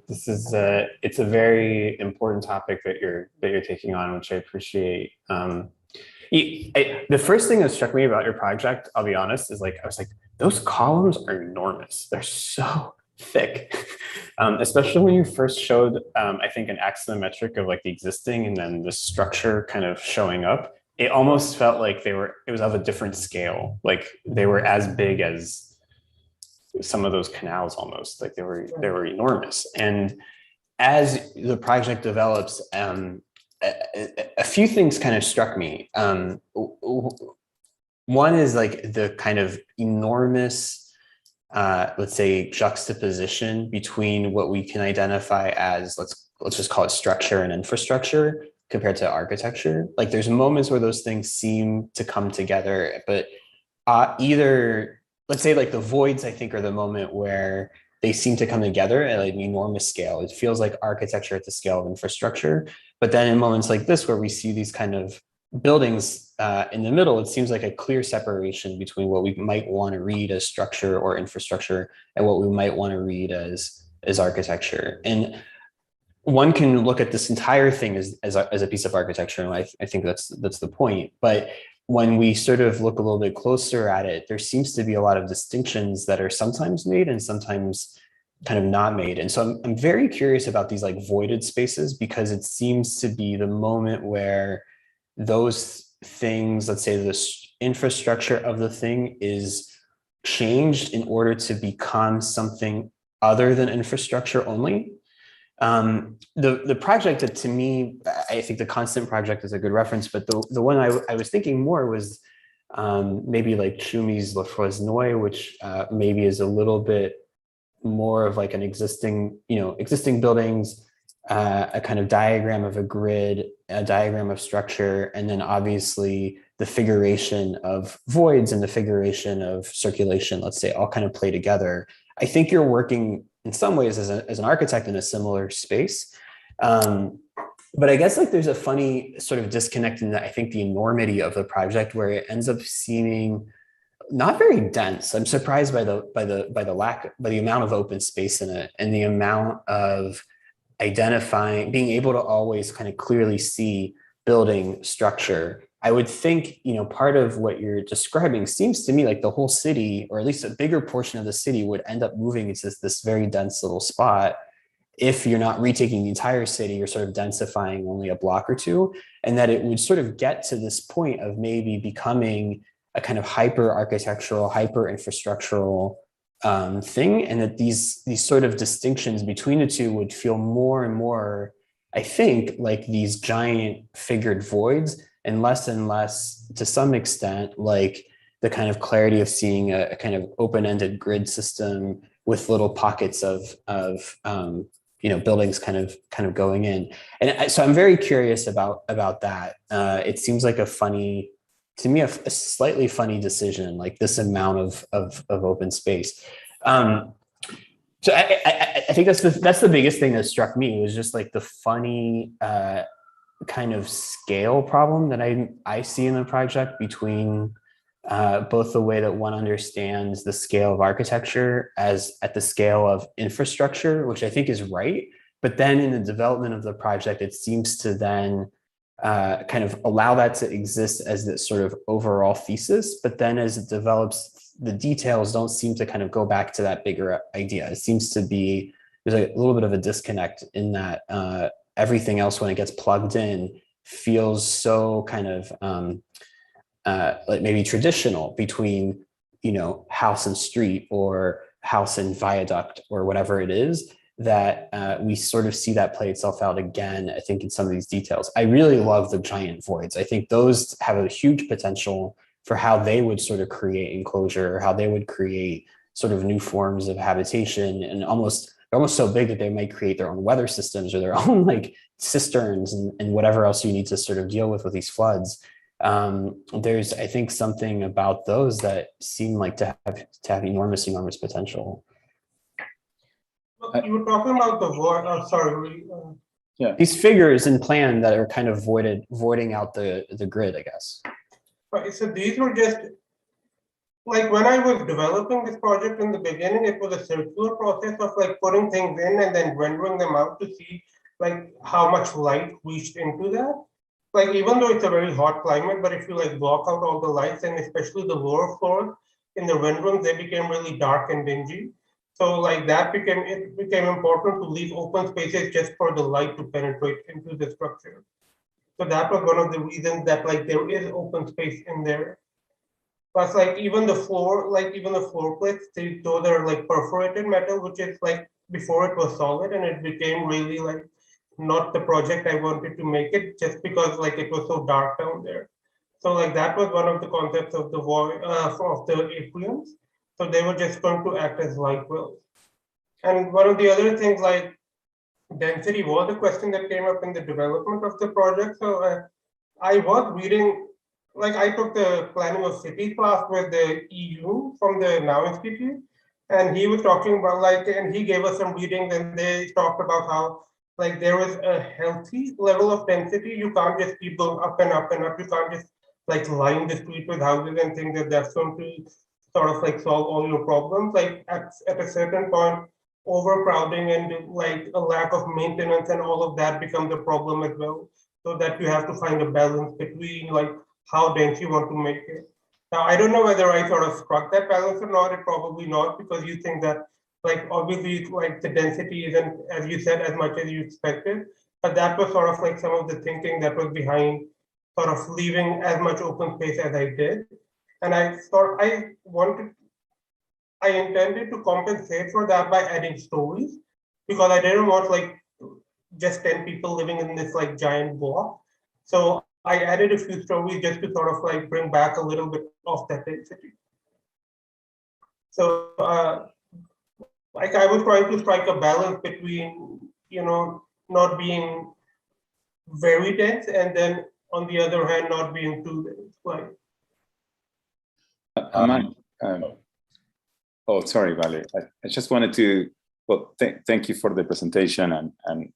This is it's a very important topic that you're taking on, which I appreciate. The first thing that struck me about your project, I'll be honest, is I was those columns are enormous. They're so thick, especially when you first showed, I think, an axonometric of the existing and then the structure kind of showing up. It almost felt like it was of a different scale. They were as big as some of those canals almost, they were enormous. And as the project develops, a few things kind of struck me. One is the kind of enormous let's say, juxtaposition between what we can identify as, let's just call it structure and infrastructure compared to architecture. Like there's moments where those things seem to come together, but either, let's say like the voids, I think, are the moment where they seem to come together at like an enormous scale. It feels like architecture at the scale of infrastructure. But then in moments like this, where we see these kind of buildings in the middle, it seems like a clear separation between what we might want to read as structure or infrastructure and what we might want to read as architecture. And one can look at this entire thing as a piece of architecture, and I think that's the point. But when we sort of look a little bit closer at it, there seems to be a lot of distinctions that are sometimes made and sometimes kind of not made. And so I'm very curious about these like voided spaces, because it seems to be the moment where those things, let's say this infrastructure of the thing, is changed in order to become something other than infrastructure only. The project that, to me, I think the Constant project is a good reference, but the one I was thinking more was maybe like Chumi's Le Fresnoy, which maybe is a little bit more of like an existing buildings, a kind of diagram of a grid, a diagram of structure, and then obviously the figuration of voids and the figuration of circulation, let's say, all kind of play together. I think you're working in some ways as an architect in a similar space. But I guess like there's a funny sort of disconnect in that, I think, the enormity of the project, where it ends up seeming not very dense. I'm surprised by the amount of open space in it, and the amount of being able to always kind of clearly see building structure. I would think, part of what you're describing seems to me like the whole city, or at least a bigger portion of the city, would end up moving into this very dense little spot. If you're not retaking the entire city, you're sort of densifying only a block or two, and that it would sort of get to this point of maybe becoming a kind of hyper architectural, hyper infrastructural thing, and that these sort of distinctions between the two would feel more and more, I think, like these giant figured voids, and less, to some extent, like the kind of clarity of seeing a kind of open-ended grid system with little pockets of buildings kind of going in. And so I'm very curious about that. It seems like to me, a slightly funny decision, like this amount of open space. So I think that's the biggest thing that struck me, was just like the funny kind of scale problem that I see in the project, between both the way that one understands the scale of architecture as at the scale of infrastructure, which I think is right, but then in the development of the project, it seems to then kind of allow that to exist as this sort of overall thesis, but then as it develops, the details don't seem to kind of go back to that bigger idea. It seems to be, there's a little bit of a disconnect in that everything else, when it gets plugged in, feels so kind of like maybe traditional between, house and street, or house and viaduct, or whatever it is, that we sort of see that play itself out again, I think, in some of these details. I really love the giant voids. I think those have a huge potential for how they would sort of create enclosure, or how they would create sort of new forms of habitation, and they're almost so big that they might create their own weather systems, or their own like cisterns and whatever else you need to sort of deal with these floods. There's, I think, something about those that seem like to have enormous potential. You were talking about the void. Sorry. Yeah. These figures in plan that are kind of voiding out the grid, I guess. Right, so these were just like, when I was developing this project in the beginning, it was a circular process of like putting things in and then rendering them out to see like how much light reached into that. Like, even though it's a very hot climate, but if you like block out all the lights, and especially the lower floors in the renderings, they became really dark and dingy. So like it became important to leave open spaces just for the light to penetrate into the structure. So that was one of the reasons that like there is open space in there. Plus, like even the floor plates, those are like perforated metal, which is like, before it was solid, and it became really like not the project I wanted to make it, just because like it was so dark down there. So like that was one of the concepts of the void of the atriums. So they were just going to act as light wells. And one of the other things, like density, was a question that came up in the development of the project. So I was reading, like I took the planning of cities class with the EU from the Now Institute, and he was talking about and he gave us some readings, and they talked about how like there is a healthy level of density. You can't just keep going up and up and up. You can't just like line the street with houses and think that that's going to sort of like solve all your problems. Like at a certain point, overcrowding and like a lack of maintenance and all of that becomes a problem as well. So that you have to find a balance between like how dense you want to make it. Now, I don't know whether I sort of struck that balance or not. It probably not, because you think that like obviously like the density isn't, as you said, as much as you expected. But that was sort of like some of the thinking that was behind sort of leaving as much open space as I did. And I thought I intended to compensate for that by adding stories, because I didn't want like just 10 people living in this like giant block. So I added a few stories just to sort of like bring back a little bit of that density. So like I was trying to strike a balance between, you know, not being very dense, and then on the other hand, not being too dense. Like, oh, sorry, Valerie. I just wanted to, well, thank you for the presentation, and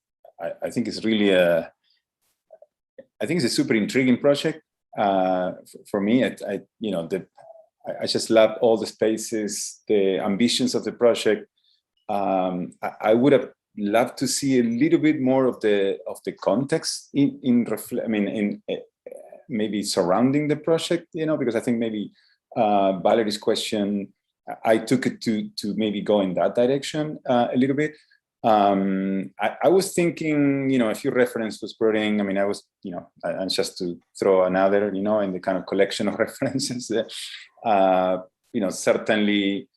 I think it's really I think it's a super intriguing project for me. I just love all the spaces, the ambitions of the project. I would have loved to see a little bit more of the context maybe surrounding the project, you know, because I think maybe Valerie's question, I took it to maybe go in that direction a little bit. I was thinking, you know, a few references was brought in. I mean, I was, you know, and just to throw another, you know, in the kind of collection of references, you know, certainly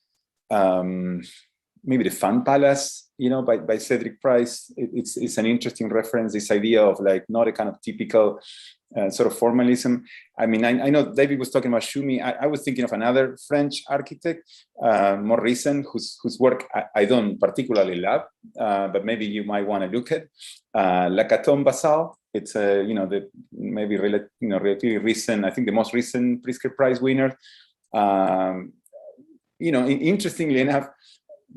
maybe the Fun Palace, you know, by Cedric Price. It's an interesting reference, this idea of like not a kind of typical sort of formalism. I mean, I know David was talking about Schumi. I was thinking of another French architect, more recent, whose work I don't particularly love, but maybe you might want to look at. Lacaton Basal. It's you know, the maybe relatively recent, I think the most recent Pritzker Prize winner. You know, interestingly enough,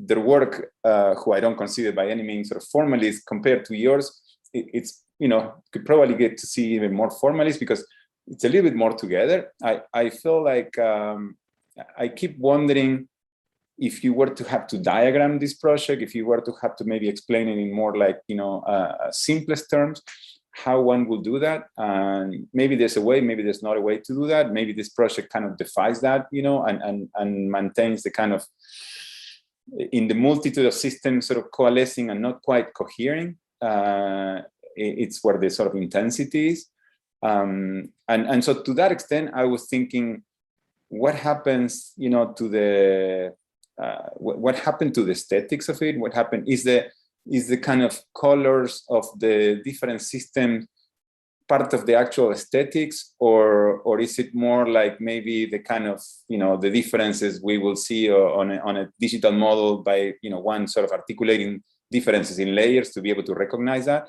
their work, who I don't consider by any means sort of formalist compared to yours, it's, you know, could probably get to see even more formalist because it's a little bit more together. I feel like I keep wondering if you were to have to diagram this project, if you were to have to maybe explain it in more like, you know, simplest terms, how one will do that. And maybe there's a way, maybe there's not a way to do that. Maybe this project kind of defies that, you know, and maintains the kind of, in the multitude of systems sort of coalescing and not quite cohering. It's where the sort of intensity is. And so to that extent, I was thinking, what happens, you know, to the, what happened to the aesthetics of it? What happened is the kind of colors of the different systems part of the actual aesthetics, or is it more like maybe the kind of, you know, the differences we will see on a digital model by, you know, one sort of articulating differences in layers to be able to recognize that?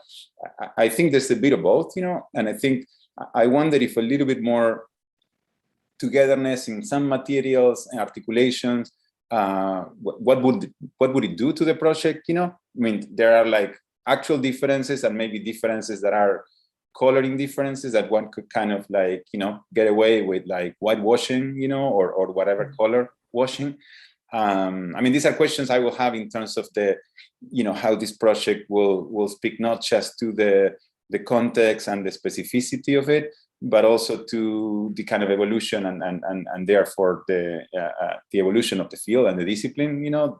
I think there's a bit of both, you know, and I think, I wonder if a little bit more togetherness in some materials and articulations, what would it do to the project, you know? I mean, there are like actual differences and maybe differences that are coloring differences that one could kind of like, you know, get away with like whitewashing, you know, or whatever color washing. I mean, these are questions I will have in terms of the, you know, how this project will speak not just to the context and the specificity of it, but also to the kind of evolution and therefore the evolution of the field and the discipline, you know,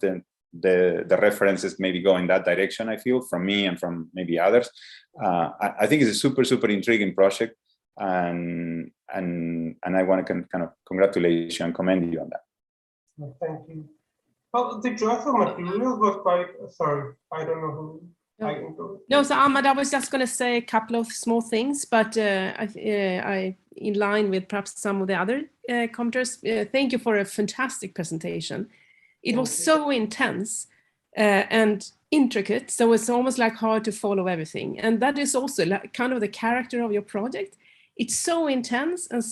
the references maybe go in that direction, I feel, from me and from maybe others. I think it's a super, super intriguing project, and I want to kind of congratulate you and commend you on that. Thank you. Well, the choice of materials was quite, sorry, I don't know who. No, so Ahmad, I was just going to say a couple of small things, but I in line with perhaps some of the other commenters. Thank you for a fantastic presentation. It was so intense and intricate, so it's almost like hard to follow everything. And that is also like kind of the character of your project. It's so intense and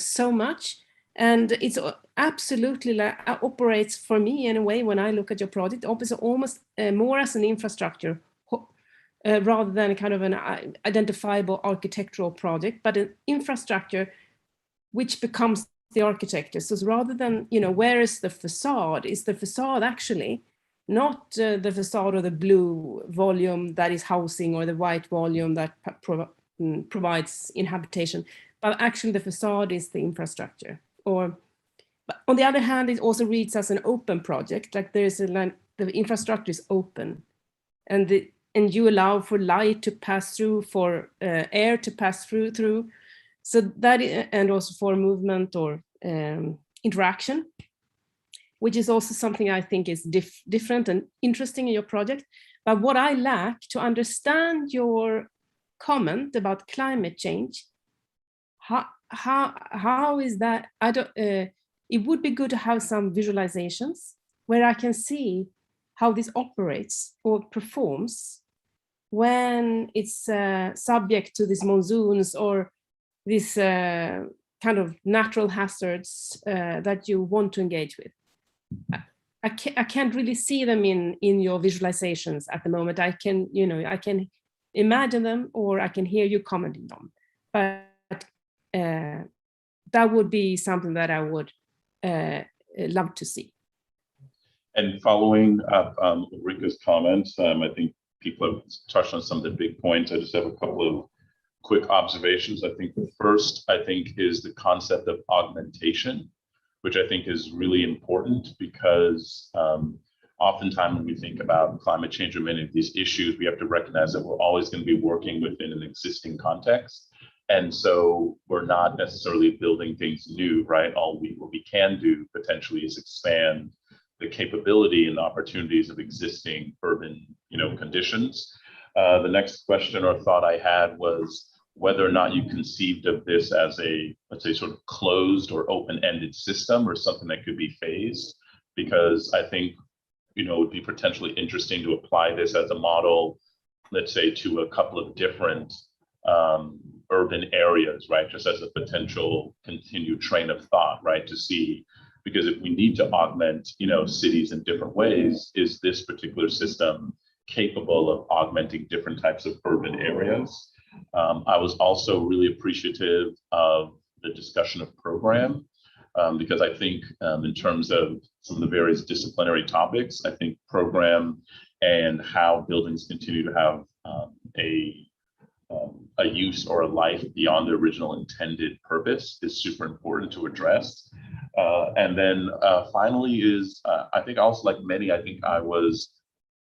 so much, and it's absolutely like operates for me in a way when I look at your project, almost more as an infrastructure rather than kind of an identifiable architectural project, but an infrastructure which becomes the architecture. So rather than, where is the facade? Is the facade actually not the facade or the blue volume that is housing or the white volume that provides inhabitation, but actually the facade is the infrastructure. Or but on the other hand, it also reads as an open project, like there is the infrastructure is open, and you allow for light to pass through, for air to pass through. So that, and also for movement or interaction, which is also something I think is different and interesting in your project. But what I lack to understand your comment about climate change, how is that? I don't. It would be good to have some visualizations where I can see how this operates or performs when it's subject to these monsoons or these kind of natural hazards that you want to engage with. I can't really see them in your visualizations at the moment. I can imagine them, or I can hear you commenting on, but that would be something that I would love to see. And following up Ulrika's comments, I think people have touched on some of the big points. I just have a couple of quick observations. I think the first, is the concept of augmentation, which I think is really important because oftentimes when we think about climate change or many of these issues, we have to recognize that we're always going to be working within an existing context. And so we're not necessarily building things new, right? What we can do potentially is expand the capability and opportunities of existing urban, conditions. The next question or thought I had was whether or not you conceived of this as a, let's say, sort of closed or open-ended system or something that could be phased, because I think, it would be potentially interesting to apply this as a model, let's say, to a couple of different urban areas, right? Just as a potential continued train of thought, right? To see, because if we need to augment, cities in different ways, is this particular system capable of augmenting different types of urban areas? I was also really appreciative of the discussion of program, because I think in terms of some of the various disciplinary topics, I think program and how buildings continue to have a use or a life beyond the original intended purpose is super important to address. And then finally is, I think also like many, I think I was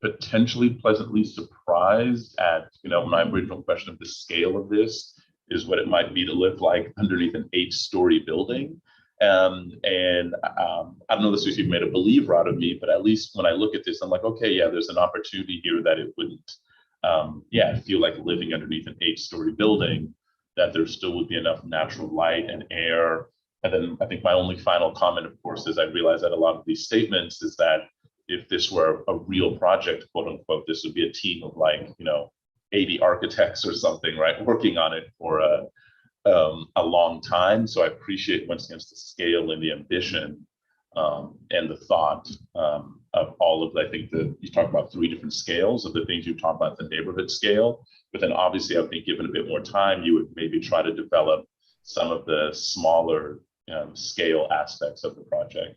potentially pleasantly surprised at, my original question of the scale of this is what it might be to live like underneath an 8-story building. And I don't know if you've made a believer out of me, but at least when I look at this, I'm like, okay, yeah, there's an opportunity here that it wouldn't, feel like living underneath an 8-story building, that there still would be enough natural light and air. And then I think my only final comment, of course, is I realize that a lot of these statements is that if this were a real project, quote unquote, this would be a team of 80 architects or something, right, working on it for a long time. So I appreciate once again the scale and the ambition and the thought of all of, I think you talk about 3 different scales of the things you talk about, the neighborhood scale, but then obviously I think given a bit more time, you would maybe try to develop some of the smaller scale aspects of the project.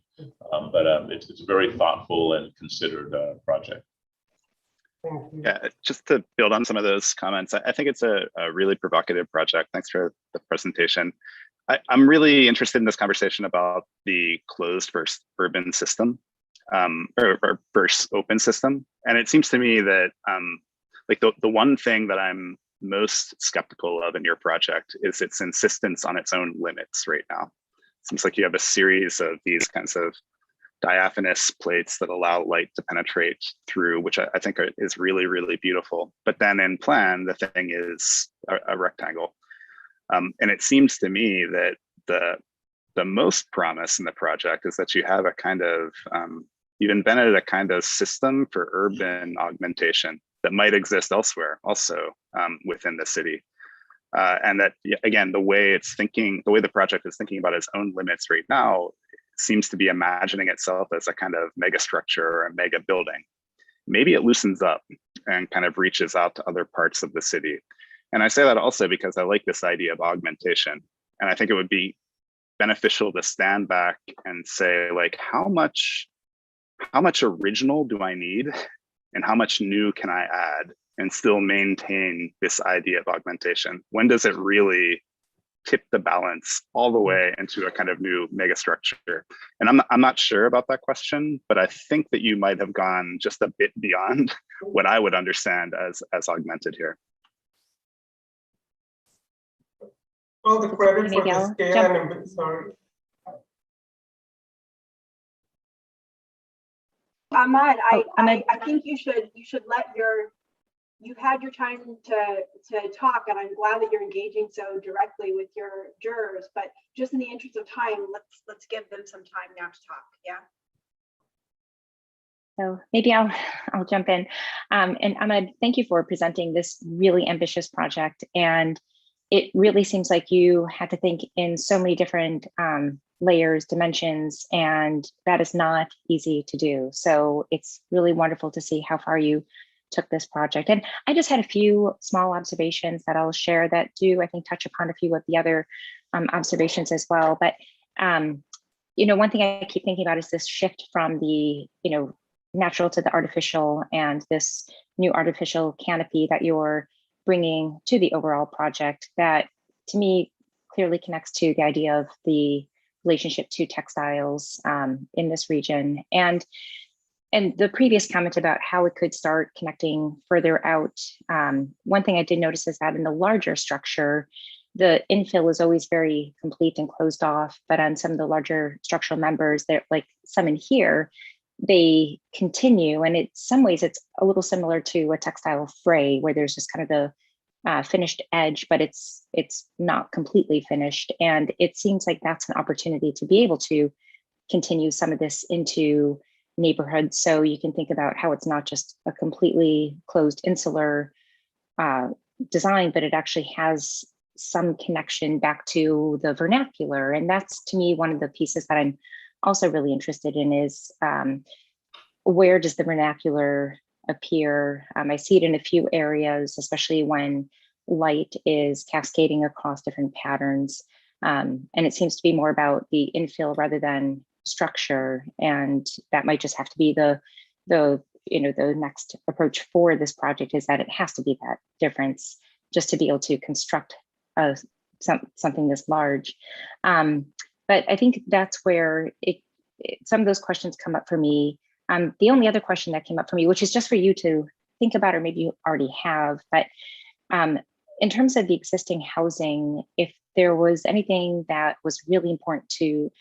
But it's a very thoughtful and considered project. Yeah, just to build on some of those comments, I think it's a really provocative project. Thanks for the presentation. I'm really interested in this conversation about the closed versus urban system, or versus open system. And it seems to me that the one thing that I'm most skeptical of in your project is its insistence on its own limits right now. It seems like you have a series of these kinds of diaphanous plates that allow light to penetrate through, which I think is really, really beautiful. But then in plan, the thing is a rectangle. And it seems to me that the most promise in the project is that you have a kind of, you've invented a kind of system for urban augmentation that might exist elsewhere also within the city. And that, again, the way the project is thinking about its own limits right now seems to be imagining itself as a kind of mega structure or a mega building. Maybe it loosens up and kind of reaches out to other parts of the city. And I say that also because I like this idea of augmentation. And I think it would be beneficial to stand back and say, like, how much original do I need and how much new can I add and still maintain this idea of augmentation? When does it really tip the balance all the way into a kind of new mega structure? And I'm not sure about that question, but I think that you might have gone just a bit beyond what I would understand as augmented here. All the credit for the scale and sorry. Ahmad, I think you should let you've had your time to talk, and I'm glad that you're engaging so directly with your jurors, but just in the interest of time, let's give them some time now to talk. Yeah. So maybe I'll jump in. And Ahmad, thank you for presenting this really ambitious project. And it really seems like you had to think in so many different layers, dimensions, and that is not easy to do. So it's really wonderful to see how far you took this project. And I just had a few small observations that I'll share that do, I think, touch upon a few of the other observations as well. But, one thing I keep thinking about is this shift from the, natural to the artificial, and this new artificial canopy that you're bringing to the overall project that, to me, clearly connects to the idea of the relationship to textiles in this region. And the previous comment about how it could start connecting further out. One thing I did notice is that in the larger structure, the infill is always very complete and closed off, but on some of the larger structural members, they're like some in here, they continue. And in some ways it's a little similar to a textile fray where there's just kind of the finished edge, but it's not completely finished. And it seems like that's an opportunity to be able to continue some of this into neighborhoods. So you can think about how it's not just a completely closed insular design, but it actually has some connection back to the vernacular. And that's, to me, one of the pieces that I'm also really interested in is where does the vernacular appear? I see it in a few areas, especially when light is cascading across different patterns. And it seems to be more about the infill rather than structure, and that might just have to be the next approach for this project, is that it has to be that difference just to be able to construct something this large. But I think that's where some of those questions come up for me. The only other question that came up for me, which is just for you to think about, or maybe you already have, but in terms of the existing housing, if there was anything that was really important to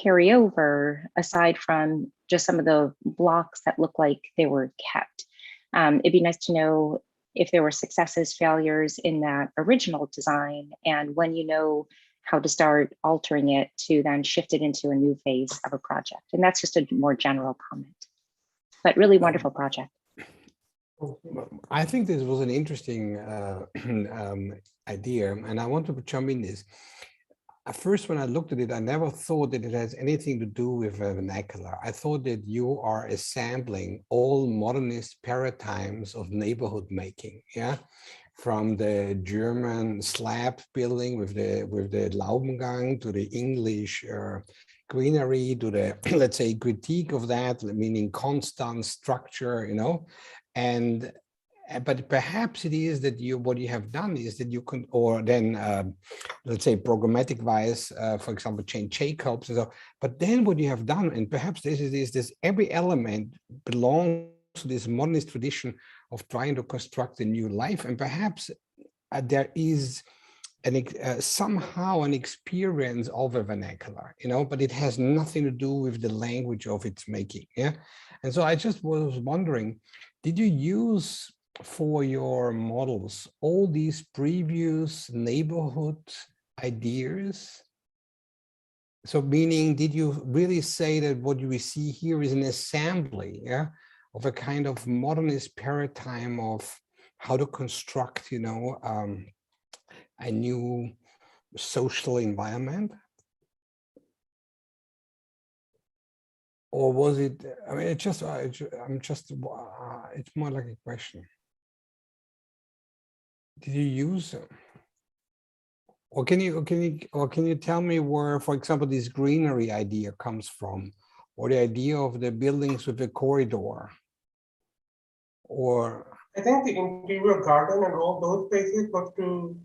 carry over aside from just some of the blocks that look like they were kept. It'd be nice to know if there were successes, failures in that original design, and when you know how to start altering it to then shift it into a new phase of a project. And that's just a more general comment, but really wonderful project. I think this was an interesting idea, and I want to jump in this. At first, when I looked at it, I never thought that it has anything to do with vernacular. I thought that you are assembling all modernist paradigms of neighborhood making, yeah, from the German slab building with the Laubengang to the English greenery to the let's say critique of that, meaning constant structure, and. But perhaps it is that what you have done is that you can, or then let's say programmatic wise, for example, Jane Jacobs. But then what you have done, and perhaps this is this: every element belongs to this modernist tradition of trying to construct a new life, and perhaps there is somehow an experience of a vernacular, but it has nothing to do with the language of its making. Yeah, and so I just was wondering, did you use for your models all these previous neighborhood ideas? So meaning, did you really say that what we see here is an assembly, yeah, of a kind of modernist paradigm of how to construct, you know, a new social environment? Or was it, I mean, it's more like a question. Did you use, or can you tell me where, for example, this greenery idea comes from, or the idea of the buildings with a corridor, or? I think the interior garden and all those places was to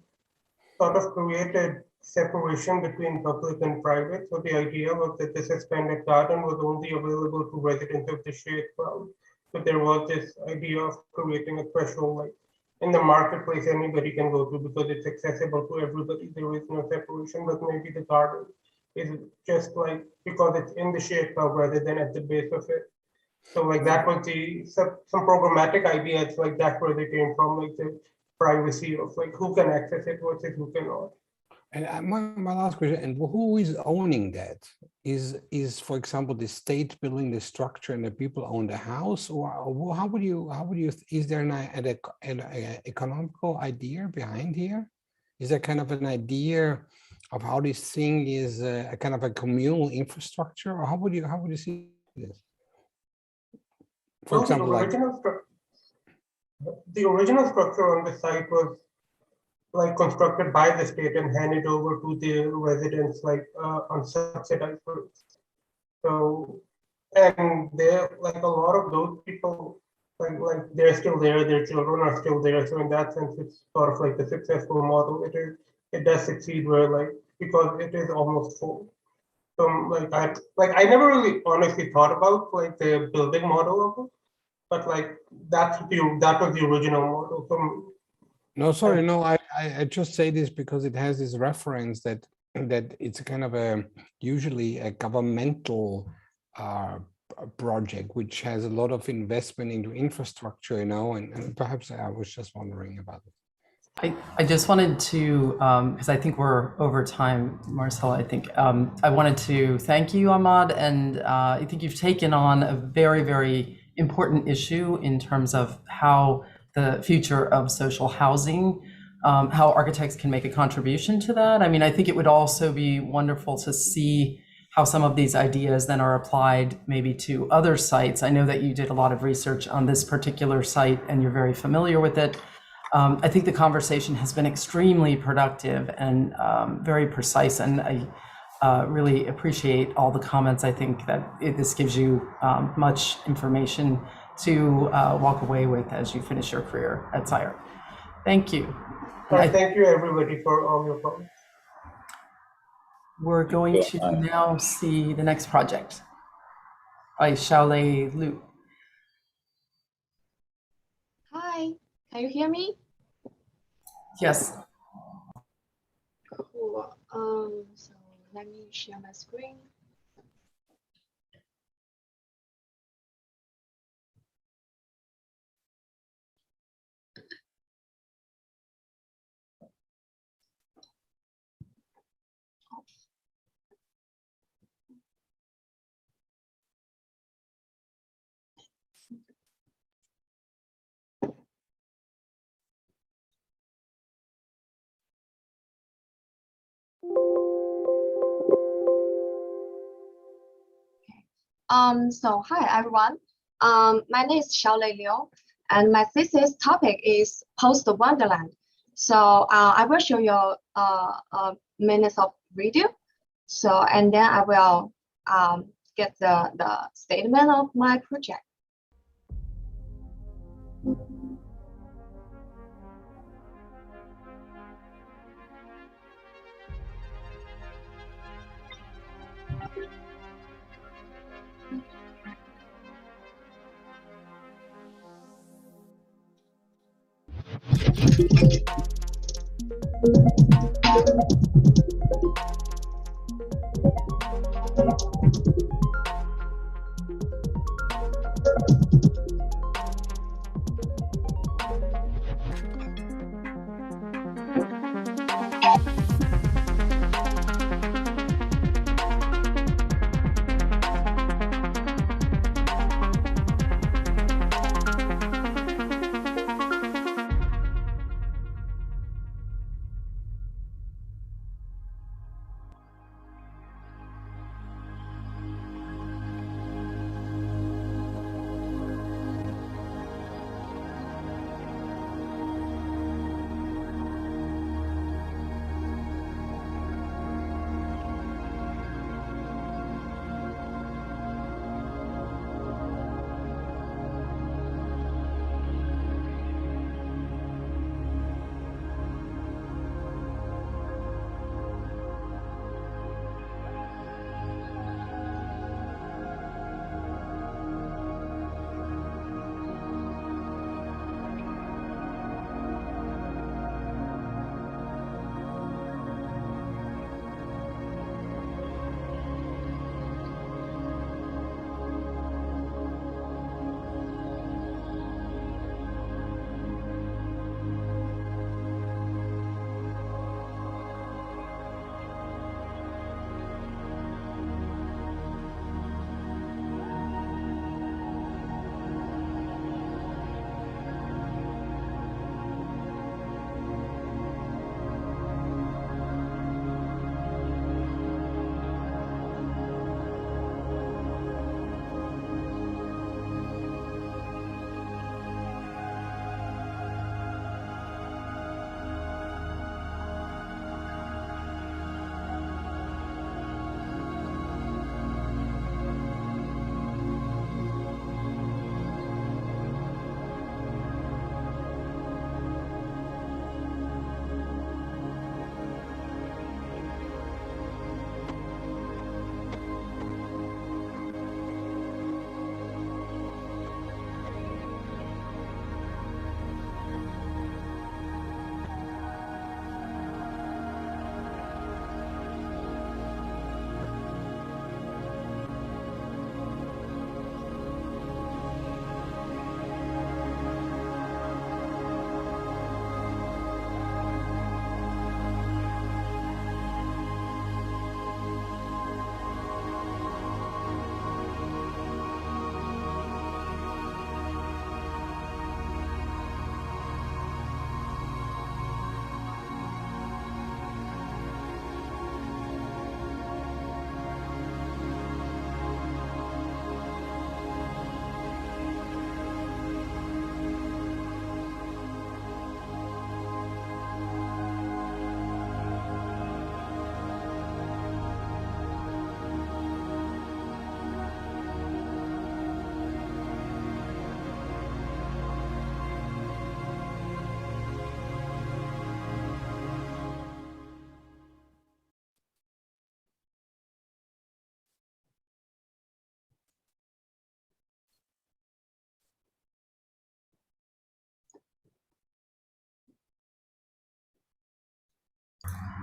sort of create a separation between public and private. So the idea was that the suspended garden was only available to residents of the shared ground. So there was this idea of creating a threshold, like in the marketplace, anybody can go to because it's accessible to everybody. There is no separation, but maybe the garden is just like, because it's in the shared club rather than at the base of it. So like that was some programmatic ideas, like that's where they came from, like the privacy of like who can access it versus who cannot. And my last question, and who is owning that? Is for example the state building the structure and the people own the house, or how would you is there an economical idea behind here? Is there kind of an idea of how this thing is a kind of a communal infrastructure, or how would you see this? For example, the original structure on the site was like constructed by the state and handed over to the residents, like on subsidized routes. So, and they're like a lot of those people, like they're still there, their children are still there. So in that sense, it's sort of like a successful model. It does succeed where like, because it is almost full. So I never really honestly thought about like the building model of it, but like that was the original model. So, no, sorry, no, I just say this because it has this reference that it's a kind of a usually a governmental project which has a lot of investment into infrastructure, you know, and perhaps I was just wondering about it. I just wanted to, because I think we're over time, Marcella, I think, I wanted to thank you, Ahmad, and I think you've taken on a very, very important issue in terms of how the future of social housing, how architects can make a contribution to that. I mean, I think it would also be wonderful to see how some of these ideas then are applied maybe to other sites. I know that you did a lot of research on this particular site and you're very familiar with it. I think the conversation has been extremely productive and very precise, and I really appreciate all the comments. I think that this gives you much information to walk away with as you finish your career at SCI-Arc. Thank you. Thank you everybody for all your comments. We're going to now see the next project by Xiaolei Liu. Hi, can you hear me? Yes. Cool. So let me share my screen. So hi everyone. My name is Xiaolei Liu, and my thesis topic is post-Wonderland. So I will show you minutes of video. So and then I will get the statement of my project.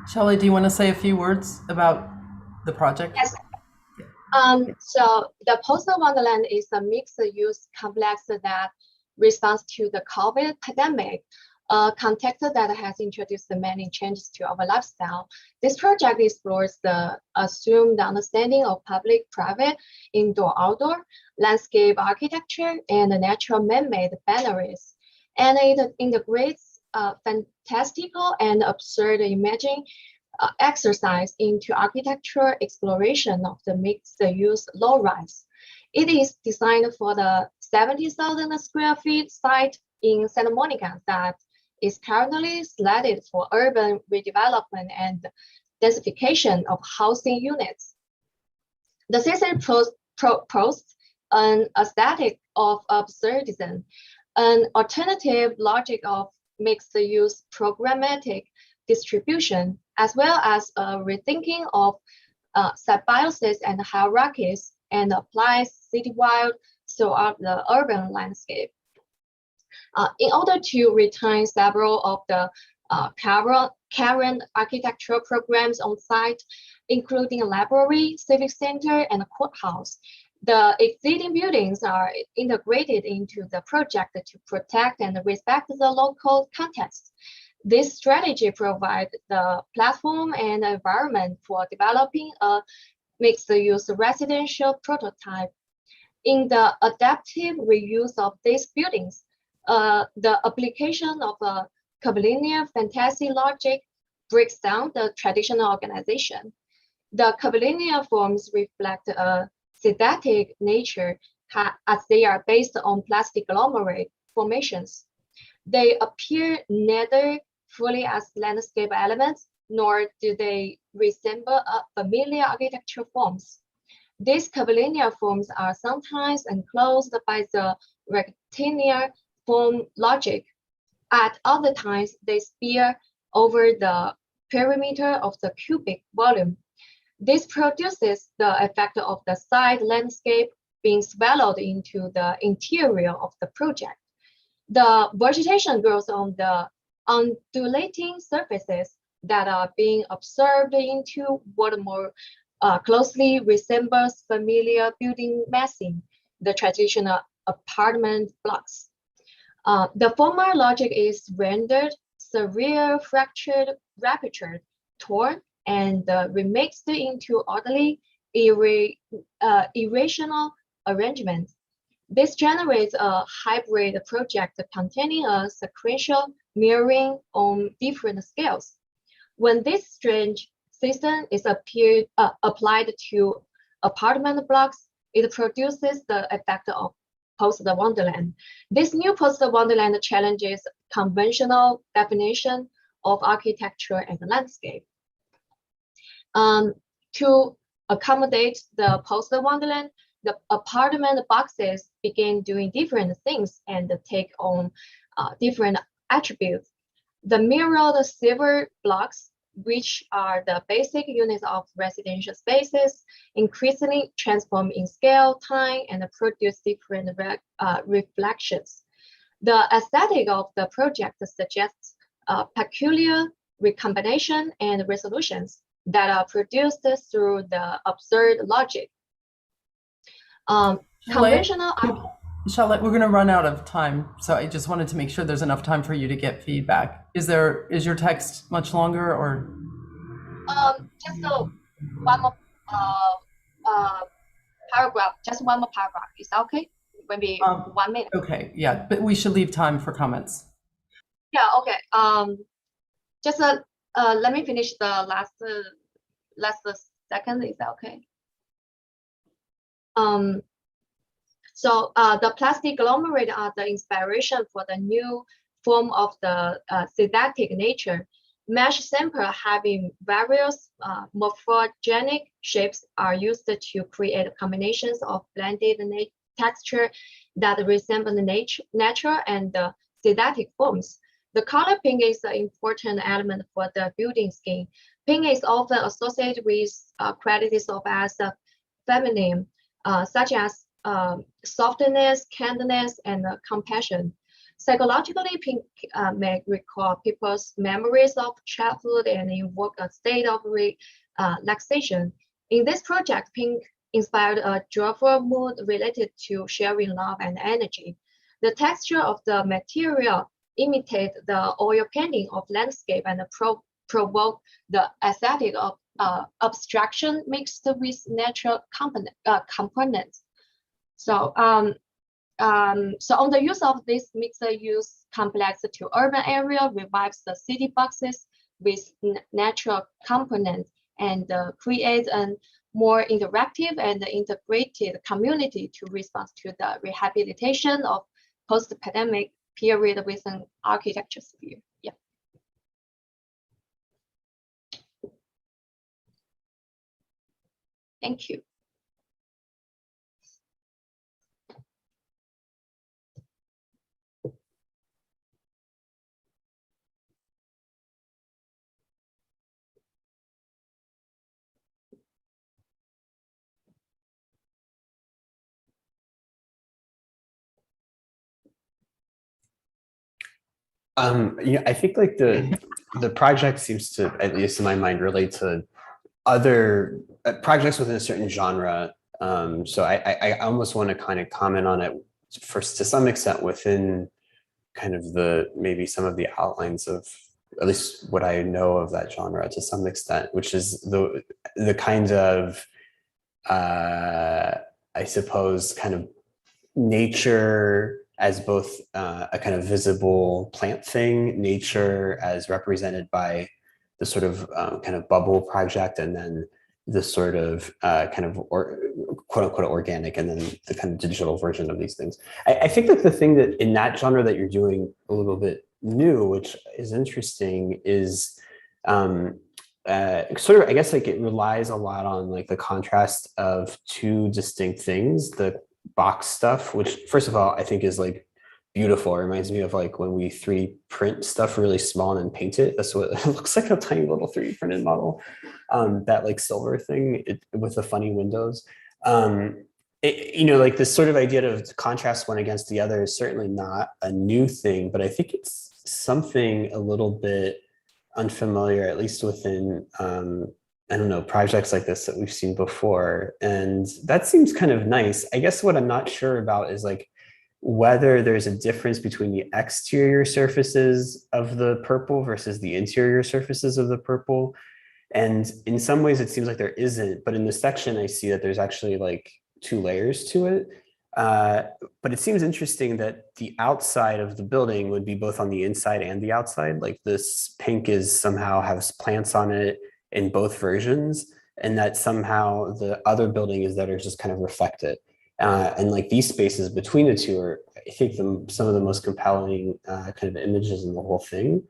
Shelley, do you want to say a few words about the project? Yes. So the Postal Wonderland is a mixed-use complex that responds to the COVID pandemic, a context that has introduced many changes to our lifestyle. This project explores the assumed understanding of public-private, indoor-outdoor, landscape architecture, and natural man-made boundaries. And it integrates fantastical and absurd imaging exercise into architectural exploration of the mixed-use low-rise. It is designed for the 70,000 square feet site in Santa Monica that is currently slated for urban redevelopment and densification of housing units. The Thesis proposed an aesthetic of absurdism, an alternative logic of mixed-use programmatic distribution, as well as a rethinking of symbiosis and hierarchies, and applies citywide throughout the urban landscape. In order to retain several of the current architectural programs on site, including a library, civic center, and a courthouse, the existing buildings are integrated into the project to protect and respect the local context. This strategy provides the platform and environment for developing a mixed-use residential prototype. In the adaptive reuse of these buildings, the application of a curvilinear fantasy logic breaks down the traditional organization. The curvilinear forms reflect a synthetic nature as they are based on plastic agglomerate formations. They appear neither fully as landscape elements, nor do they resemble familiar architectural forms. These curvilinear forms are sometimes enclosed by the rectilinear form logic. At other times, they spear over the perimeter of the cubic volume. This produces the effect of the side landscape being swallowed into the interior of the project. The vegetation grows on the undulating surfaces that are being observed into what more closely resembles familiar building massing, the traditional apartment blocks. The former logic is rendered severe, fractured, ruptured, torn, and remixed into orderly, irrational arrangements. This generates a hybrid project containing a sequential mirroring on different scales. When this strange system is applied to apartment blocks, it produces the effect of Postal Wonderland. This new Postal Wonderland challenges conventional definition of architecture and landscape. To accommodate the Postal Wonderland, the apartment boxes begin doing different things and take on different attributes. The mirrored silver blocks, which are the basic units of residential spaces, increasingly transform in scale, time, and produce different reflections. The aesthetic of the project suggests peculiar recombination and resolutions that are produced through the absurd logic. Conventional. Charlotte, we're going to run out of time, so I just wanted to make sure there's enough time for you to get feedback. Is your text much longer, or? Just one more paragraph. Just one more paragraph. Is that okay? Maybe 1 minute. Okay, yeah, but we should leave time for comments. Yeah. Okay. Just let me finish the last second. Is that okay? So the plastic agglomerate are the inspiration for the new form of the synthetic nature. Mesh samples having various morphogenic shapes are used to create combinations of blended texture that resemble the natural and synthetic forms. The color pink is an important element for the building scheme. Pink is often associated with qualities of as feminine, such as softness, kindness, and compassion. Psychologically, pink may recall people's memories of childhood and invoke a state of relaxation. In this project, pink inspired a joyful mood related to sharing love and energy. The texture of the material imitate the oil painting of landscape and provoke the aesthetic of abstraction mixed with natural components. So on the use of this mixed-use complex to urban area revives the city boxes with natural components and creates a more interactive and integrated community to respond to the rehabilitation of post-pandemic period with an architecture sphere. Yeah. Thank you. I think like the project seems to, at least in my mind, relate to other projects within a certain genre. So I almost want to kind of comment on it first to some extent within kind of maybe some of the outlines of at least what I know of that genre to some extent, which is the kind of I suppose kind of nature as both a kind of visible plant thing, nature as represented by the sort of kind of bubble project, and then the sort of kind of quote unquote organic, and then the kind of digital version of these things. I think that the thing that in that genre that you're doing a little bit new, which is interesting, is sort of, I guess, like it relies a lot on like the contrast of two distinct things, the box stuff, which first of all, I think is like beautiful. It reminds me of like when we 3D print stuff really small and then paint it. That's what it looks like, a tiny little 3D printed model. That like silver thing with the funny windows. Like this sort of idea of contrast one against the other is certainly not a new thing, but I think it's something a little bit unfamiliar, at least within I don't know, projects like this that we've seen before. And that seems kind of nice. I guess what I'm not sure about is like whether there's a difference between the exterior surfaces of the purple versus the interior surfaces of the purple. And in some ways it seems like there isn't, but in this section I see that there's actually like 2 layers to it. But it seems interesting that the outside of the building would be both on the inside and the outside. Like this pink somehow has plants on it in both versions, and that somehow the other building is that are just kind of reflected. And like these spaces between the two are, I think, some of the most compelling kind of images in the whole thing.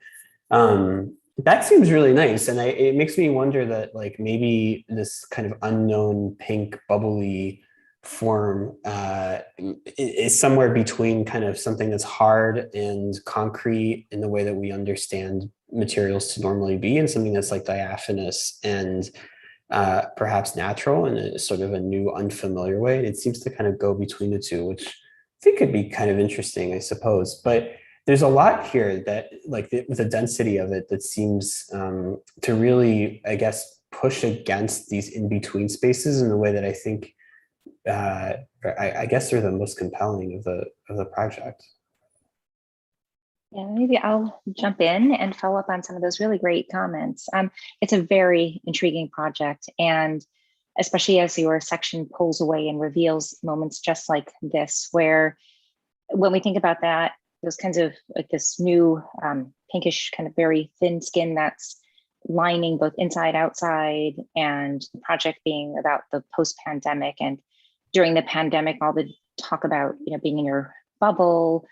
That seems really nice. And it makes me wonder that like maybe this kind of unknown pink bubbly form is somewhere between kind of something that's hard and concrete in the way that we understand materials to normally be, and something that's like diaphanous and perhaps natural in a sort of a new unfamiliar way. And it seems to kind of go between the two, which I think could be kind of interesting, I suppose. But there's a lot here that like with the density of it that seems to really, I guess, push against these in-between spaces in the way that I think I guess they're the most compelling of the project. Yeah, maybe I'll jump in and follow up on some of those really great comments. It's a very intriguing project, and especially as your section pulls away and reveals moments just like this, where when we think about that, those kinds of like this new pinkish kind of very thin skin that's lining both inside, outside, and the project being about the post-pandemic. And during the pandemic, all the talk about, being in your bubble,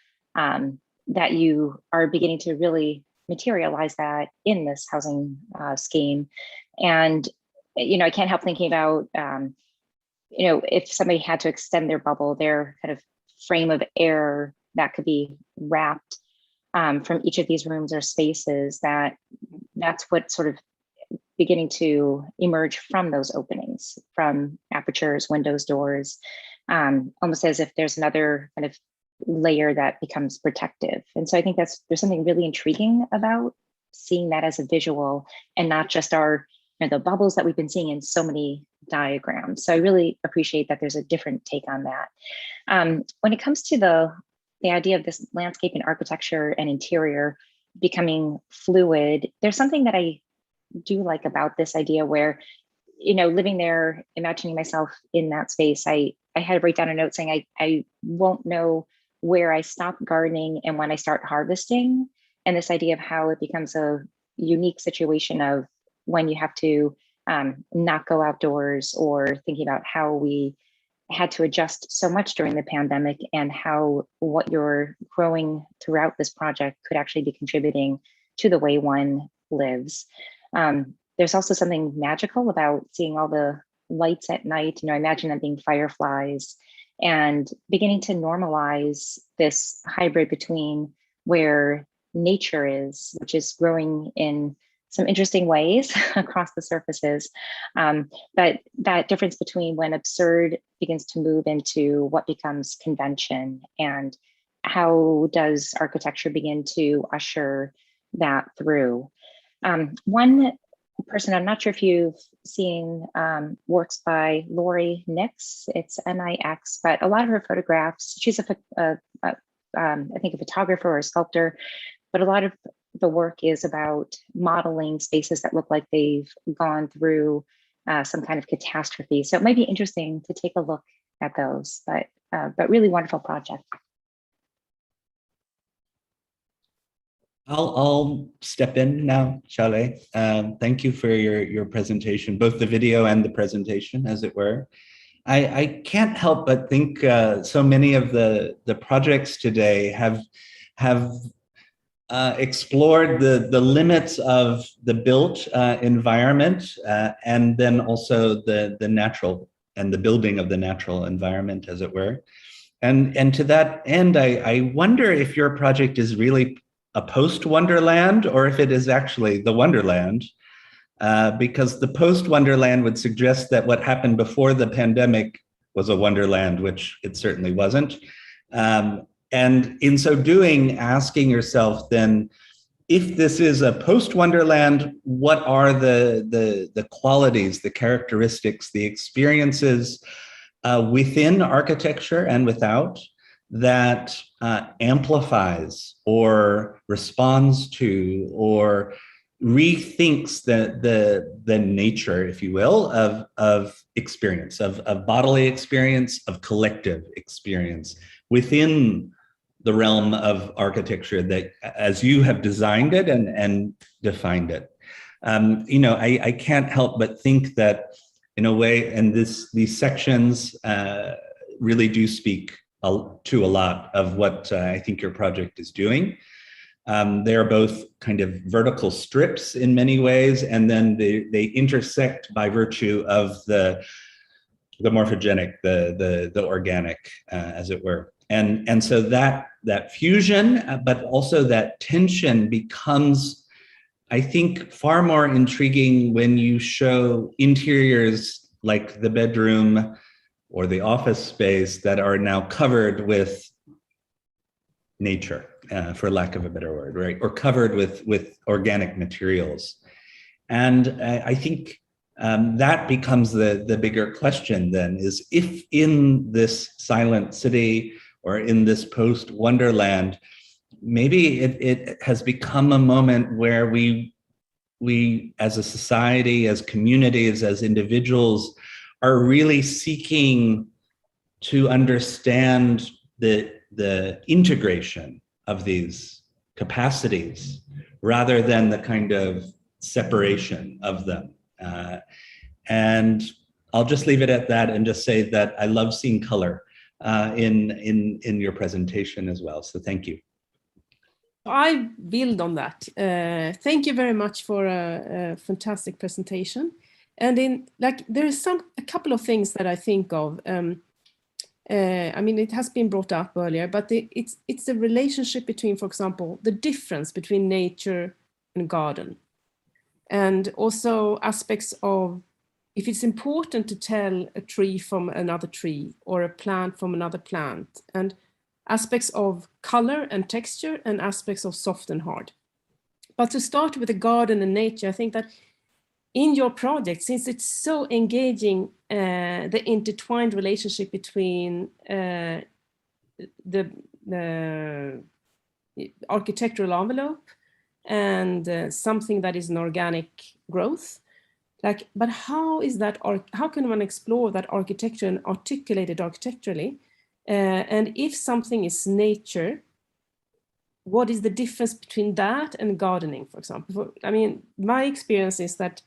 that you are beginning to really materialize that in this housing scheme. And, I can't help thinking about, if somebody had to extend their bubble, their kind of frame of air that could be wrapped from each of these rooms or spaces, that's what sort of beginning to emerge from those openings, from apertures, windows, doors, almost as if there's another kind of layer that becomes protective. And so I think there's something really intriguing about seeing that as a visual and not just our, the bubbles that we've been seeing in so many diagrams. So I really appreciate that there's a different take on that. When it comes to the idea of this landscape and architecture and interior becoming fluid, there's something that I do like about this idea where, living there, imagining myself in that space, I had to write down a note saying I won't know where I stop gardening and when I start harvesting. And this idea of how it becomes a unique situation of when you have to not go outdoors, or thinking about how we had to adjust so much during the pandemic and how what you're growing throughout this project could actually be contributing to the way one lives. There's also something magical about seeing all the lights at night. I imagine them being fireflies, and beginning to normalize this hybrid between where nature is, which is growing in some interesting ways across the surfaces. But that difference between when absurd begins to move into what becomes convention, and how does architecture begin to usher that through. One person, I'm not sure if you've seen works by Lori Nix, it's Nix, but a lot of her photographs, she's I think a photographer or a sculptor, but a lot of the work is about modeling spaces that look like they've gone through some kind of catastrophe. So it might be interesting to take a look at those, but really wonderful project. I'll step in now, Xiaolei. Thank you for your presentation, both the video and the presentation, as it were. I can't help but think so many of the projects today have explored the limits of the built environment, and then also the natural and the building of the natural environment, as it were. And to that end, I wonder if your project is really a post-Wonderland, or if it is actually the Wonderland, because the post-Wonderland would suggest that what happened before the pandemic was a Wonderland, which it certainly wasn't. And in so doing, asking yourself then, if this is a post-Wonderland, what are the qualities, the characteristics, the experiences within architecture and without that amplifies or responds to or rethinks the nature, if you will, of experience, of bodily experience, of collective experience within the realm of architecture that, as you have designed it and defined it. I can't help but think that, in a way, and these sections really do speak to a lot of what I think your project is doing. They are both kind of vertical strips in many ways, and then they intersect by virtue of the morphogenic, the organic, as it were. And so that fusion, but also that tension becomes, I think, far more intriguing when you show interiors like the bedroom or the office space that are now covered with nature, for lack of a better word, right? Or covered with organic materials. And I think that becomes the bigger question then, is if in this silent city or in this post-Wonderland, maybe it has become a moment where we as a society, as communities, as individuals, are really seeking to understand the integration of these capacities rather than the kind of separation of them. And I'll just leave it at that and just say that I love seeing color in your presentation as well. So thank you. I build on that. Thank you very much for a fantastic presentation. And there is a couple of things that I think of. I mean, it has been brought up earlier, but it's the relationship between, for example, the difference between nature and garden, and also aspects of if it's important to tell a tree from another tree or a plant from another plant, and aspects of color and texture and aspects of soft and hard. But to start with the garden and nature, I think that in your project, since it's so engaging, the intertwined relationship between the architectural envelope and something that is an organic growth, like, but how is that, how can one explore that architecture and articulate it architecturally? And if something is nature, what is the difference between that and gardening, for example? I mean, my experience is that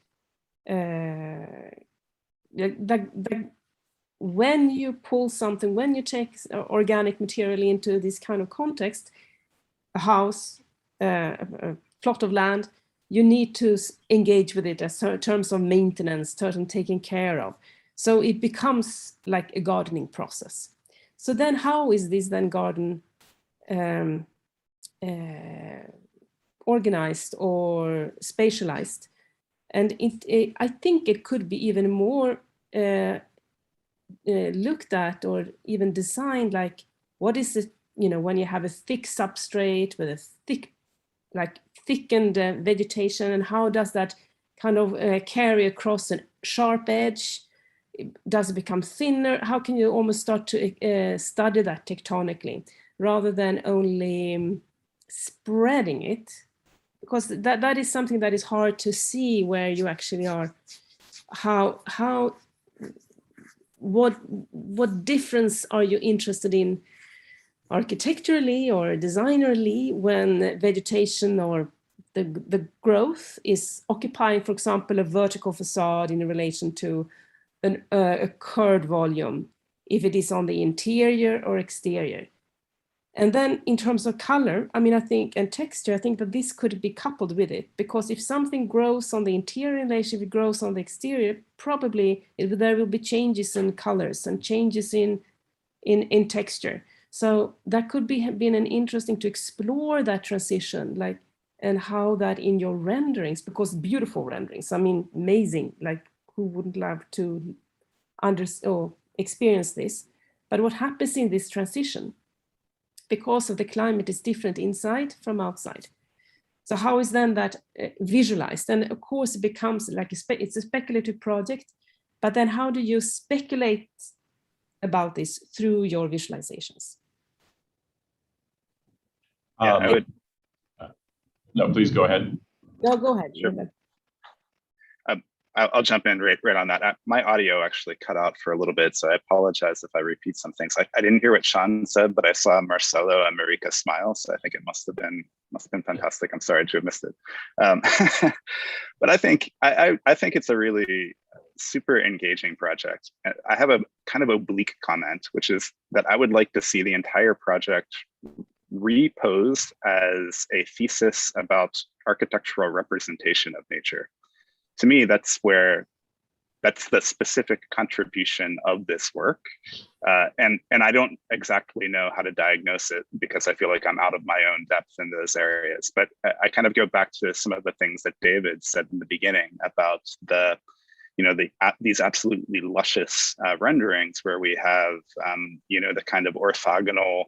when you pull something, when you take organic material into this kind of context, a house, a plot of land, you need to engage with it as terms of maintenance, certain taking care of. So it becomes like a gardening process. So then how is this then garden organized or spatialized? And I think it could be even more looked at or even designed, like what is it, you know, when you have a thick substrate with a thick, like thickened vegetation, and how does that kind of carry across a sharp edge? Does it become thinner? How can you almost start to study that tectonically rather than only spreading it? Because that is something that is hard to see where you actually are. What difference are you interested in architecturally or designerly when vegetation or the growth is occupying, for example, a vertical facade in relation to a curved volume, if it is on the interior or exterior? And then in terms of color, I mean, I think, and texture, I think that this could be coupled with it, because if something grows on the interior relation, if it grows on the exterior, probably there will be changes in colors and changes in texture. So that could be been an interesting to explore that transition, like, and how that in your renderings, because beautiful renderings, I mean, amazing, like who wouldn't love to experience this? But what happens in this transition? Because of the climate is different inside from outside. So how is then that visualized? And of course it becomes like it's a speculative project, but then how do you speculate about this through your visualizations? No, please go ahead. No, go ahead. Sure. I'll jump in right on that. My audio actually cut out for a little bit, so I apologize if I repeat some things. I didn't hear what Sean said, but I saw Marcelo and Marika smile, so I think it must have been fantastic. I'm sorry to have missed it, but I think it's a really super engaging project. I have a kind of oblique comment, which is that I would like to see the entire project reposed as a thesis about architectural representation of nature. To me, that's the specific contribution of this work. And I don't exactly know how to diagnose it because I feel like I'm out of my own depth in those areas. But I kind of go back to some of the things that David said in the beginning about these absolutely luscious renderings where we have, the kind of orthogonal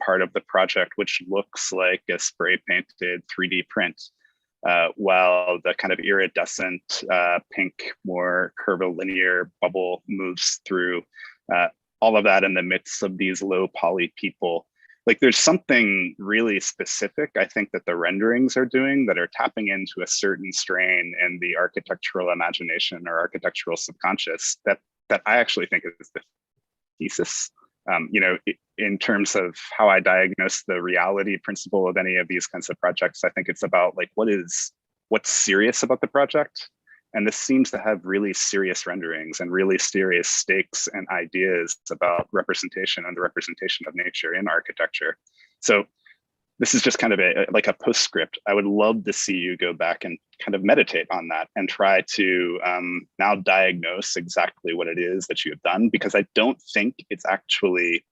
part of the project, which looks like a spray painted 3D print. While the kind of iridescent pink, more curvilinear bubble moves through, all of that in the midst of these low poly people. Like there's something really specific, I think, that the renderings are doing that are tapping into a certain strain in the architectural imagination or architectural subconscious that I actually think is the thesis. In terms of how I diagnose the reality principle of any of these kinds of projects, I think it's about like, what's serious about the project? And this seems to have really serious renderings and really serious stakes and ideas about representation and the representation of nature in architecture. So this is just kind of like a postscript. I would love to see you go back and kind of meditate on that and try to now diagnose exactly what it is that you have done, because I don't think it's actually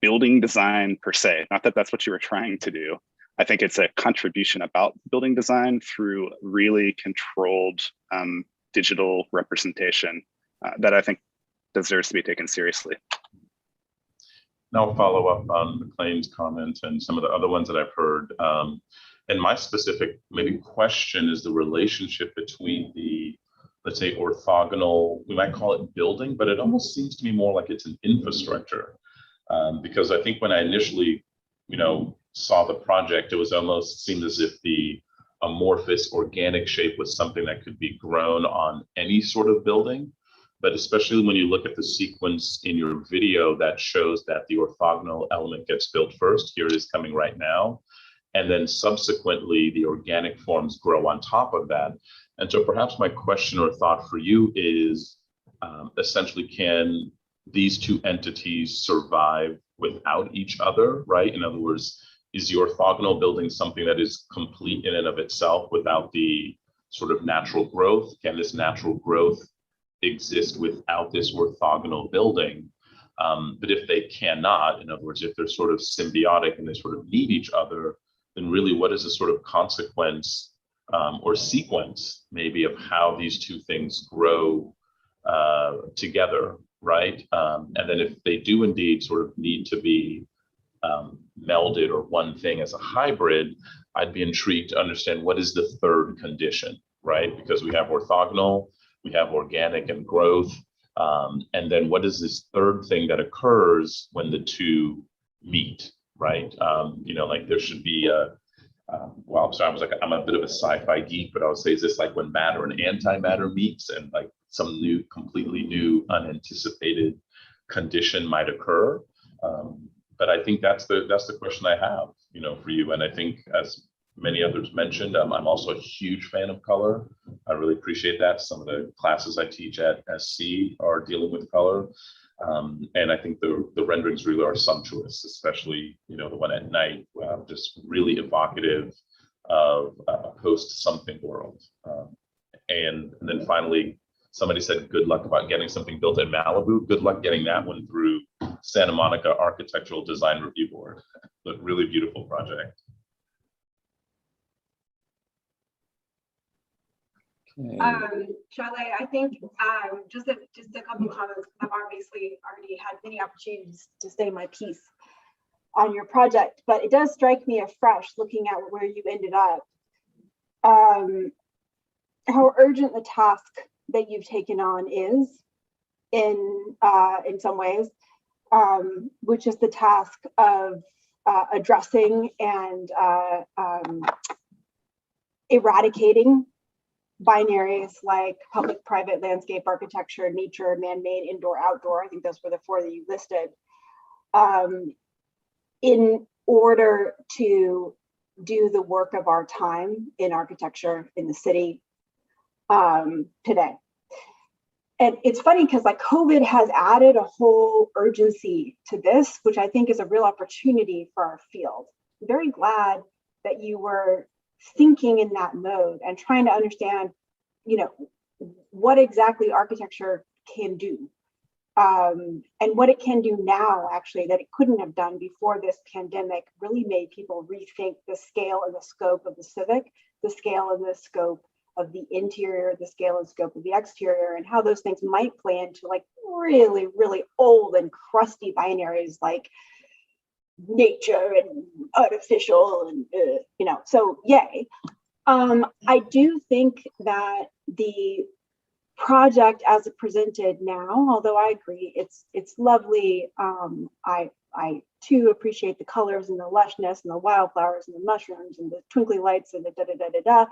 building design per se. Not that that's what you were trying to do. I think it's a contribution about building design through really controlled digital representation that I think deserves to be taken seriously. I'll follow up on McLean's comment and some of the other ones that I've heard. And my specific maybe question is the relationship between the, let's say, orthogonal, we might call it building, but it almost seems to me more like it's an infrastructure. Because I think when I initially, saw the project, it was almost seemed as if the amorphous organic shape was something that could be grown on any sort of building. But especially when you look at the sequence in your video that shows that the orthogonal element gets built first, here it is coming right now. And then subsequently, the organic forms grow on top of that. And so perhaps my question or thought for you is, essentially, can these two entities survive without each other, right? In other words, is the orthogonal building something that is complete in and of itself without the sort of natural growth? Can this natural growth exist without this orthogonal building? But if they cannot, in other words, if they're sort of symbiotic and they sort of need each other, then really what is the sort of consequence or sequence maybe of how these two things grow together, right? And then if they do indeed sort of need to be melded or one thing as a hybrid, I'd be intrigued to understand what is the third condition, right? Because we have orthogonal, we have organic and growth, and then what is this third thing that occurs when the two meet, right? Like there should be well, I'm sorry, I'm a bit of a sci-fi geek, but I would say, is this like when matter and antimatter meets and like some new, completely new, unanticipated condition might occur? But I think that's the question I have, for you. And I think, as many others mentioned, I'm also a huge fan of color. I really appreciate that. Some of the classes I teach at SC are dealing with color. And I think the renderings really are sumptuous, especially, the one at night, just really evocative of a post-something world. And then finally, somebody said, good luck about getting something built in Malibu. Good luck getting that one through Santa Monica Architectural Design Review Board. A really beautiful project. Charlotte, I think just a couple comments. I've obviously already had many opportunities to say my piece on your project, but it does strike me afresh looking at where you ended up, how urgent the task that you've taken on is in some ways, which is the task of addressing and eradicating binaries like public, private, landscape, architecture, nature, man-made, indoor, outdoor. I think those were the four that you listed. In order to do the work of our time in architecture in the city today. And it's funny because like COVID has added a whole urgency to this, which I think is a real opportunity for our field. I'm very glad that you were thinking in that mode and trying to understand, what exactly architecture can do, and what it can do now, actually, that it couldn't have done before this pandemic really made people rethink the scale and the scope of the civic, the scale and the scope of the interior, the scale and scope of the exterior, and how those things might play into like really, really old and crusty binaries like nature and artificial and so yay. I do think that the project as it presented now, although I agree it's lovely, I too appreciate the colors and the lushness and the wildflowers and the mushrooms and the twinkly lights and the da da da da da.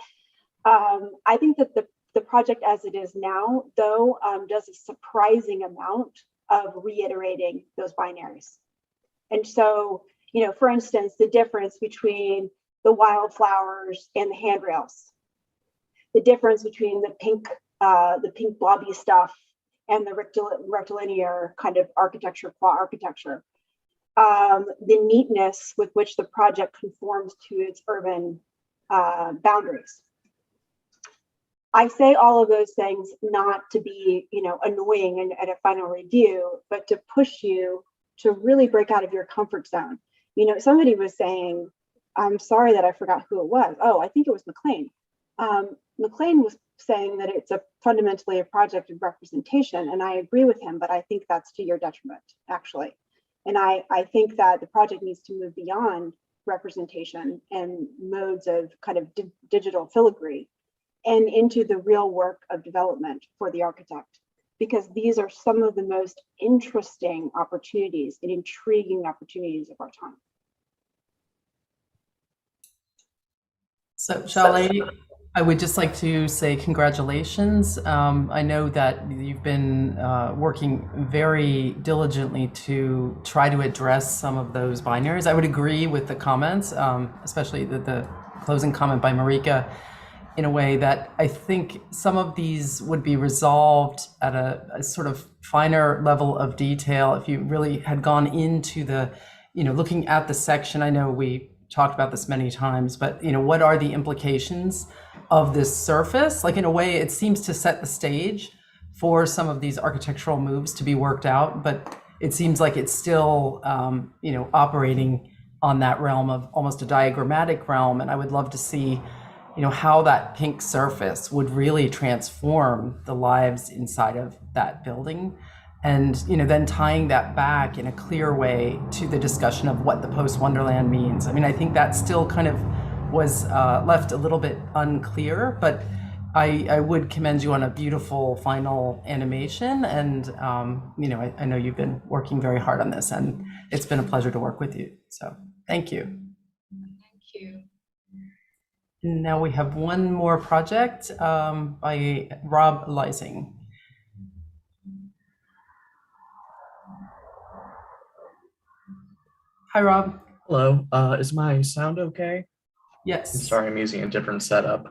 I think that the project as it is now, though, does a surprising amount of reiterating those binaries. And so, for instance, the difference between the wildflowers and the handrails, the difference between the pink blobby stuff and the rectilinear kind of architecture, qua architecture, the neatness with which the project conforms to its urban boundaries. I say all of those things not to be, annoying at a final review, but to push you to really break out of your comfort zone. Somebody was saying, I'm sorry that I forgot who it was. Oh, I think it was McLean. McLean was saying that it's fundamentally a project of representation, and I agree with him, but I think that's to your detriment, actually. And I think that the project needs to move beyond representation and modes of kind of digital filigree and into the real work of development for the architect, because these are some of the most interesting opportunities and intriguing opportunities of our time. So, Charlie, I would just like to say congratulations. I know that you've been working very diligently to try to address some of those binaries. I would agree with the comments, especially the closing comment by Marika, in a way that I think some of these would be resolved at a sort of finer level of detail if you really had gone into the, looking at the section. I know we talked about this many times, but what are the implications of this surface? Like, in a way, it seems to set the stage for some of these architectural moves to be worked out, but it seems like it's still, operating on that realm of almost a diagrammatic realm. And I would love to see, how that pink surface would really transform the lives inside of that building. And, then tying that back in a clear way to the discussion of what the post-Wonderland means. I mean, I think that still kind of was left a little bit unclear, but I would commend you on a beautiful final animation. And, I know you've been working very hard on this, and it's been a pleasure to work with you. So thank you. Thank you. And now we have one more project by Rob Lysing. Hi, Rob. Hello. Is my sound okay? Yes. I'm sorry, I'm using a different setup.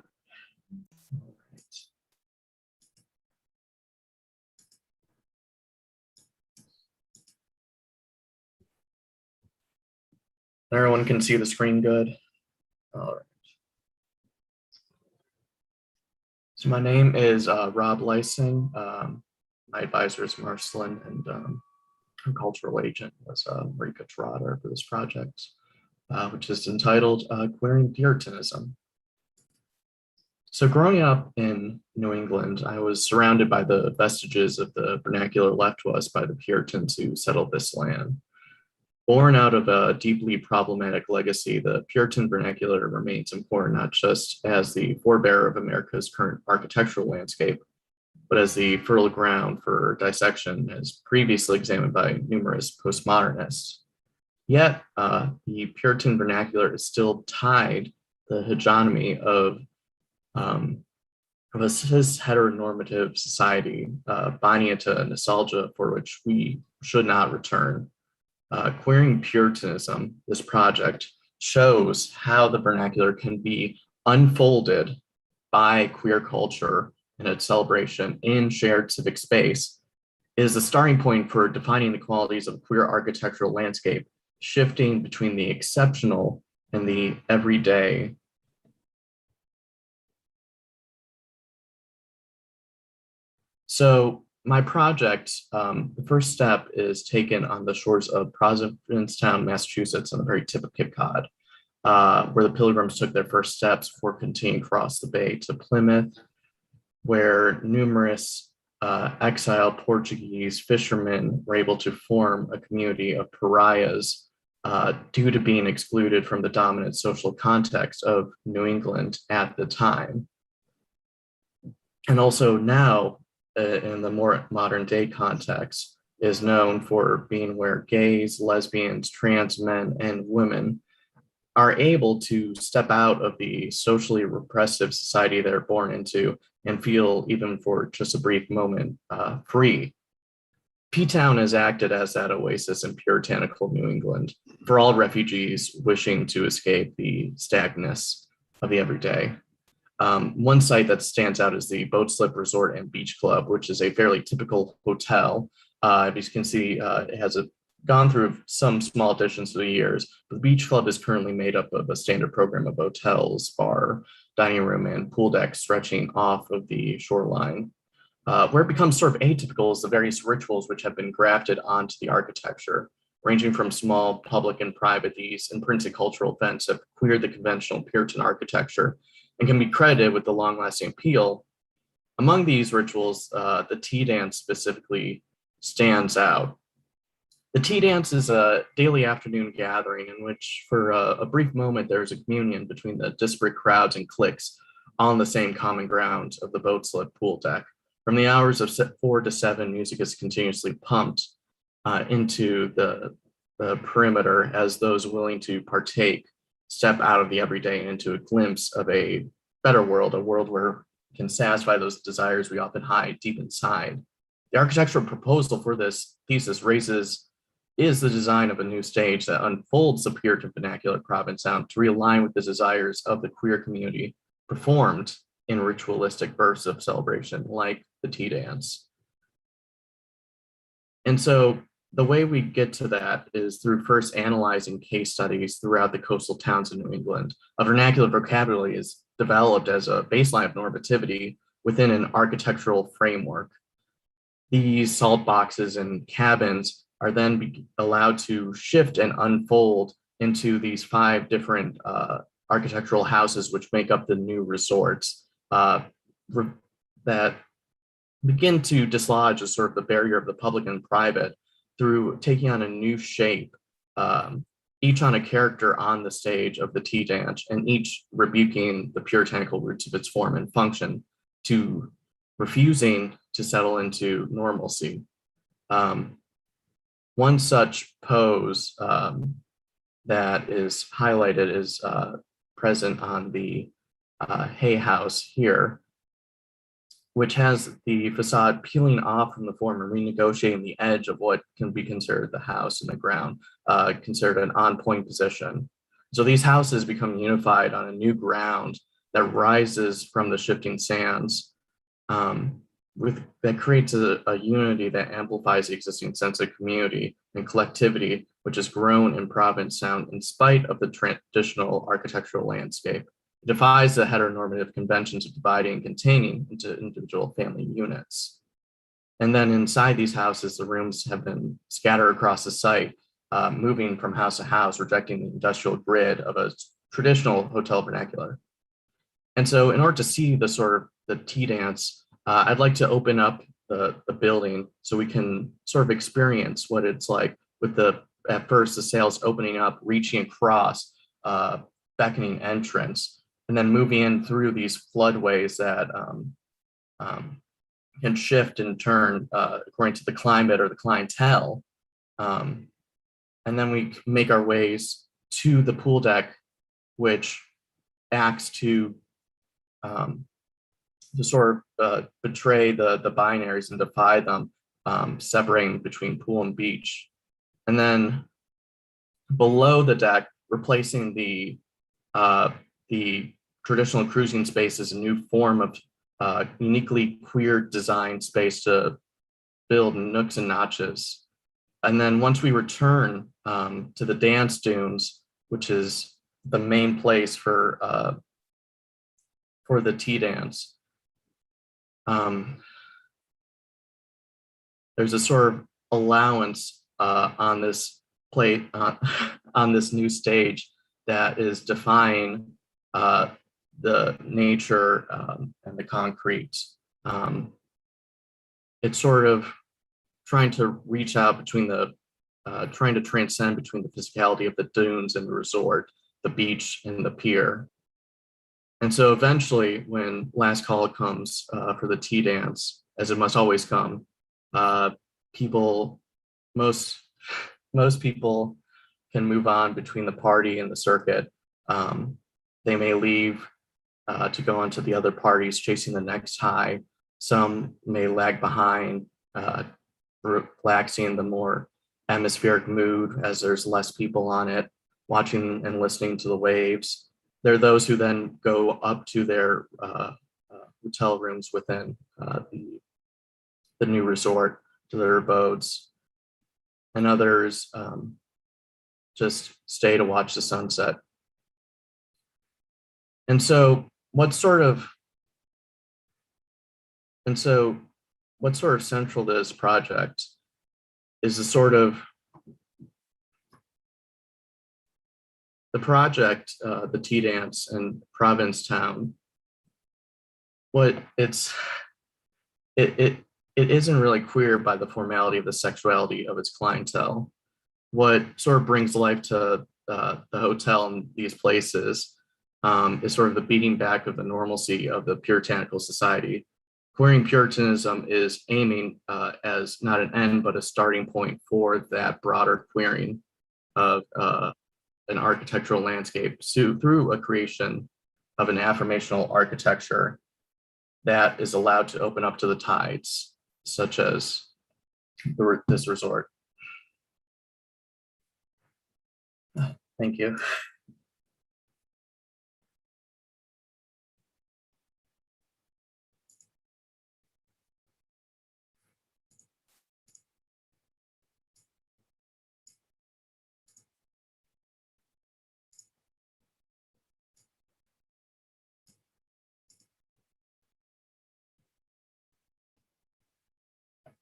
Everyone can see the screen good? All right. So my name is Rob Lysing. My advisor is Marcelin, and our cultural agent was Marika Trotter for this project, which is entitled Queering Puritanism. So growing up in New England, I was surrounded by the vestiges of the vernacular left to us by the Puritans who settled this land. Born out of a deeply problematic legacy, the Puritan vernacular remains important not just as the forebearer of America's current architectural landscape, but as the fertile ground for dissection as previously examined by numerous postmodernists. Yet, the Puritan vernacular is still tied to the hegemony of a cis heteronormative society, binding it to nostalgia for which we should not return. Queering Puritanism, this project, shows how the vernacular can be unfolded by queer culture and its celebration in shared civic space. It is the starting point for defining the qualities of queer architectural landscape, shifting between the exceptional and the everyday. So my project, the first step is taken on the shores of Provincetown, Massachusetts, on the very tip of Cape Cod, where the Pilgrims took their first steps before continuing across the bay to Plymouth, where numerous exiled Portuguese fishermen were able to form a community of pariahs due to being excluded from the dominant social context of New England at the time. And also now, in the more modern day context, is known for being where gays, lesbians, trans men, and women are able to step out of the socially repressive society they're born into and feel, even for just a brief moment, free. P-Town has acted as that oasis in puritanical New England for all refugees wishing to escape the stagnance of the everyday. One site that stands out is the Boat Slip Resort and Beach Club, which is a fairly typical hotel. As you can see, it has gone through some small additions through the years. The Beach Club is currently made up of a standard program of hotels, bar, dining room, and pool deck stretching off of the shoreline. Where it becomes sort of atypical is the various rituals which have been grafted onto the architecture, ranging from small public and private. These imprinted cultural events have queered the conventional Puritan architecture and can be credited with the long-lasting appeal. Among these rituals, the tea dance specifically stands out. The tea dance is a daily afternoon gathering in which, for a brief moment, there is a communion between the disparate crowds and cliques on the same common ground of the boat slip pool deck. From the hours of 4 to 7, music is continuously pumped into the perimeter as those willing to partake step out of the everyday and into a glimpse of a better world, a world where we can satisfy those desires we often hide deep inside. The architectural proposal for this thesis is the design of a new stage that unfolds the Puritan vernacular province sound to realign with the desires of the queer community, performed in ritualistic bursts of celebration like the tea dance. And so the way we get to that is through first analyzing case studies throughout the coastal towns in New England. A vernacular vocabulary is developed as a baseline of normativity within an architectural framework. These salt boxes and cabins are then allowed to shift and unfold into these 5 different architectural houses, which make up the new resorts that begin to dislodge a sort of the barrier of the public and private through taking on a new shape, each on a character on the stage of the tea dance, and each rebuking the puritanical roots of its form and function to refusing to settle into normalcy. One such pose that is highlighted is present on the Hay House here, which has the facade peeling off from the form and renegotiating the edge of what can be considered the house in the ground, considered an on-point position. So these houses become unified on a new ground that rises from the shifting sands, that creates a unity that amplifies the existing sense of community and collectivity, which has grown in Provincetown in spite of the traditional architectural landscape. It defies the heteronormative conventions of dividing and containing into individual family units. And then inside these houses, the rooms have been scattered across the site, moving from house to house, rejecting the industrial grid of a traditional hotel vernacular. And so in order to see the sort of the tea dance, I'd like to open up the building so we can sort of experience what it's like with at first the sails opening up, reaching across, beckoning entrance, and then moving in through these floodways that can shift and turn according to the climate or the clientele. And then we make our ways to the pool deck, which acts to sort of betray the binaries and defy them, separating between pool and beach. And then below the deck, replacing the traditional cruising space as a new form of uniquely queer design space to build nooks and notches. And then once we return to the dance dunes, which is the main place for the tea dance, there's a sort of allowance on this plate on this new stage that is defying the nature and the concrete. It's sort of trying to reach out between trying to transcend between the physicality of the dunes and the resort, the beach and the pier. And so eventually when last call comes for the tea dance, as it must always come, most people can move on between the party and the circuit. They may leave to go on to the other parties chasing the next high. Some may lag behind, relaxing the more atmospheric mood as there's less people on it, watching and listening to the waves. There are those who then go up to their hotel rooms within the new resort, to their abodes, and others just stay to watch the sunset. And so what's sort of central to this project is the sort of the project, the tea dance in Provincetown. It isn't really queer by the formality of the sexuality of its clientele. what sort of brings life to the hotel and these places is sort of the beating back of the normalcy of the puritanical society. Queering Puritanism is aiming as not an end, but a starting point for that broader queering of an architectural landscape through a creation of an affirmational architecture that is allowed to open up to the tides, such as this resort. Thank you.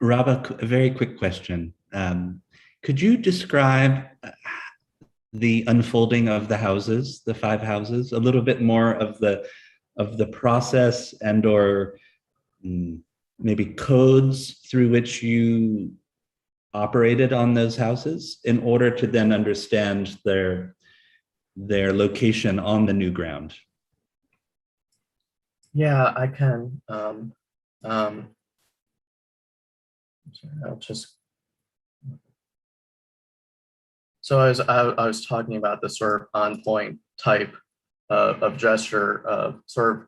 Rob, a very quick question. Could you describe the unfolding of the houses, the 5 houses, a little bit more of the process and or maybe codes through which you operated on those houses in order to then understand their location on the new ground? Yeah, I can. I'll just. So I was talking about the sort of on point type of gesture of sort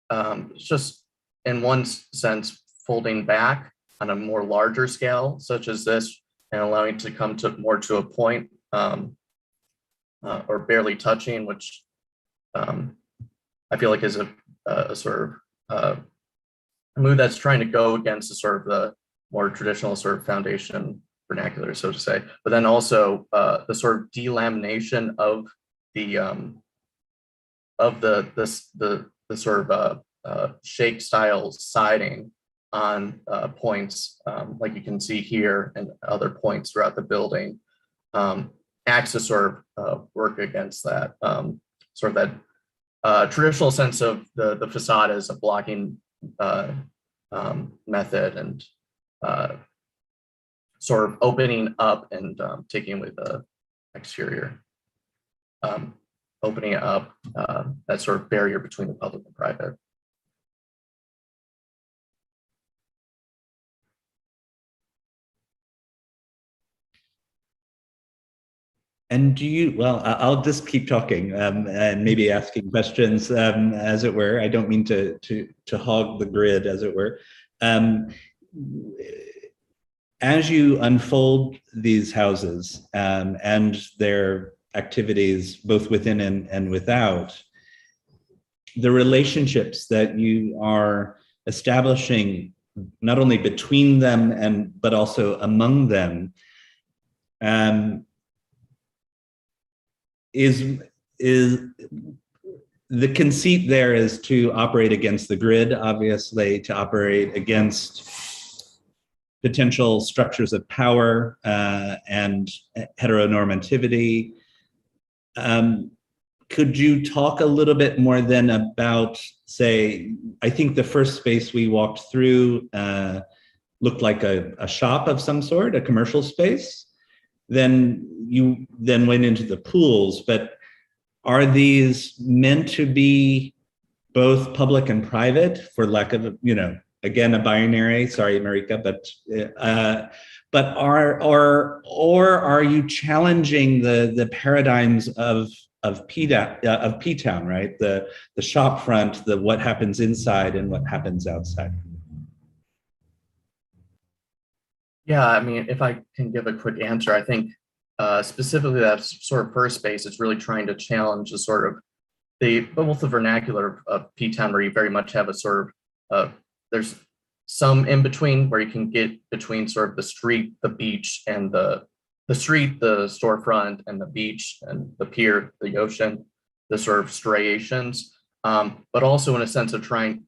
of just in one sense folding back on a more larger scale, such as this, and allowing to come to more to a point or barely touching, which I feel like is a sort of a move that's trying to go against the sort of the more traditional sort of foundation vernacular, so to say, but then also the sort of delamination of the sort of shake style siding on points like you can see here and other points throughout the building acts to sort of work against that sort of that traditional sense of the facade as a blocking method and sort of opening up and taking away the exterior, opening up that sort of barrier between the public and private. And do you, well, I'll just keep talking and maybe asking questions, as it were. I don't mean to hog the grid, as it were. As you unfold these houses and their activities, both within and without, the relationships that you are establishing, not only between them but also among them, is the conceit there is to operate against the grid, obviously, to operate against potential structures of power and heteronormativity. Could you talk a little bit more then about, say, I think the first space we walked through looked like a shop of some sort, a commercial space. Then you then went into the pools, but are these meant to be both public and private, for lack of, again, a binary, sorry, Marika, but are you challenging the paradigms of P-Town, right? The shop front, what happens inside and what happens outside? Yeah, I mean, if I can give a quick answer, I think specifically that sort of first space is really trying to challenge the sort of both the vernacular of P-Town, where you very much have a sort of there's some in between where you can get between sort of the street, the beach, and the street, the storefront, and the beach, and the pier, the ocean, the sort of striations, but also in a sense of trying,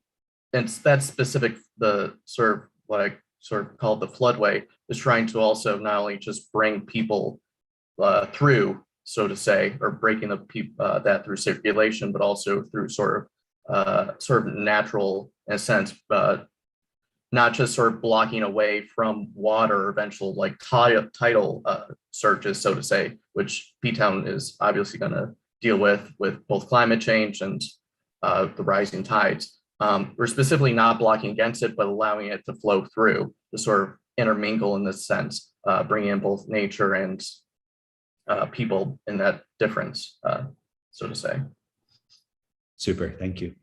and that's specific, the sort of what I sort of called the floodway, is trying to also not only just bring people through, so to say, or breaking that through circulation, but also through sort of natural, in a sense, not just sort of blocking away from water eventual like tidal surges, so to say, which P-Town is obviously going to deal with both climate change and the rising tides. We're specifically not blocking against it, but allowing it to flow through, to sort of intermingle in this sense, bringing in both nature and people in that difference, so to say. Super, thank you.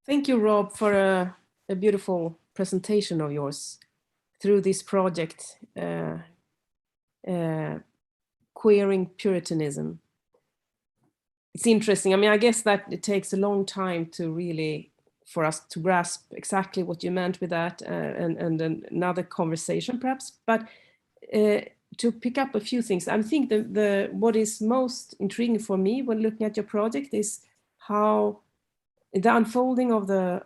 Thank you, Rob, for a beautiful presentation of yours through this project, Queering Puritanism. It's interesting. I mean, I guess that it takes a long time to really, for us to grasp exactly what you meant with that, and another conversation perhaps, but to pick up a few things. I think what is most intriguing for me when looking at your project is how the unfolding of the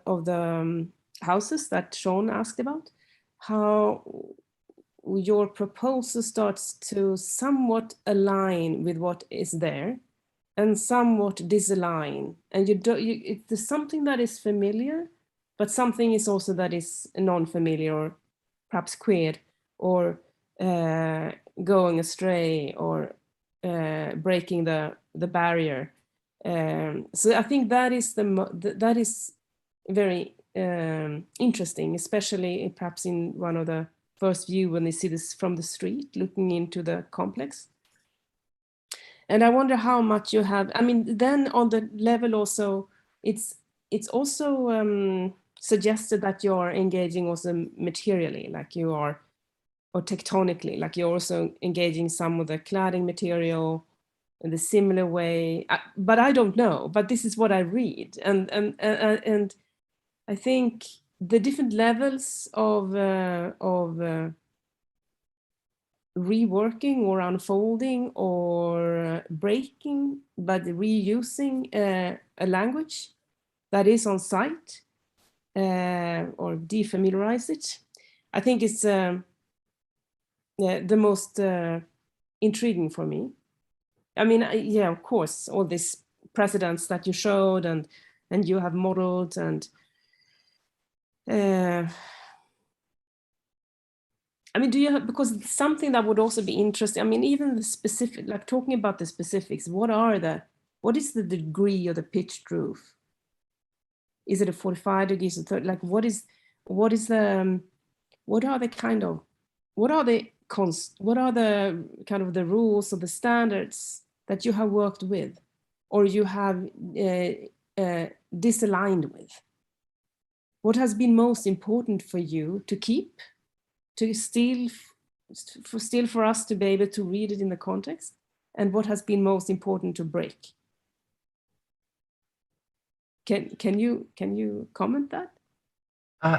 houses that Sean asked about, how your proposal starts to somewhat align with what is there and somewhat disalign. And there's something that is familiar, but something is also that is non-familiar or perhaps queer or going astray or breaking the barrier. So I think that is that is very interesting, especially perhaps in one of the first view when they see this from the street, looking into the complex. And I wonder how much you have. I mean, then on the level also, it's also suggested that you're engaging also materially, like you are, or tectonically, like you're also engaging some of the cladding material in the similar way, but I don't know. But this is what I read, and I think the different levels of reworking or unfolding or breaking, but reusing a language that is on site or defamiliarize it. I think it's the most intriguing for me. I mean, yeah, of course, all these precedents that you showed and you have modeled and I mean, do you have, because something that would also be interesting, I mean, even the specific, like talking about the specifics, what is the degree of the pitched roof? Is it a 45 degrees or 30? Like, what are the kind of the rules or the standards that you have worked with or you have disaligned with? What has been most important for you to keep, to still for us to be able to read it in the context, and what has been most important to break? Can you comment that?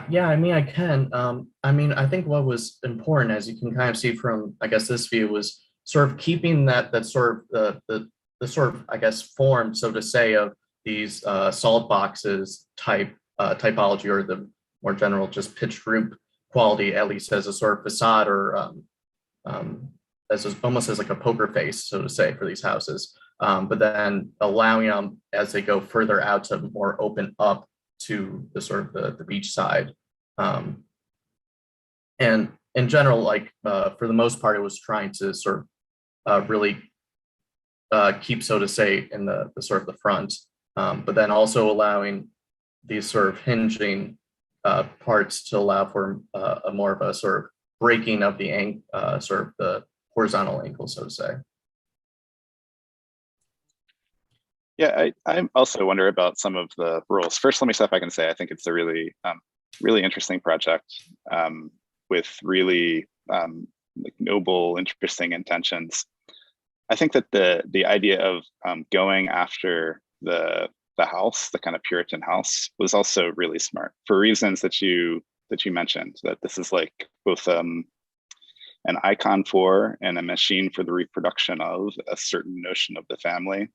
Yeah, I mean, I can. I mean, I think what was important, as you can kind of see from, I guess, this view, was sort of keeping that sort of the sort of, I guess, form, so to say, of these salt boxes type typology, or the more general just pitched roof quality, at least as a sort of facade, or almost as like a poker face, so to say, for these houses. But then allowing them as they go further out to more open up to the sort of the beach side. And in general, like for the most part, it was trying to sort of really keep, so to say, in the sort of the front, but then also allowing these sort of hinging parts to allow for a more of a sort of breaking of the sort of the horizontal angle, so to say. Yeah, I also wonder about some of the rules. First, let me step back and say I think it's a really, really interesting project with really like noble, interesting intentions. I think that the idea of going after the house, the kind of Puritan house, was also really smart for reasons that you mentioned. That this is like both an icon for and a machine for the reproduction of a certain notion of the family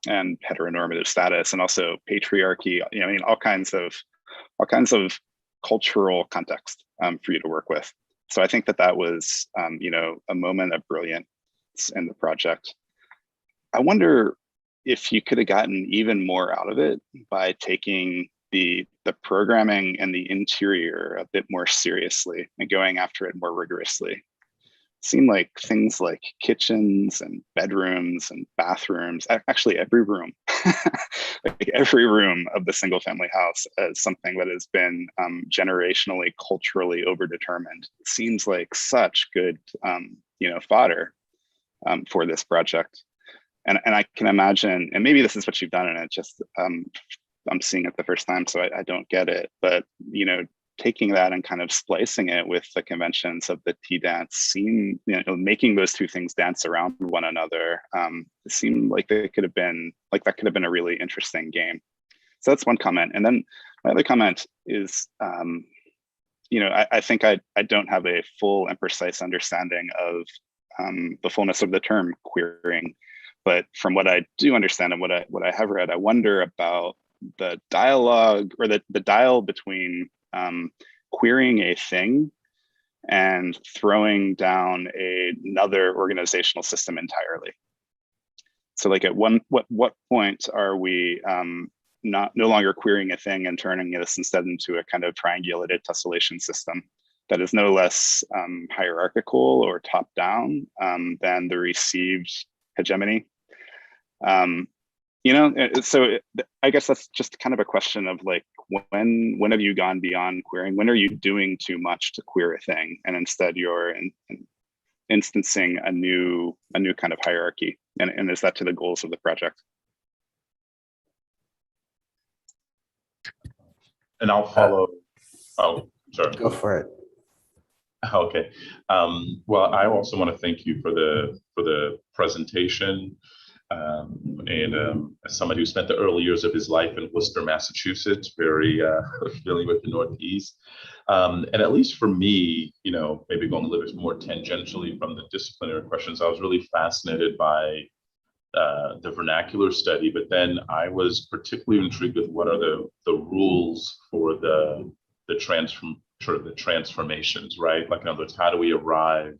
and heteronormative status, and also patriarchy. You know, I mean, all kinds of cultural context for you to work with. So I think that was you know, a moment of brilliance in the project. I wonder, if you could have gotten even more out of it by taking the programming and the interior a bit more seriously and going after it more rigorously. Seemed like things like kitchens and bedrooms and bathrooms, actually every room, like every room of the single family house as something that has been generationally, culturally overdetermined. It seems like such good, fodder for this project. And I can imagine, and maybe this is what you've done, and it just, I'm seeing it the first time, so I don't get it, but, taking that and kind of splicing it with the conventions of the tea dance, making those two things dance around one another, it seemed like that could have been a really interesting game. So that's one comment. And then my other comment is, I think I don't have a full and precise understanding of the fullness of the term queering, but from what I do understand and what I have read, I wonder about the dialogue or the dial between querying a thing and throwing down another organizational system entirely. So like at what point are we no longer querying a thing and turning this instead into a kind of triangulated tessellation system that is no less hierarchical or top down than the received hegemony? So I guess that's just kind of a question of like, when have you gone beyond querying? When are you doing too much to queer a thing, and instead you're instancing a new kind of hierarchy? And is that to the goals of the project? And I'll follow. Oh, sorry. Go for it. Okay. Well, I also want to thank you for the presentation. As somebody who spent the early years of his life in Worcester, Massachusetts, very familiar with the Northeast. And at least for me, maybe going a little bit more tangentially from the disciplinary questions, I was really fascinated by the vernacular study, but then I was particularly intrigued with what are the rules for the transformations, right? Like in other words, how do we arrive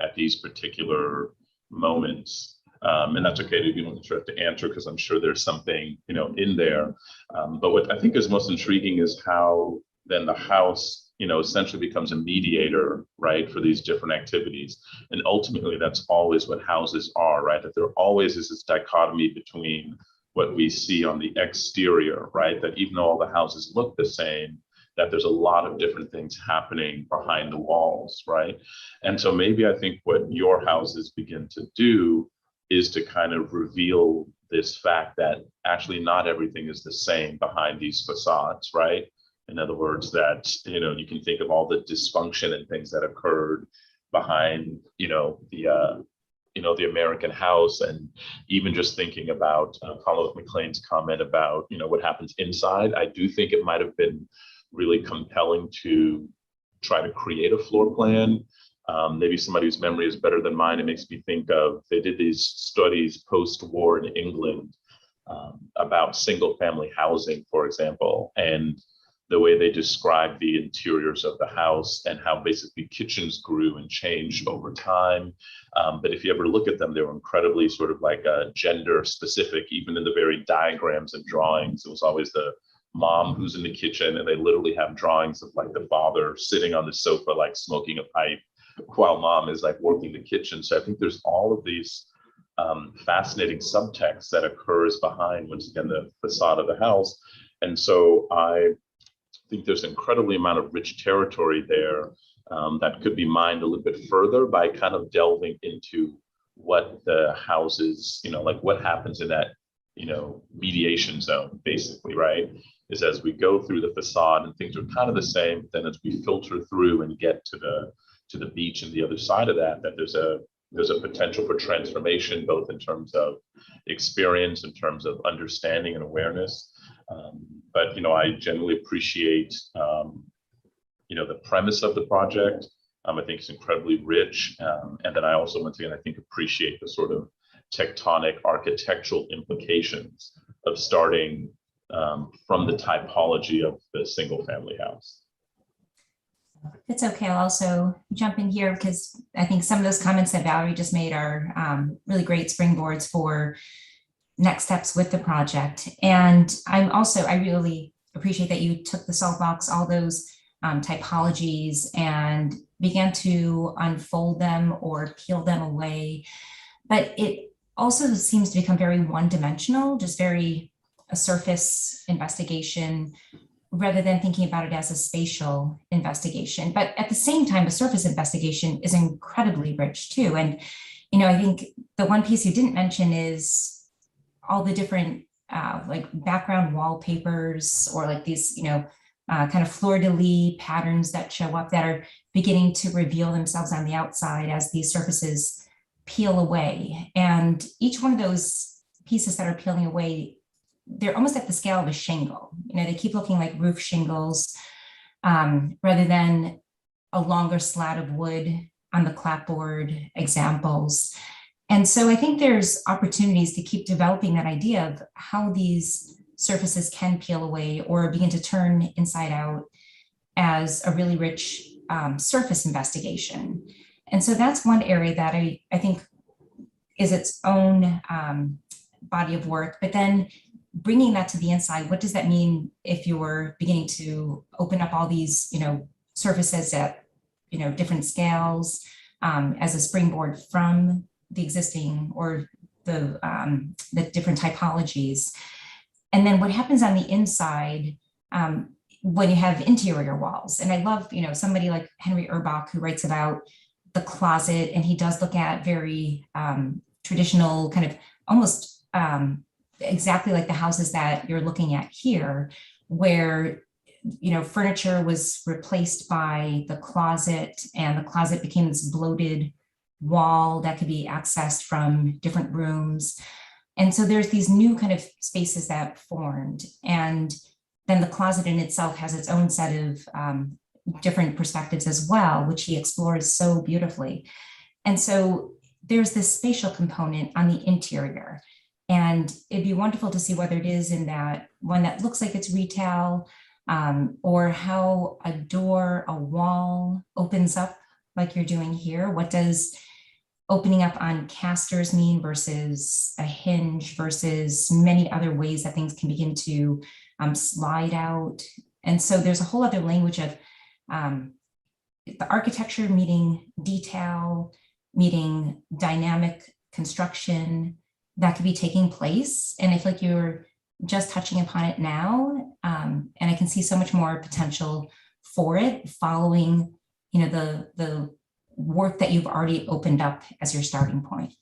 at these particular moments? And that's okay if you don't have to answer, because I'm sure there's something in there. But what I think is most intriguing is how then the house essentially becomes a mediator, right, for these different activities. And ultimately, that's always what houses are, right? That there always is this dichotomy between what we see on the exterior, right? That even though all the houses look the same, that there's a lot of different things happening behind the walls, right? And so maybe I think what your houses begin to do is to kind of reveal this fact that actually not everything is the same behind these facades, right? In other words, that, you can think of all the dysfunction and things that occurred behind, the American house, and even just thinking about Paula McLean's comment about, what happens inside. I do think it might have been really compelling to try to create a floor plan. Maybe somebody whose memory is better than mine. It makes me think of, they did these studies post-war in England about single-family housing, for example, and the way they described the interiors of the house and how basically kitchens grew and changed over time. But if you ever look at them, they were incredibly sort of like gender specific, even in the very diagrams and drawings. It was always the mom who's in the kitchen, and they literally have drawings of like the father sitting on the sofa, like smoking a pipe, while mom is like working the kitchen. So I think there's all of these fascinating subtext that occurs behind, once again, the facade of the house. And so I think there's an incredibly amount of rich territory there that could be mined a little bit further by kind of delving into what the houses, like what happens in that, mediation zone, basically, right? Is as we go through the facade and things are kind of the same, then as we filter through and get to the beach and the other side of that, there's a potential for transformation, both in terms of experience, in terms of understanding and awareness. But I generally appreciate the premise of the project. I think it's incredibly rich, and then I also, once again, I think appreciate the sort of tectonic architectural implications of starting from the typology of the single family house. If it's okay, I'll also jump in here, because I think some of those comments that Valerie just made are really great springboards for next steps with the project. And I really appreciate that you took the salt box, all those typologies, and began to unfold them or peel them away. But it also seems to become very one-dimensional, just very a surface investigation, rather than thinking about it as a spatial investigation. But at the same time, the surface investigation is incredibly rich too. And, I think the one piece you didn't mention is all the different like background wallpapers, or like these, kind of fleur-de-lis patterns that show up that are beginning to reveal themselves on the outside as these surfaces peel away. And each one of those pieces that are peeling away, they're almost at the scale of a shingle. They keep looking like roof shingles rather than a longer slat of wood on the clapboard examples. And so I think there's opportunities to keep developing that idea of how these surfaces can peel away or begin to turn inside out as a really rich surface investigation. And so that's one area that I think is its own body of work. But then bringing that to the inside, what does that mean if you're beginning to open up all these, surfaces at, different scales as a springboard from the existing or the different typologies? And then what happens on the inside when you have interior walls? And I love, somebody like Henry Urbach, who writes about the closet, and he does look at very traditional, kind of almost exactly like the houses that you're looking at here, where furniture was replaced by the closet, and the closet became this bloated wall that could be accessed from different rooms. And so there's these new kind of spaces that formed, and then the closet in itself has its own set of different perspectives as well, which he explores so beautifully. And so there's this spatial component on the interior, and it'd be wonderful to see whether it is in that one that looks like it's retail, or how a door, a wall opens up like you're doing here. What does opening up on casters mean versus a hinge versus many other ways that things can begin to slide out? And so there's a whole other language of the architecture meeting detail, meeting dynamic construction that could be taking place. And I feel like you're just touching upon it now. And I can see so much more potential for it following, the work that you've already opened up as your starting point.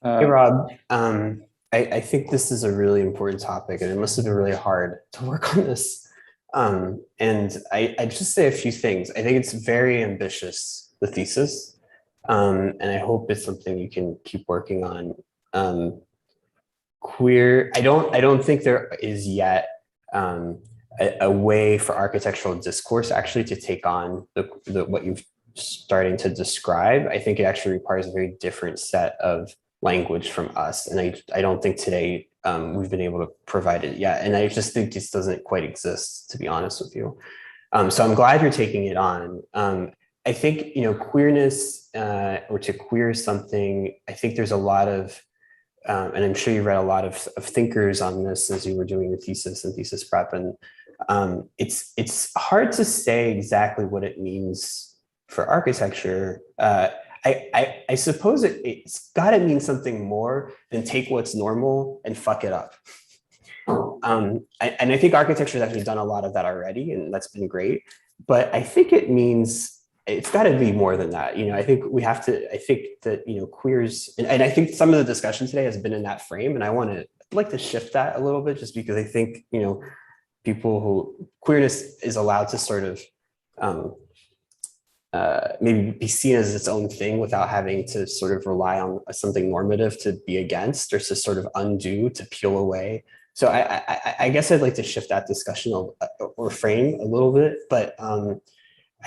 Hey, Rob. I think this is a really important topic, and it must have been really hard to work on this. And I just say a few things. I think it's very ambitious, the thesis, and I hope it's something you can keep working on. I don't think there is yet a way for architectural discourse actually to take on what you've starting to describe. I think it actually requires a very different set of language from us, and I don't think today we've been able to provide it yet. And I just think this doesn't quite exist, to be honest with you. So I'm glad you're taking it on. I think queerness or to queer something. I think there's a lot of and I'm sure you read a lot of thinkers on this as you were doing your thesis and thesis prep, and it's hard to say exactly what it means for architecture. I suppose it's got to mean something more than take what's normal and fuck it up. And I think architecture has actually done a lot of that already, and that's been great. But I think it means it's got to be more than that. I think we have to. I think that queers, and I think some of the discussion today has been in that frame, and I'd like to shift that a little bit, just because I think people who queerness is allowed to sort of maybe be seen as its own thing without having to sort of rely on something normative to be against or to sort of undo, to peel away. So I guess I'd like to shift that discussion or frame a little bit, but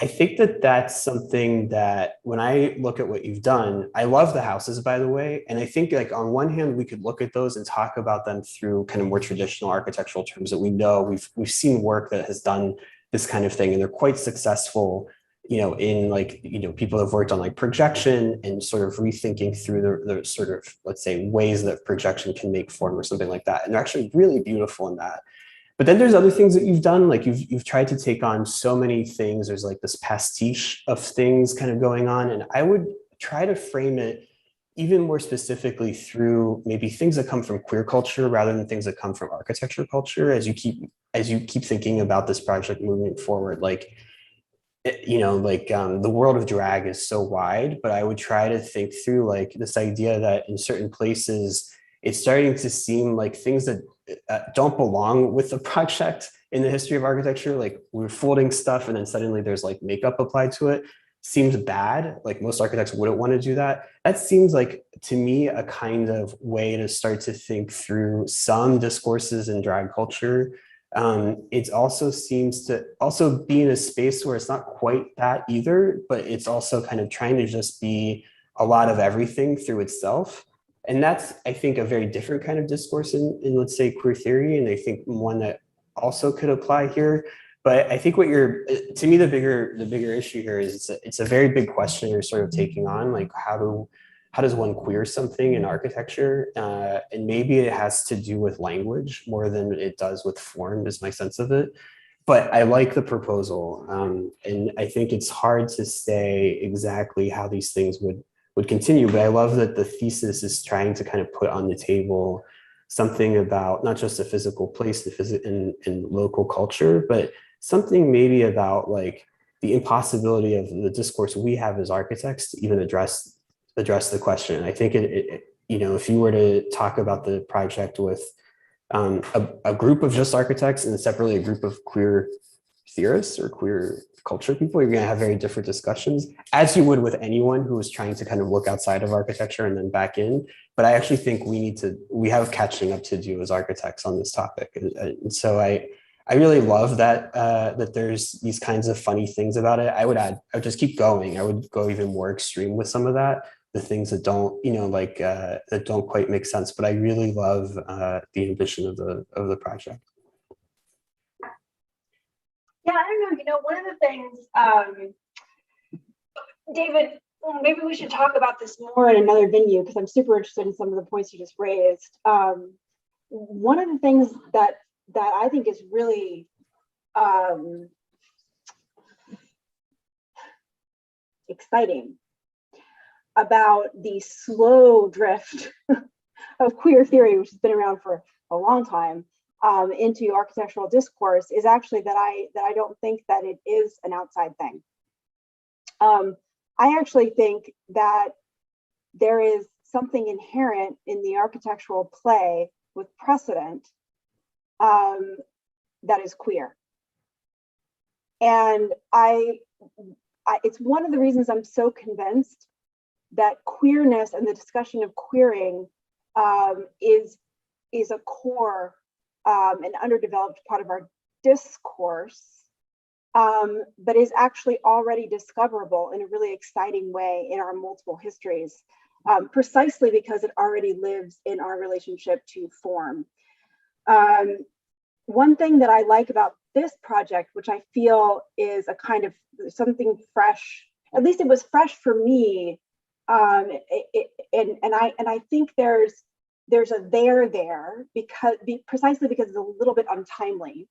I think that that's something that when I look at what you've done, I love the houses, by the way. And I think like on one hand, we could look at those and talk about them through kind of more traditional architectural terms that we know. We've seen work that has done this kind of thing, and they're quite successful. in like, people have worked on like projection and sort of rethinking through the sort of, let's say, ways that projection can make form or something like that. And they're actually really beautiful in that. But then there's other things that you've done, like you've tried to take on so many things. There's like this pastiche of things kind of going on. And I would try to frame it even more specifically through maybe things that come from queer culture rather than things that come from architecture culture as you keep thinking about this project moving forward. Like, the world of drag is so wide, but I would try to think through like this idea that in certain places, it's starting to seem like things that don't belong with the project in the history of architecture. Like we're folding stuff and then suddenly there's like makeup applied to it. Seems bad. Like most architects wouldn't want to do that. That seems like, to me, a kind of way to start to think through some discourses in drag culture. It also seems to also be in a space where it's not quite that either, but it's also kind of trying to just be a lot of everything through itself. And that's, I think, a very different kind of discourse in let's say, queer theory. And I think one that also could apply here. But I think to me, the bigger issue here is it's a very big question you're sort of taking on, like how does one queer something in architecture? And maybe it has to do with language more than it does with form, is my sense of it. But I like the proposal. And I think it's hard to say exactly how these things would continue, but I love that the thesis is trying to kind of put on the table something about not just a physical place in local culture, but something maybe about like the impossibility of the discourse we have as architects to even address the question. I think if you were to talk about the project with a group of just architects and separately a group of queer theorists or queer culture people, you're going to have very different discussions, as you would with anyone who is trying to kind of look outside of architecture and then back in. But I actually think we have catching up to do as architects on this topic. And so I really love that there's these kinds of funny things about it. I would just keep going. I would go even more extreme with some of that, the things that don't, that don't quite make sense. But I really love the ambition of the project. Yeah, I don't know. One of the things, David, maybe we should talk about this more in another venue because I'm super interested in some of the points you just raised. One of the things that I think is really exciting about the slow drift of queer theory, which has been around for a long time, into architectural discourse, is actually that I don't think that it is an outside thing. I actually think that there is something inherent in the architectural play with precedent that is queer. And it's one of the reasons I'm so convinced that queerness and the discussion of queering is a core and underdeveloped part of our discourse, but is actually already discoverable in a really exciting way in our multiple histories, precisely because it already lives in our relationship to form. One thing that I like about this project, which I feel is a kind of something fresh, at least it was fresh for me, and I think there's a there precisely because it's a little bit untimely,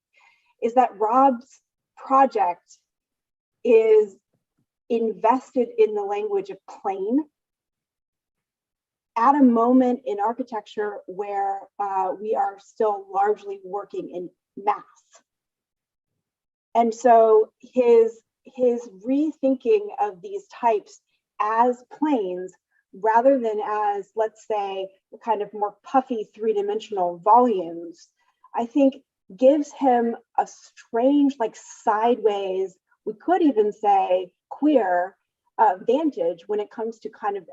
is that Rob's project is invested in the language of plane at a moment in architecture where we are still largely working in mass. And so his rethinking of these types as planes rather than as, let's say, kind of more puffy three-dimensional volumes, I think gives him a strange, like sideways, we could even say queer vantage when it comes to kind of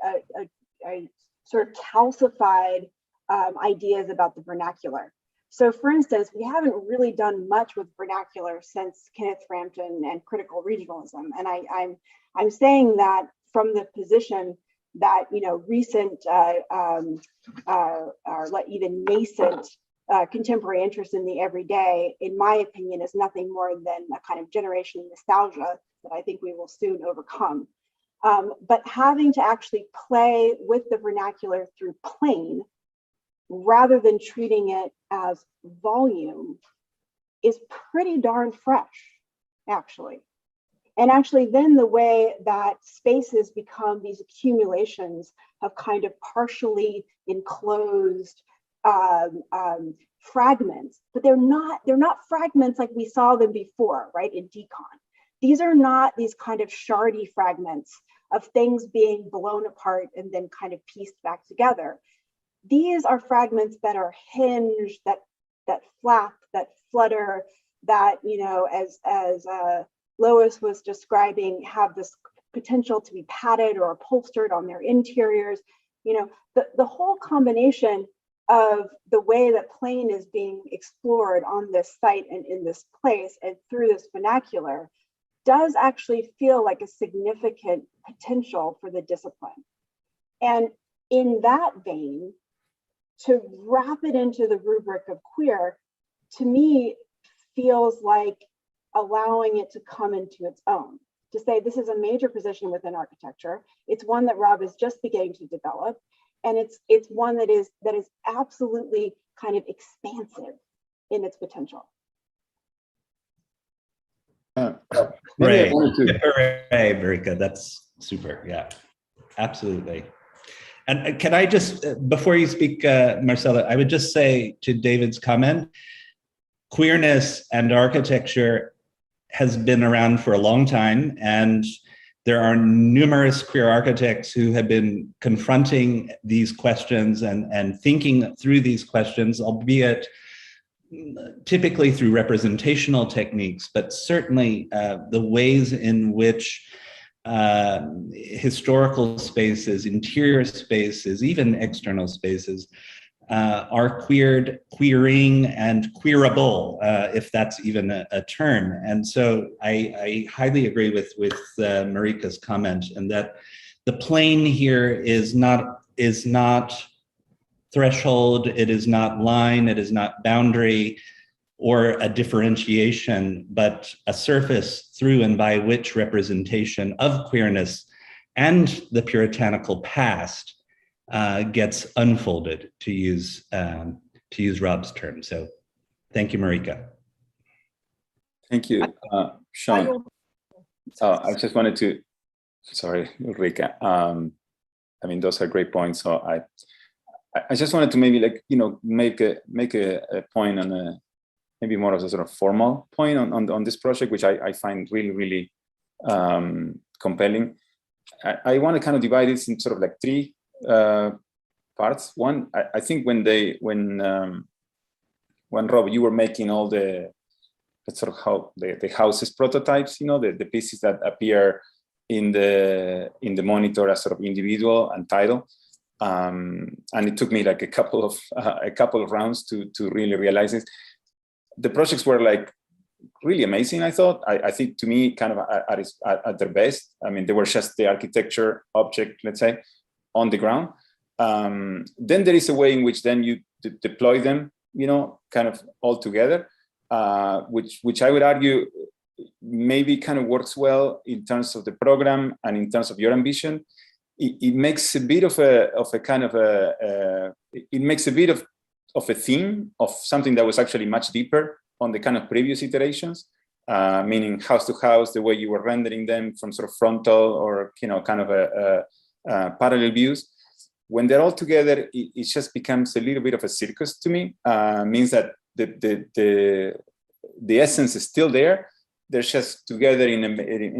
a sort of calcified ideas about the vernacular. So for instance, we haven't really done much with vernacular since Kenneth Frampton and critical regionalism. And I'm saying that from the position that, recent or even nascent contemporary interest in the everyday, in my opinion, is nothing more than a kind of generation nostalgia that I think we will soon overcome. But having to actually play with the vernacular through plane rather than treating it as volume is pretty darn fresh, actually. And actually then the way that spaces become these accumulations of kind of partially enclosed fragments, but they're not fragments like we saw them before, right, in decon. These are not these kind of shardy fragments of things being blown apart and then kind of pieced back together. These are fragments that are hinged, that flap, that flutter, that, you know, as Lois was describing, have this potential to be padded or upholstered on their interiors. You know, the whole combination of the way that plane is being explored on this site and in this place and through this vernacular does actually feel like a significant potential for the discipline. And in that vein, to wrap it into the rubric of queer, to me, feels like allowing it to come into its own, to say this is a major position within architecture. It's one that Rob is just beginning to develop, and it's one that is absolutely kind of expansive in its potential. Hooray, hooray, Marika, that's super, yeah, absolutely. And can I just, before you speak, Marcella, I would just say to David's comment, queerness and architecture has been around for a long time, and there are numerous queer architects who have been confronting these questions and thinking through these questions, albeit typically through representational techniques, but certainly the ways in which historical spaces, interior spaces, even external spaces are queering and queerable, if that's even a term. And so I highly agree with Marika's comment, and that the plane here is not threshold, it is not line, it is not boundary or a differentiation, but a surface through and by which representation of queerness and the puritanical past gets unfolded, to use Rob's term. So thank you, Marika. Thank you, Sean. I just wanted to, sorry, Ulrika. I mean, those are great points. So I just wanted to maybe, like, you know, make a point on a maybe more of a sort of formal point on this project, which I find really, really compelling. I want to kind of divide it in sort of like three parts. One, I think when Rob, you were making all the sort of how the houses prototypes, you know, the pieces that appear in the monitor as sort of individual and title. And it took me like a couple of rounds to really realize it. The projects were like really amazing, I thought. I think, to me, kind of at their best. I mean, they were just the architecture object, let's say, on the ground. Then there is a way in which then you deploy them, you know, kind of all together, which I would argue maybe kind of works well in terms of the program and in terms of your ambition. It makes a bit of a kind of it makes a bit of a theme of something that was actually much deeper on the kind of previous iterations, meaning house to house, the way you were rendering them from sort of frontal or, you know, kind of a parallel views. When they're all together, it just becomes a little bit of a circus to me. Means that the essence is still there. They're just together in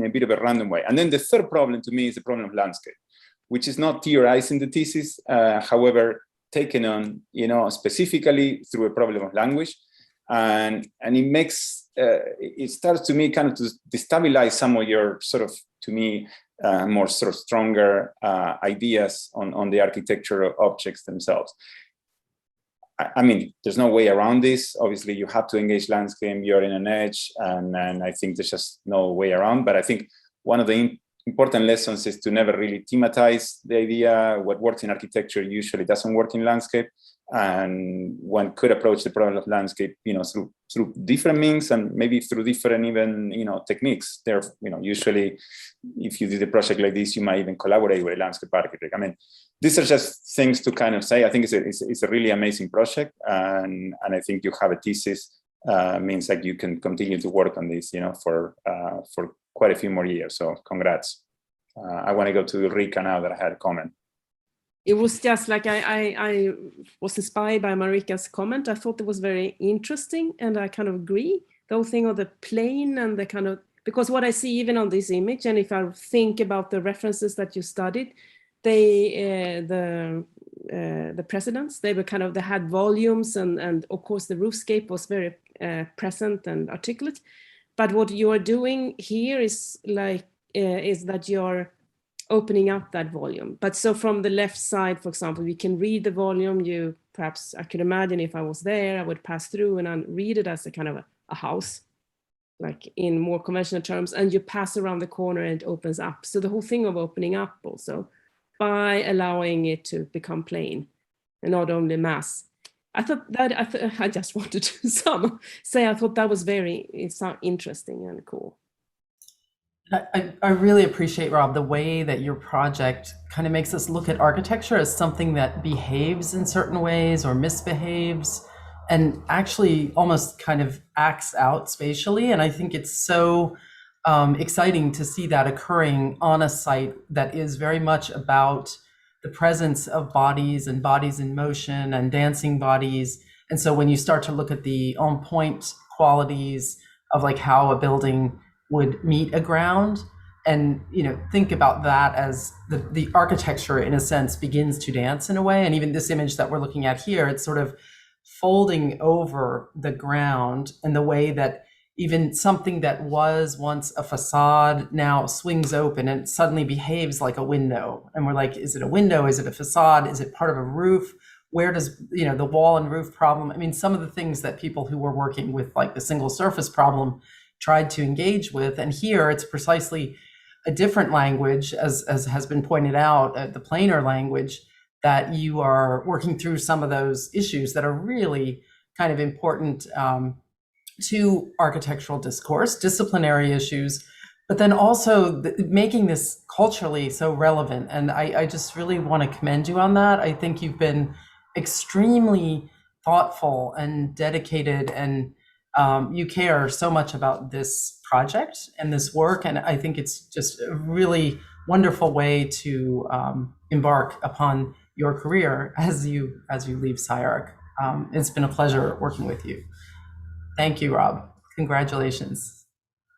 a bit of a random way. And then the third problem to me is the problem of landscape, which is not theorized in the thesis, however, taken on, you know, specifically through a problem of language. And it makes, it starts to me kind of to destabilize some of your sort of, to me, more sort of stronger ideas on the architectural objects themselves. I mean, there's no way around this. Obviously, you have to engage landscape, you're in an edge, and I think there's just no way around. But I think one of the important lessons is to never really thematize the idea. What works in architecture usually doesn't work in landscape. and one could approach the problem of landscape, through different means and maybe through different even, techniques. There, usually if you did a project like this, you might even collaborate with a landscape architect. I mean, these are just things to kind of say. I think it's a really amazing project, and I think you have a thesis means that you can continue to work on this, for quite a few more years. So congrats. I want to go to Rika now that I had a comment. It was just like I was inspired by Marika's comment. I thought it was very interesting, and I kind of agree. The whole thing of the plane and the kind of, because what I see even on this image, and if I think about the references that you studied, the presidents, they had volumes, and of course the roofscape was very present and articulate. But what you are doing here is that you're opening up that volume. But so from the left side, for example, we can read the volume. Perhaps I could imagine if I was there, I would pass through and I'd read it as a kind of a house, like in more conventional terms, and you pass around the corner and it opens up. So the whole thing of opening up also by allowing it to become plain and not only mass. I thought that, I just wanted to say I thought that was it's interesting and cool. I really appreciate, Rob, the way that your project kind of makes us look at architecture as something that behaves in certain ways or misbehaves and actually almost kind of acts out spatially. And I think it's so exciting to see that occurring on a site that is very much about the presence of bodies and bodies in motion and dancing bodies. And so when you start to look at the on point qualities of like how a building would meet a ground, and think about that as the architecture in a sense begins to dance in a way. And even this image that we're looking at here, it's sort of folding over the ground in the way that even something that was once a facade now swings open and suddenly behaves like a window. And we're like, is it a window? Is it a facade? Is it part of a roof? Where does the wall and roof problem? I mean, some of the things that people who were working with like the single surface problem tried to engage with. And here it's precisely a different language, as has been pointed out, the planar language, that you are working through some of those issues that are really kind of important to architectural discourse, disciplinary issues, but then also making this culturally so relevant. And I just really want to commend you on that. I think you've been extremely thoughtful and dedicated, and you care so much about this project and this work, and I think it's just a really wonderful way to embark upon your career as you leave SCI-Arc. It's been a pleasure working with you. Thank you, Rob. Congratulations.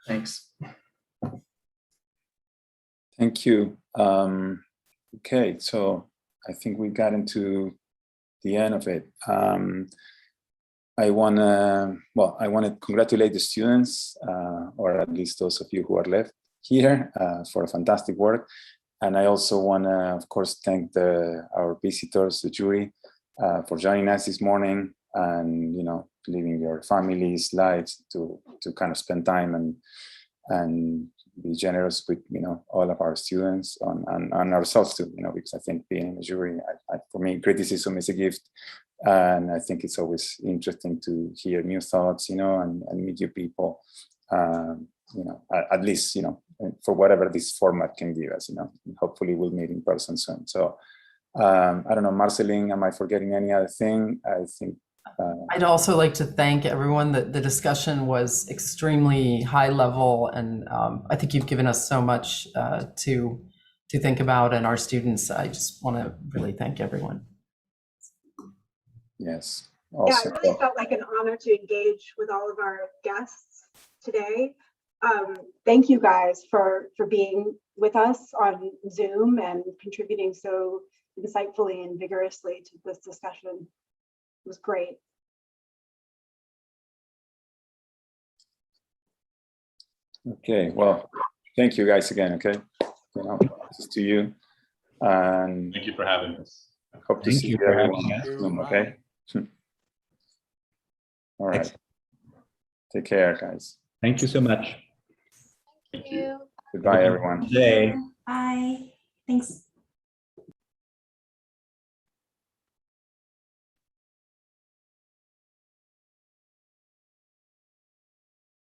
Thanks. Thank you. Okay, so I think we got into the end of it. I want to congratulate the students, or at least those of you who are left here, for a fantastic work. And I also want to, of course, thank our visitors, the jury, for joining us this morning, and leaving your families' lives to kind of spend time and be generous with all of our students and ourselves too. Because I think being in the jury, for me, criticism is a gift. And I think it's always interesting to hear new thoughts, and meet new people, at least, for whatever this format can give us, hopefully we'll meet in person soon. So I don't know, Marceline, am I forgetting any other thing? I think. I'd also like to thank everyone. The discussion was extremely high level, and I think you've given us so much to think about, and our students. I just want to really thank everyone. Yes. Awesome. Yeah, it really felt like an honor to engage with all of our guests today. Thank you guys for being with us on Zoom and contributing so insightfully and vigorously to this discussion. It was great. Okay, well, thank you guys again, okay? This is to you. And thank you for having us. Hope to see you everyone, okay? All right. Thanks. Take care, guys. Thank you so much. Thank you. Goodbye, everyone. Bye. Thanks.